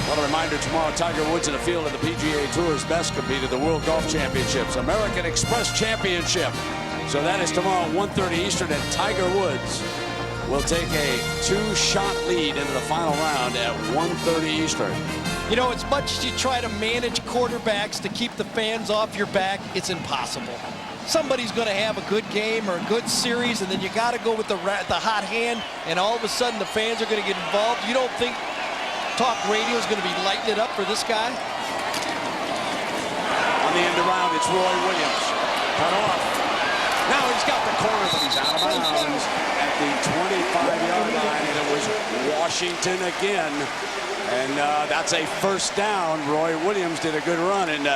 What a reminder, tomorrow Tiger Woods in the field of the PGA Tour's best compete at the World Golf Championships, American Express Championship. So that is tomorrow at 1:30 Eastern, and Tiger Woods will take a 2-shot lead into the final round at 1:30 Eastern. You know, as much as you try to manage quarterbacks to keep the fans off your back, it's impossible. Somebody's going to have a good game or a good series, and then you got to go with the hot hand, and all of a sudden the fans are going to get involved. You don't think talk radio is going to be lighting it up for this guy? On the end around, it's Roy Williams. Cut off. Now he's got the corner, but he's out of bounds at the 25-yard line, and it was Washington again. And that's a first down. Roy Williams did a good run, and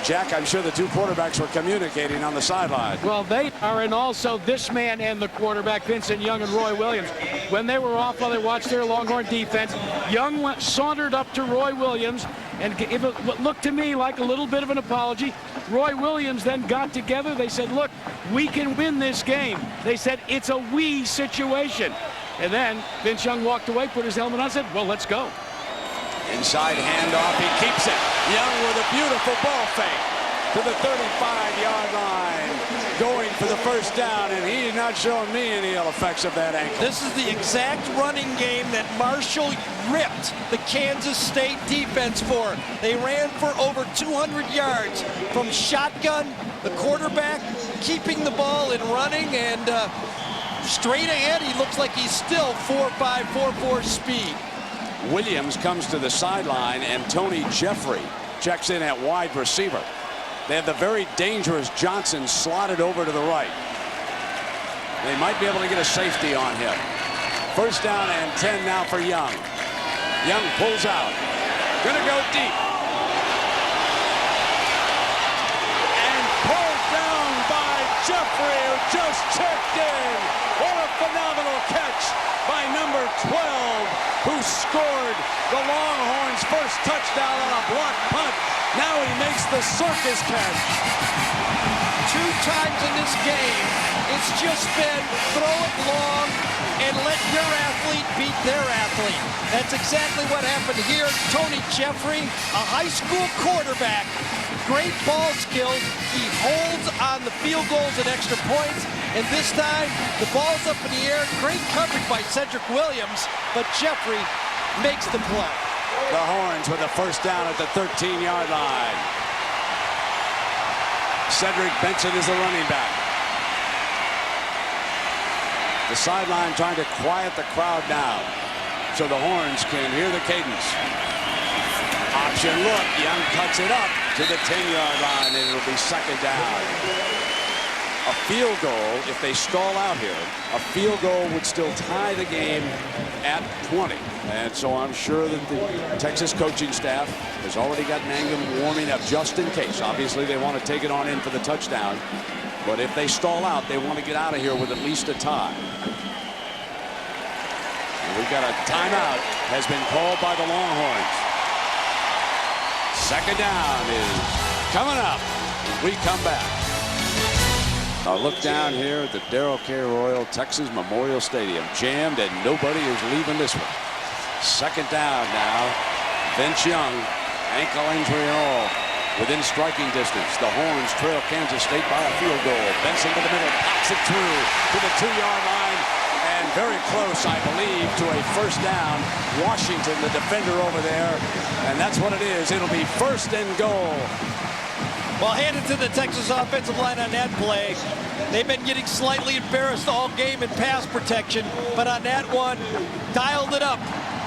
Jack, I'm sure the two quarterbacks were communicating on the sideline. Well, they are, and also this man and the quarterback, Vincent Young and Roy Williams. When they were off while they watched their Longhorn defense, Young sauntered up to Roy Williams, and it looked to me like a little bit of an apology. Roy Williams then got together. They said, look, we can win this game. They said, it's a we situation. And then Vince Young walked away, put his helmet on, and said, well, let's go. Inside handoff, he keeps it. Young with a beautiful ball fake to the 35-yard line, going for the first down, and he's not showing me any ill effects of that ankle. This is the exact running game that Marshall ripped the Kansas State defense for. They ran for over 200 yards from shotgun, the quarterback keeping the ball and running, and straight ahead, he looks like he's still 4.5, 4.4 speed. Williams comes to the sideline, and Tony Jeffrey checks in at wide receiver. They have the very dangerous Johnson slotted over to the right. They might be able to get a safety on him. First down and 10 now for Young. Young pulls out. Gonna go deep. And pulled down by Jeffrey, who just checked in. What a phenomenal catch by number 12, who scored the Longhorns' first touchdown on a blocked punt. Now he makes the circus catch. 2 times in this game, it's just been throw it long and let your athlete beat their athlete. That's exactly what happened here. Tony Jeffrey, a high school quarterback, great ball skills. He holds on the field goals and extra points. And this time, the ball's up in the air. Great coverage by Cedric Williams, but Jeffrey makes the play. The Horns with a first down at the 13-yard line. Cedric Benson is the running back. The sideline trying to quiet the crowd down so the Horns can hear the cadence. Option look. Young cuts it up to the 10-yard line, and it'll be second down. A field goal, if they stall out here, a field goal would still tie the game at 20. And so I'm sure that the Texas coaching staff has already got Mangum warming up just in case. Obviously, they want to take it on in for the touchdown. But if they stall out, they want to get out of here with at least a tie. And we've got a timeout has been called by the Longhorns. Second down is coming up. We come back. A look down here at the Darrell K. Royal Texas Memorial Stadium. Jammed, and nobody is leaving this one. Second down now. Vince Young, ankle injury and all, within striking distance. The Horns trail Kansas State by a field goal. Benson to the middle, pops it through to the 2-yard line, and very close, I believe, to a first down. Washington, the defender over there, And that's what it is. It'll be 1st and goal. Well, handed to the Texas offensive line on that play. They've been getting slightly embarrassed all game in pass protection, but on that one, dialed it up.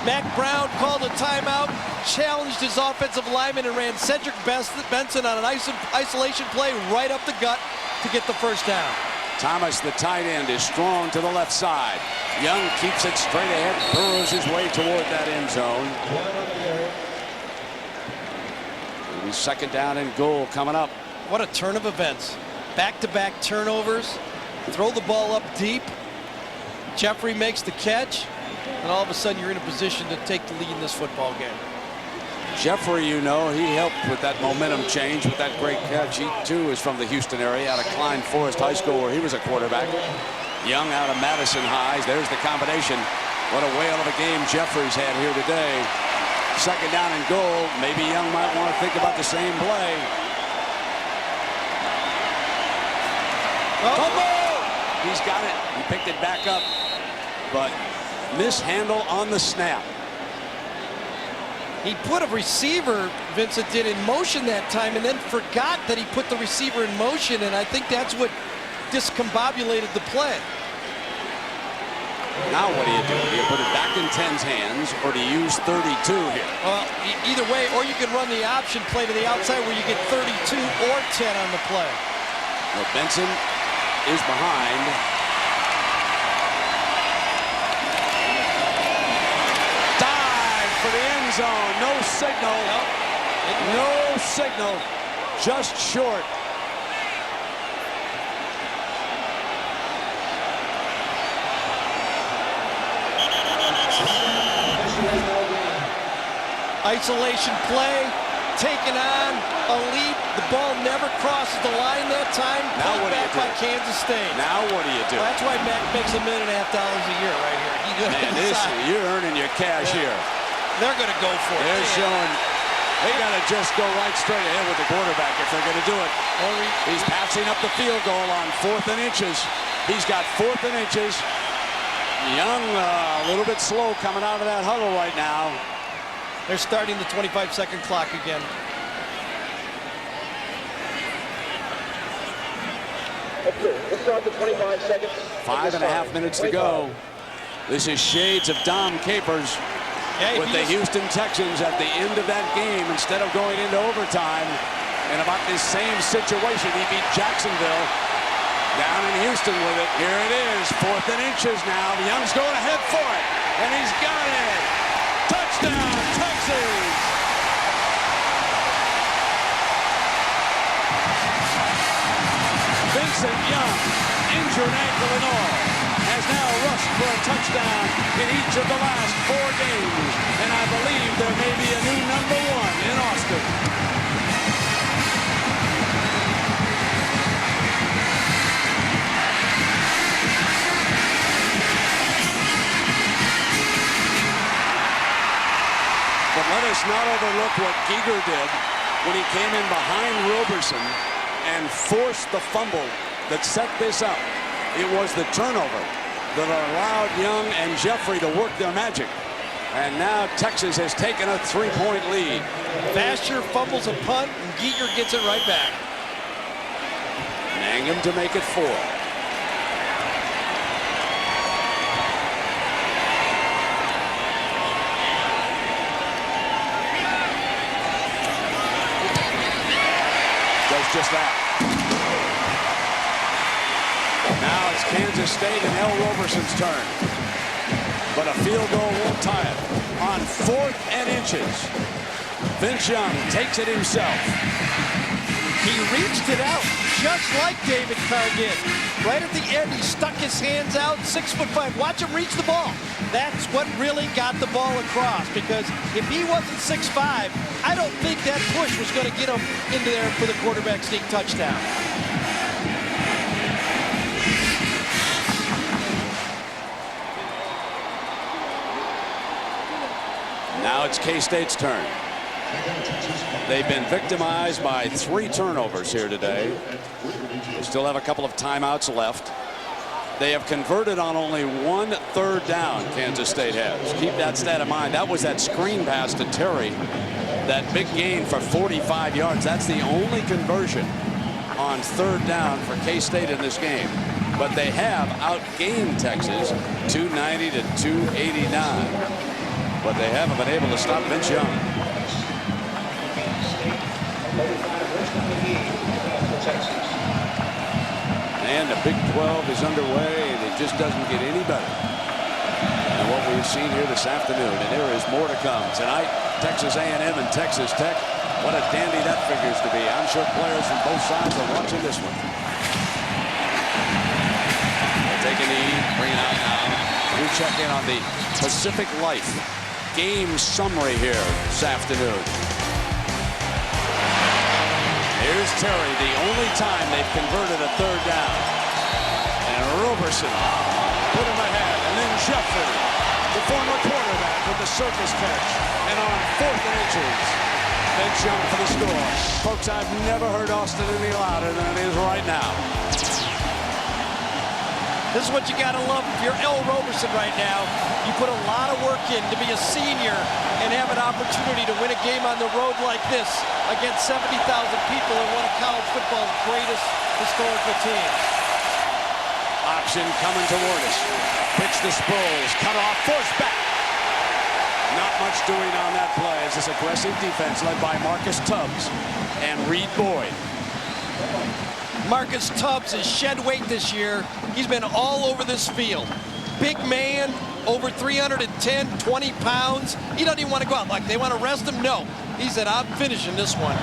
Mac Brown called a timeout, challenged his offensive lineman, and ran Cedric Benson on an isolation play right up the gut to get the first down. Thomas, the tight end, is strong to the left side. Young keeps it straight ahead, burrows his way toward that end zone. It'll be 2nd down and goal coming up. What a turn of events. Back-to-back turnovers. Throw the ball up deep. Jeffrey makes the catch. And all of a sudden, you're in a position to take the lead in this football game. Jeffrey, you know, he helped with that momentum change with that great catch. He, too, is from the Houston area, out of Klein Forest High School, where he was a quarterback. Young out of Madison Highs. There's the combination. What a whale of a game Jeffrey's had here today. 2nd down and goal. Maybe Young might want to think about the same play. Fumble! He's got it. He picked it back up, but mishandle on the snap. He put a receiver, Vincent did, in motion that time, and then forgot that he put the receiver in motion, and I think that's what discombobulated the play. Now what do? Do you put it back in 10's hands, or do you use 32 here? Well, either way, or you can run the option play to the outside where you get 32 or 10 on the play. Well, Benson is behind. Dive for the end zone. No signal. No signal. Just short. Isolation play, taken on a lead. The ball never crosses the line that time. Now what back do you by do? Kansas State. Now what do you do? Well, that's why Mac makes $1.5 million a year right here. He you're earning your cash here. They're going to go for it. They're showing they got to just go right straight ahead with the quarterback if they're going to do it. He's passing up the field goal on 4th and inches. He's got 4th and inches. Young a little bit slow coming out of that huddle right now. They're starting the 25-second clock again. Let's start the 25 seconds. 5.5 minutes to go. This is shades of Dom Capers with the Houston Texans at the end of that game. Instead of going into overtime in about this same situation, he beat Jacksonville down in Houston with it. Here it is, 4th and inches now. Young's going ahead for it, and he's got it. Touchdown, Texas! Vincent Young, injured ankle and all, has now rushed for a touchdown in each of the last 4 games. And I believe there may be a new #1 in Austin. But let us not overlook what Giger did when he came in behind Roberson and forced the fumble that set this up. It was the turnover that allowed Young and Jeffrey to work their magic. And now Texas has taken a 3-point lead. Vasher fumbles a punt, and Giger gets it right back. Mangum to make it 4. Does just that. Now it's Kansas State and L. Roberson's turn. But a field goal won't tie it. On 4th and inches, Vince Young takes it himself. He reached it out just like David Carr did. Right at the end, he stuck his hands out, 6'5". Watch him reach the ball. That's what really got the ball across, because if he wasn't 6'5", I don't think that push was going to get him into there for the quarterback sneak touchdown. Now it's K-State's turn. They've been victimized by 3 turnovers here today. They still have a couple of timeouts left. They have converted on only 1 3rd down, Kansas State has. Keep that stat in mind. That was that screen pass to Terry that big gain for 45 yards. That's the only conversion on third down for K-State in this game. But they have outgained Texas 290 to 289. But they haven't been able to stop Vince Young. And the Big 12 is underway, and it just doesn't get any better than what we've seen here this afternoon. And there is more to come tonight. Texas A&M and Texas Tech. What a dandy that figures to be. I'm sure players from both sides are watching this one. They'll take a knee, bring it out now. We check in on the Pacific Life game summary here this afternoon. Here's Terry, the only time they've converted a third down. And Roberson put him ahead. And then Jeffrey, the former quarterback, with the circus catch. And on 4th and inches, they jump for the score. Folks, I've never heard Austin any louder than it is right now. This is what you got to love. If you're L. Roberson right now, you put a lot of work in to be a senior and have an opportunity to win a game on the road like this against 70,000 people in one of college football's greatest historical teams. Option coming toward us. Pitch to Sproles. Cut off. Force back. Not much doing on that play as this aggressive defense led by Marcus Tubbs and Reed Boyd. Marcus Tubbs has shed weight this year. He's been all over this field. Big man, over 310, 20 pounds. He doesn't even want to go out. Like, they want to rest him? No. He said, I'm finishing this one.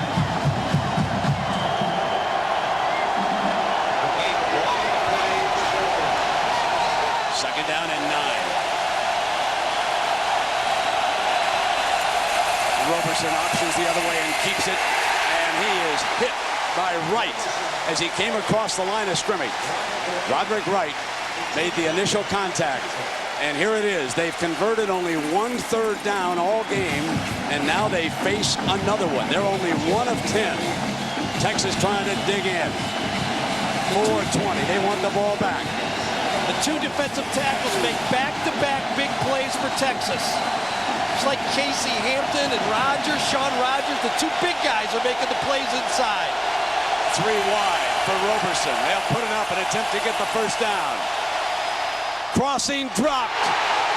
Second down and 9. Roberson options the other way and keeps it. And he is hit by Wright as he came across the line of scrimmage. Roderick Wright made the initial contact. And here it is. They've converted only 1 third down all game, and now they face another one. They're only 1 of 10. Texas trying to dig in. 4-20. They want the ball back. The 2 defensive tackles make back-to-back big plays for Texas. It's like Casey Hampton and Rogers, Sean Rogers. The 2 big guys are making the plays inside. 3 wide for Roberson. They'll put it up and attempt to get the first down. Crossing dropped.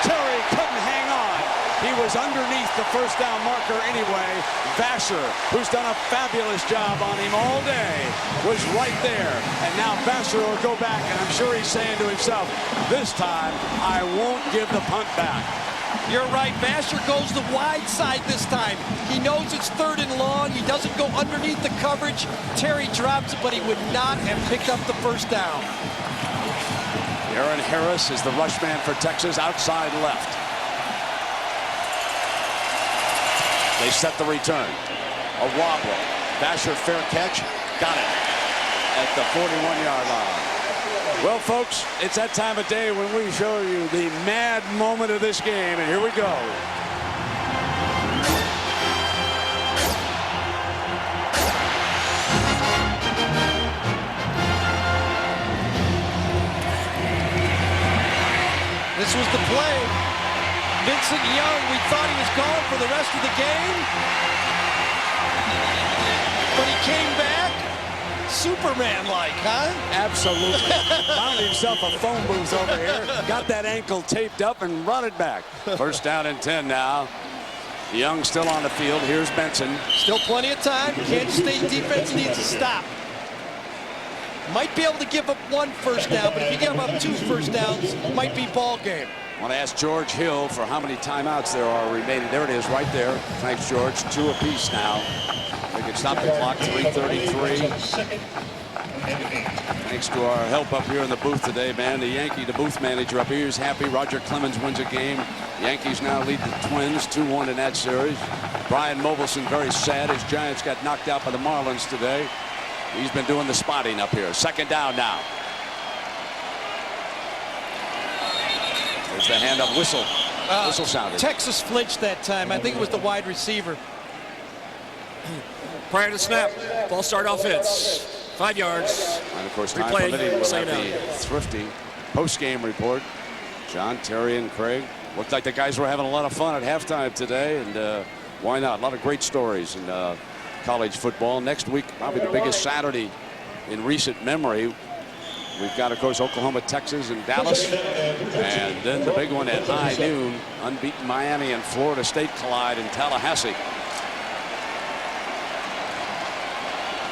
Terry couldn't hang on. He was underneath the first down marker anyway. Vasher, who's done a fabulous job on him all day, was right there. And now Vasher will go back, and I'm sure he's saying to himself, this time I won't give the punt back. You're right. Vasher goes the wide side this time. He knows it's 3rd and long. He doesn't go underneath the coverage. Terry drops it, but he would not have picked up the first down. Aaron Harris is the rush man for Texas, outside left. They set the return. A wobbler. Vasher, fair catch. Got it at the 41-yard line. Well, folks, it's that time of day when we show you the mad moment of this game, and here we go. This was the play. Vincent Young, we thought he was gone for the rest of the game, but he came back. Superman-like, huh? Absolutely. Found himself a phone booth over here. Got that ankle taped up and run it back. First down and 10 now. Young still on the field. Here's Benson. Still plenty of time. Kansas State defense needs to stop. Might be able to give up 1 first down, but if you give up 2 first downs, might be ball game. I want to ask George Hill for how many timeouts there are remaining. There it is right there. Thanks, George. 2 apiece now. We can stop the clock, 3:33. Thanks to our help up here in the booth today, man. The booth manager up here is happy. Roger Clemens wins a game. Yankees now lead the Twins 2-1 in that series. Brian Mobilson very sad. His Giants got knocked out by the Marlins today. He's been doing the spotting up here. Second down now. There's the handoff whistle. Whistle sounded. Texas flinched that time. I think it was the wide receiver. Prior to snap, false start offense. 5 yards. And of course, time Replay, permitting, we'll have down. the Thrifty post-game report. John, Terry, and Craig. Looked like the guys were having a lot of fun at halftime today, and Why not? A lot of great stories in college football. Next week, probably the biggest Saturday in recent memory. We've got, of course, Oklahoma, Texas, and Dallas. And then the big one at high noon, unbeaten Miami and Florida State collide in Tallahassee.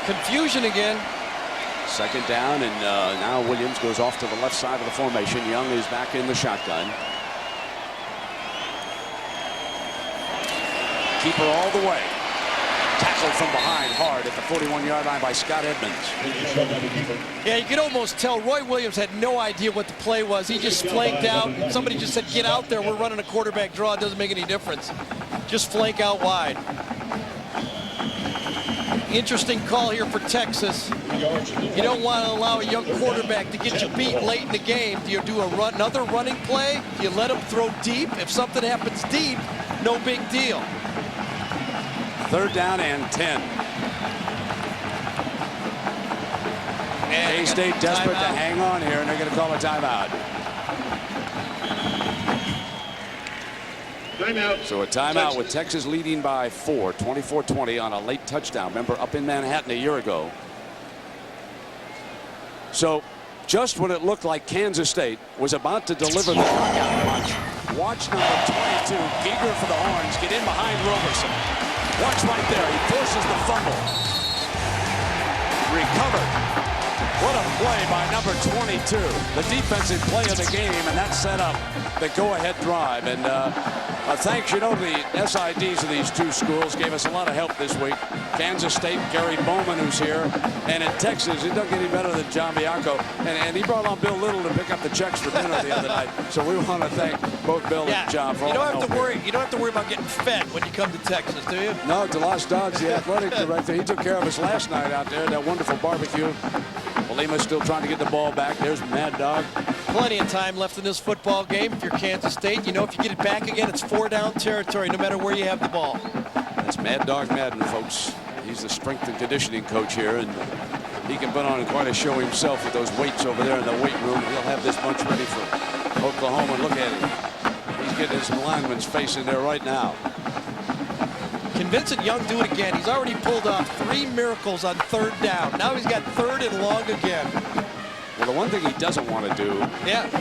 Confusion again. Second down, and now Williams goes off to the left side of the formation. Young is back in the shotgun. Keeper all the way. Tackled from behind hard at the 41-yard line by Scott Edmonds. Yeah, you could almost tell Roy Williams had no idea what the play was. He just flanked out. Somebody just said, get out there. We're running a quarterback draw. It doesn't make any difference. Just flank out wide. Interesting call here for Texas. You don't want to allow a young quarterback to get you beat late in the game. Do you do another running play? Do you let him throw deep? If something happens deep, no big deal. Third down and 10. K-State desperate to hang on here, and they're going to call a timeout. So a timeout with Texas leading by 4, 24-20 on a late touchdown. Remember, up in Manhattan a year ago. So just when it looked like Kansas State was about to deliver the knockout punch, watch number 22, eager for the Horns, get in behind Roberson. Watch right there. He forces the fumble. Recovered. What a play by number 22. The defensive play of the game, and that set up the go-ahead drive. And thanks, you know, the SIDs of these two schools gave us a lot of help this week. Kansas State, Gary Bowman, who's here. And in Texas, it doesn't get any better than John Bianco. And he brought on Bill Little to pick up the checks for dinner the other night. So we want to thank both Bill and John for all the help. You don't have to worry about getting fed when you come to Texas, do you? No, DeLoss Dodds, the athletic director, he took care of us last night out there, that wonderful barbecue. Lima's still trying to get the ball back. There's Mad Dog. Plenty of time left in this football game. If you're Kansas State, you know if you get it back again, it's 4-down territory, no matter where you have the ball. That's Mad Dog Madden, folks. He's the strength and conditioning coach here, and he can put on quite a show himself with those weights over there in the weight room. He'll have this bunch ready for Oklahoma. Look at him. He's getting his lineman's face in there right now. Can Vincent Young do it again? He's already pulled off 3 miracles on 3rd down. Now he's got 3rd and long again. Well, the one thing he doesn't want to do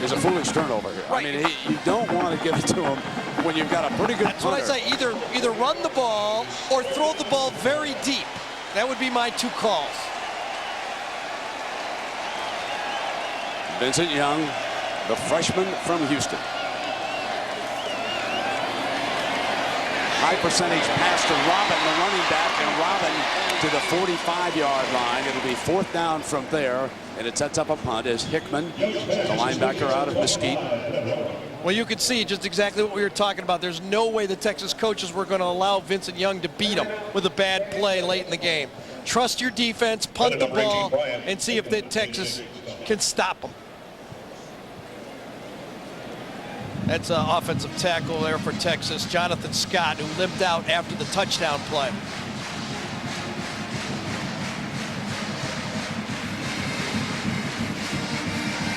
is a foolish turnover here. Right. I mean, you don't want to give it to him when you've got a pretty good That's punter. what I say. Either run the ball or throw the ball very deep. That would be my 2 calls. Vincent Young, the freshman from Houston. High percentage pass to Robin, the running back, and Robin to the 45-yard line. It'll be 4th down from there, and it sets up a punt as Hickman, the linebacker out of Mesquite. Well, you could see just exactly what we were talking about. There's no way the Texas coaches were going to allow Vincent Young to beat him with a bad play late in the game. Trust your defense, punt the ball, and see if the Texas can stop them. That's an offensive tackle there for Texas. Jonathan Scott, who limped out after the touchdown play.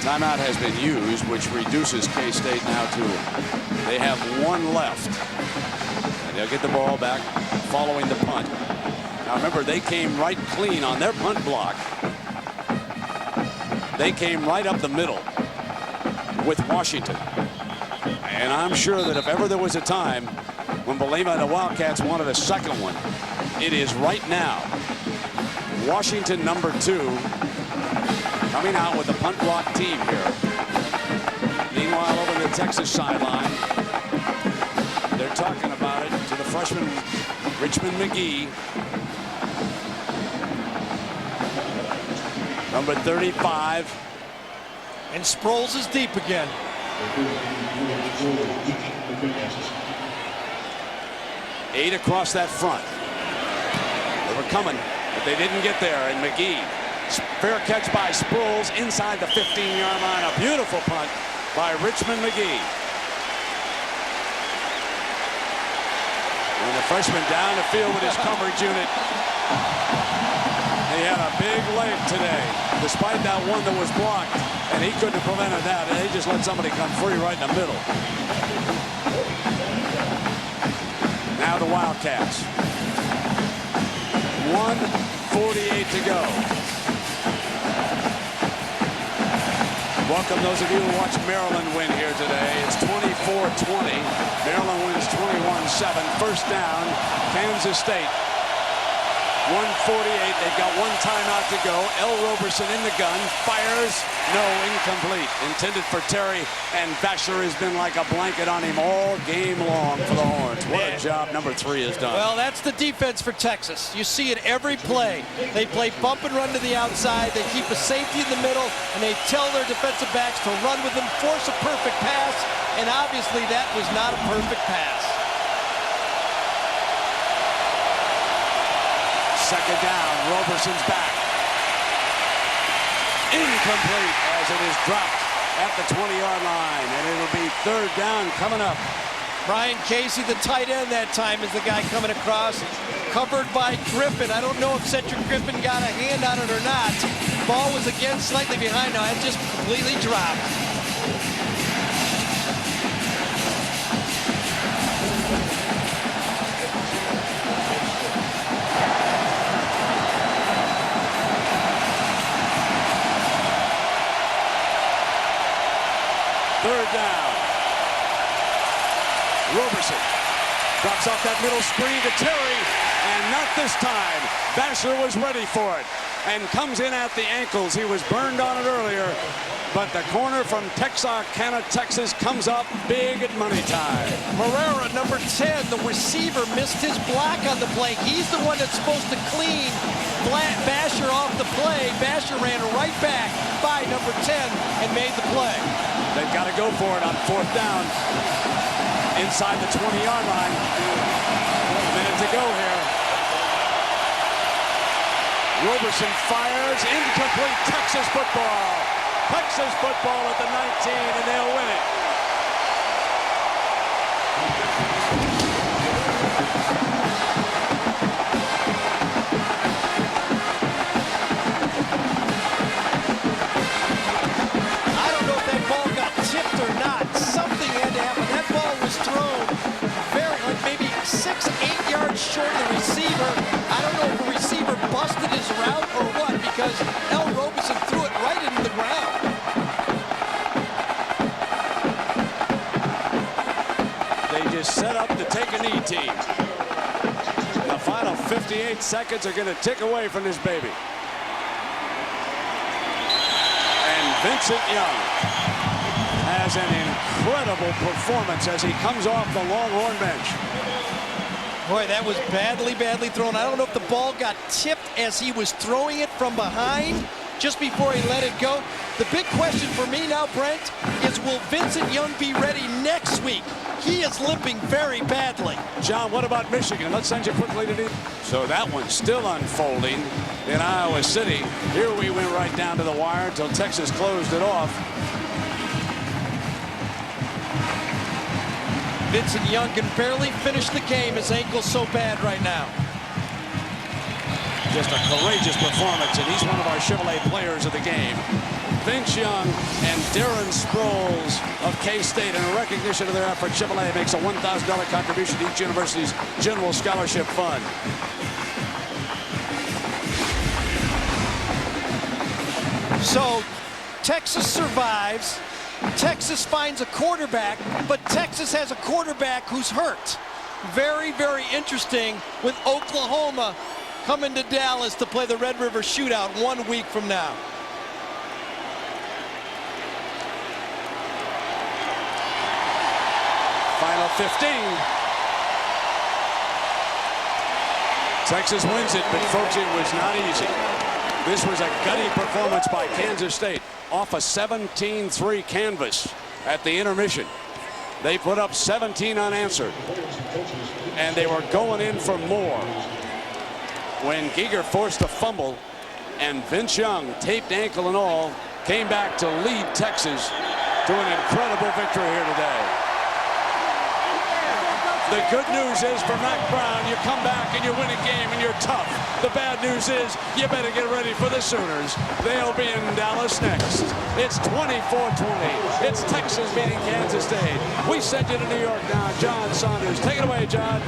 Timeout has been used, which reduces K-State now to, they have 1 left. And they'll get the ball back following the punt. Now remember, they came right clean on their punt block. They came right up the middle with Washington. And I'm sure that if ever there was a time when Belema and the Wildcats wanted a second one, it is right now. Washington, number 2, coming out with the punt block team here. Meanwhile, over the Texas sideline, they're talking about it to the freshman Richmond McGee. Number 35. And Sproles is deep again. 8 across that front. They were coming, but they didn't get there. And McGee, fair catch by Sproles inside the 15-yard line. A beautiful punt by Richmond McGee. And the freshman down the field with his coverage unit. He had a big leg today, despite that one that was blocked. And he couldn't have prevented that. And he just let somebody come free right in the middle. Now the Wildcats. 1:48 to go. Welcome those of you who watched Maryland win here today. It's 24-20. Maryland wins 21-7. First down, Kansas State. 1:48. They've got one timeout to go. L. Roberson in the gun. Fires. No, incomplete. Intended for Terry, and Bachelor has been like a blanket on him all game long for the Horns. What a job number 3 has done. Well, that's the defense for Texas. You see it every play. They play bump and run to the outside. They keep a safety in the middle, and they tell their defensive backs to run with them, force a perfect pass, and obviously that was not a perfect pass. Second down, Roberson's back. Incomplete as it is dropped at the 20-yard line, and it'll be third down coming up. Brian Casey, the tight end that time, is the guy coming across, covered by Griffin. I don't know if Cedric Griffin got a hand on it or not. Ball was again slightly behind. Now it just completely dropped. Third down. Roberson drops off that middle screen to Terry, and not this time. Bachelor was ready for it and comes in at the ankles. He was burned on it earlier, but the corner from Texarkana, Texas comes up big at money time. Herrera, number 10, the receiver, missed his block on the play. He's the one that's supposed to clean Basher off the play. Basher ran right back by number 10 and made the play. They've got to go for it on fourth down inside the 20-yard line. A minute to go here. Roberson fires, incomplete. Texas football. Texas football at the 19, and they'll win it. Or not, something had to happen. That ball was thrown maybe 6-8 yards short of the receiver. I don't know if the receiver busted his route or what, because L. Robeson threw it right into the ground. They just set up to take a knee, team. The final 58 seconds are going to tick away from this baby. And Vincent Young has an incredible performance as he comes off the Longhorn bench. Boy, that was badly thrown. I don't know if the ball got tipped as he was throwing it from behind just before he let it go. The big question for me now, Brent, is will Vincent Young be ready next week? He is limping very badly. John, what about Michigan? Let's send you quickly to So that one's still unfolding in Iowa City. Here we went right down to the wire until Texas closed it off. Vincent Young can barely finish the game. His ankle's so bad right now. Just a courageous performance, and he's one of our Chevrolet players of the game. Vince Young and Darren Sproles of K-State, in recognition of their effort, Chevrolet makes a $1,000 contribution to each university's general scholarship fund. So Texas survives. Texas finds a quarterback, but Texas has a quarterback who's hurt. Very interesting with Oklahoma coming to Dallas to play the Red River Shootout 1 week from now. Final 15. Texas wins it, but folks, it was not easy. This was a gutty performance by Kansas State off a 17-3 canvas at the intermission. They put up 17 unanswered, and they were going in for more when Giger forced a fumble, and Vince Young, taped ankle and all, came back to lead Texas to an incredible victory here today. The good news is for Mac Brown, you come back and you win a game and you're tough. The bad news is you better get ready for the Sooners. They'll be in Dallas next. It's 24-20. It's Texas beating Kansas State. We send you to New York now. John Saunders. Take it away, John.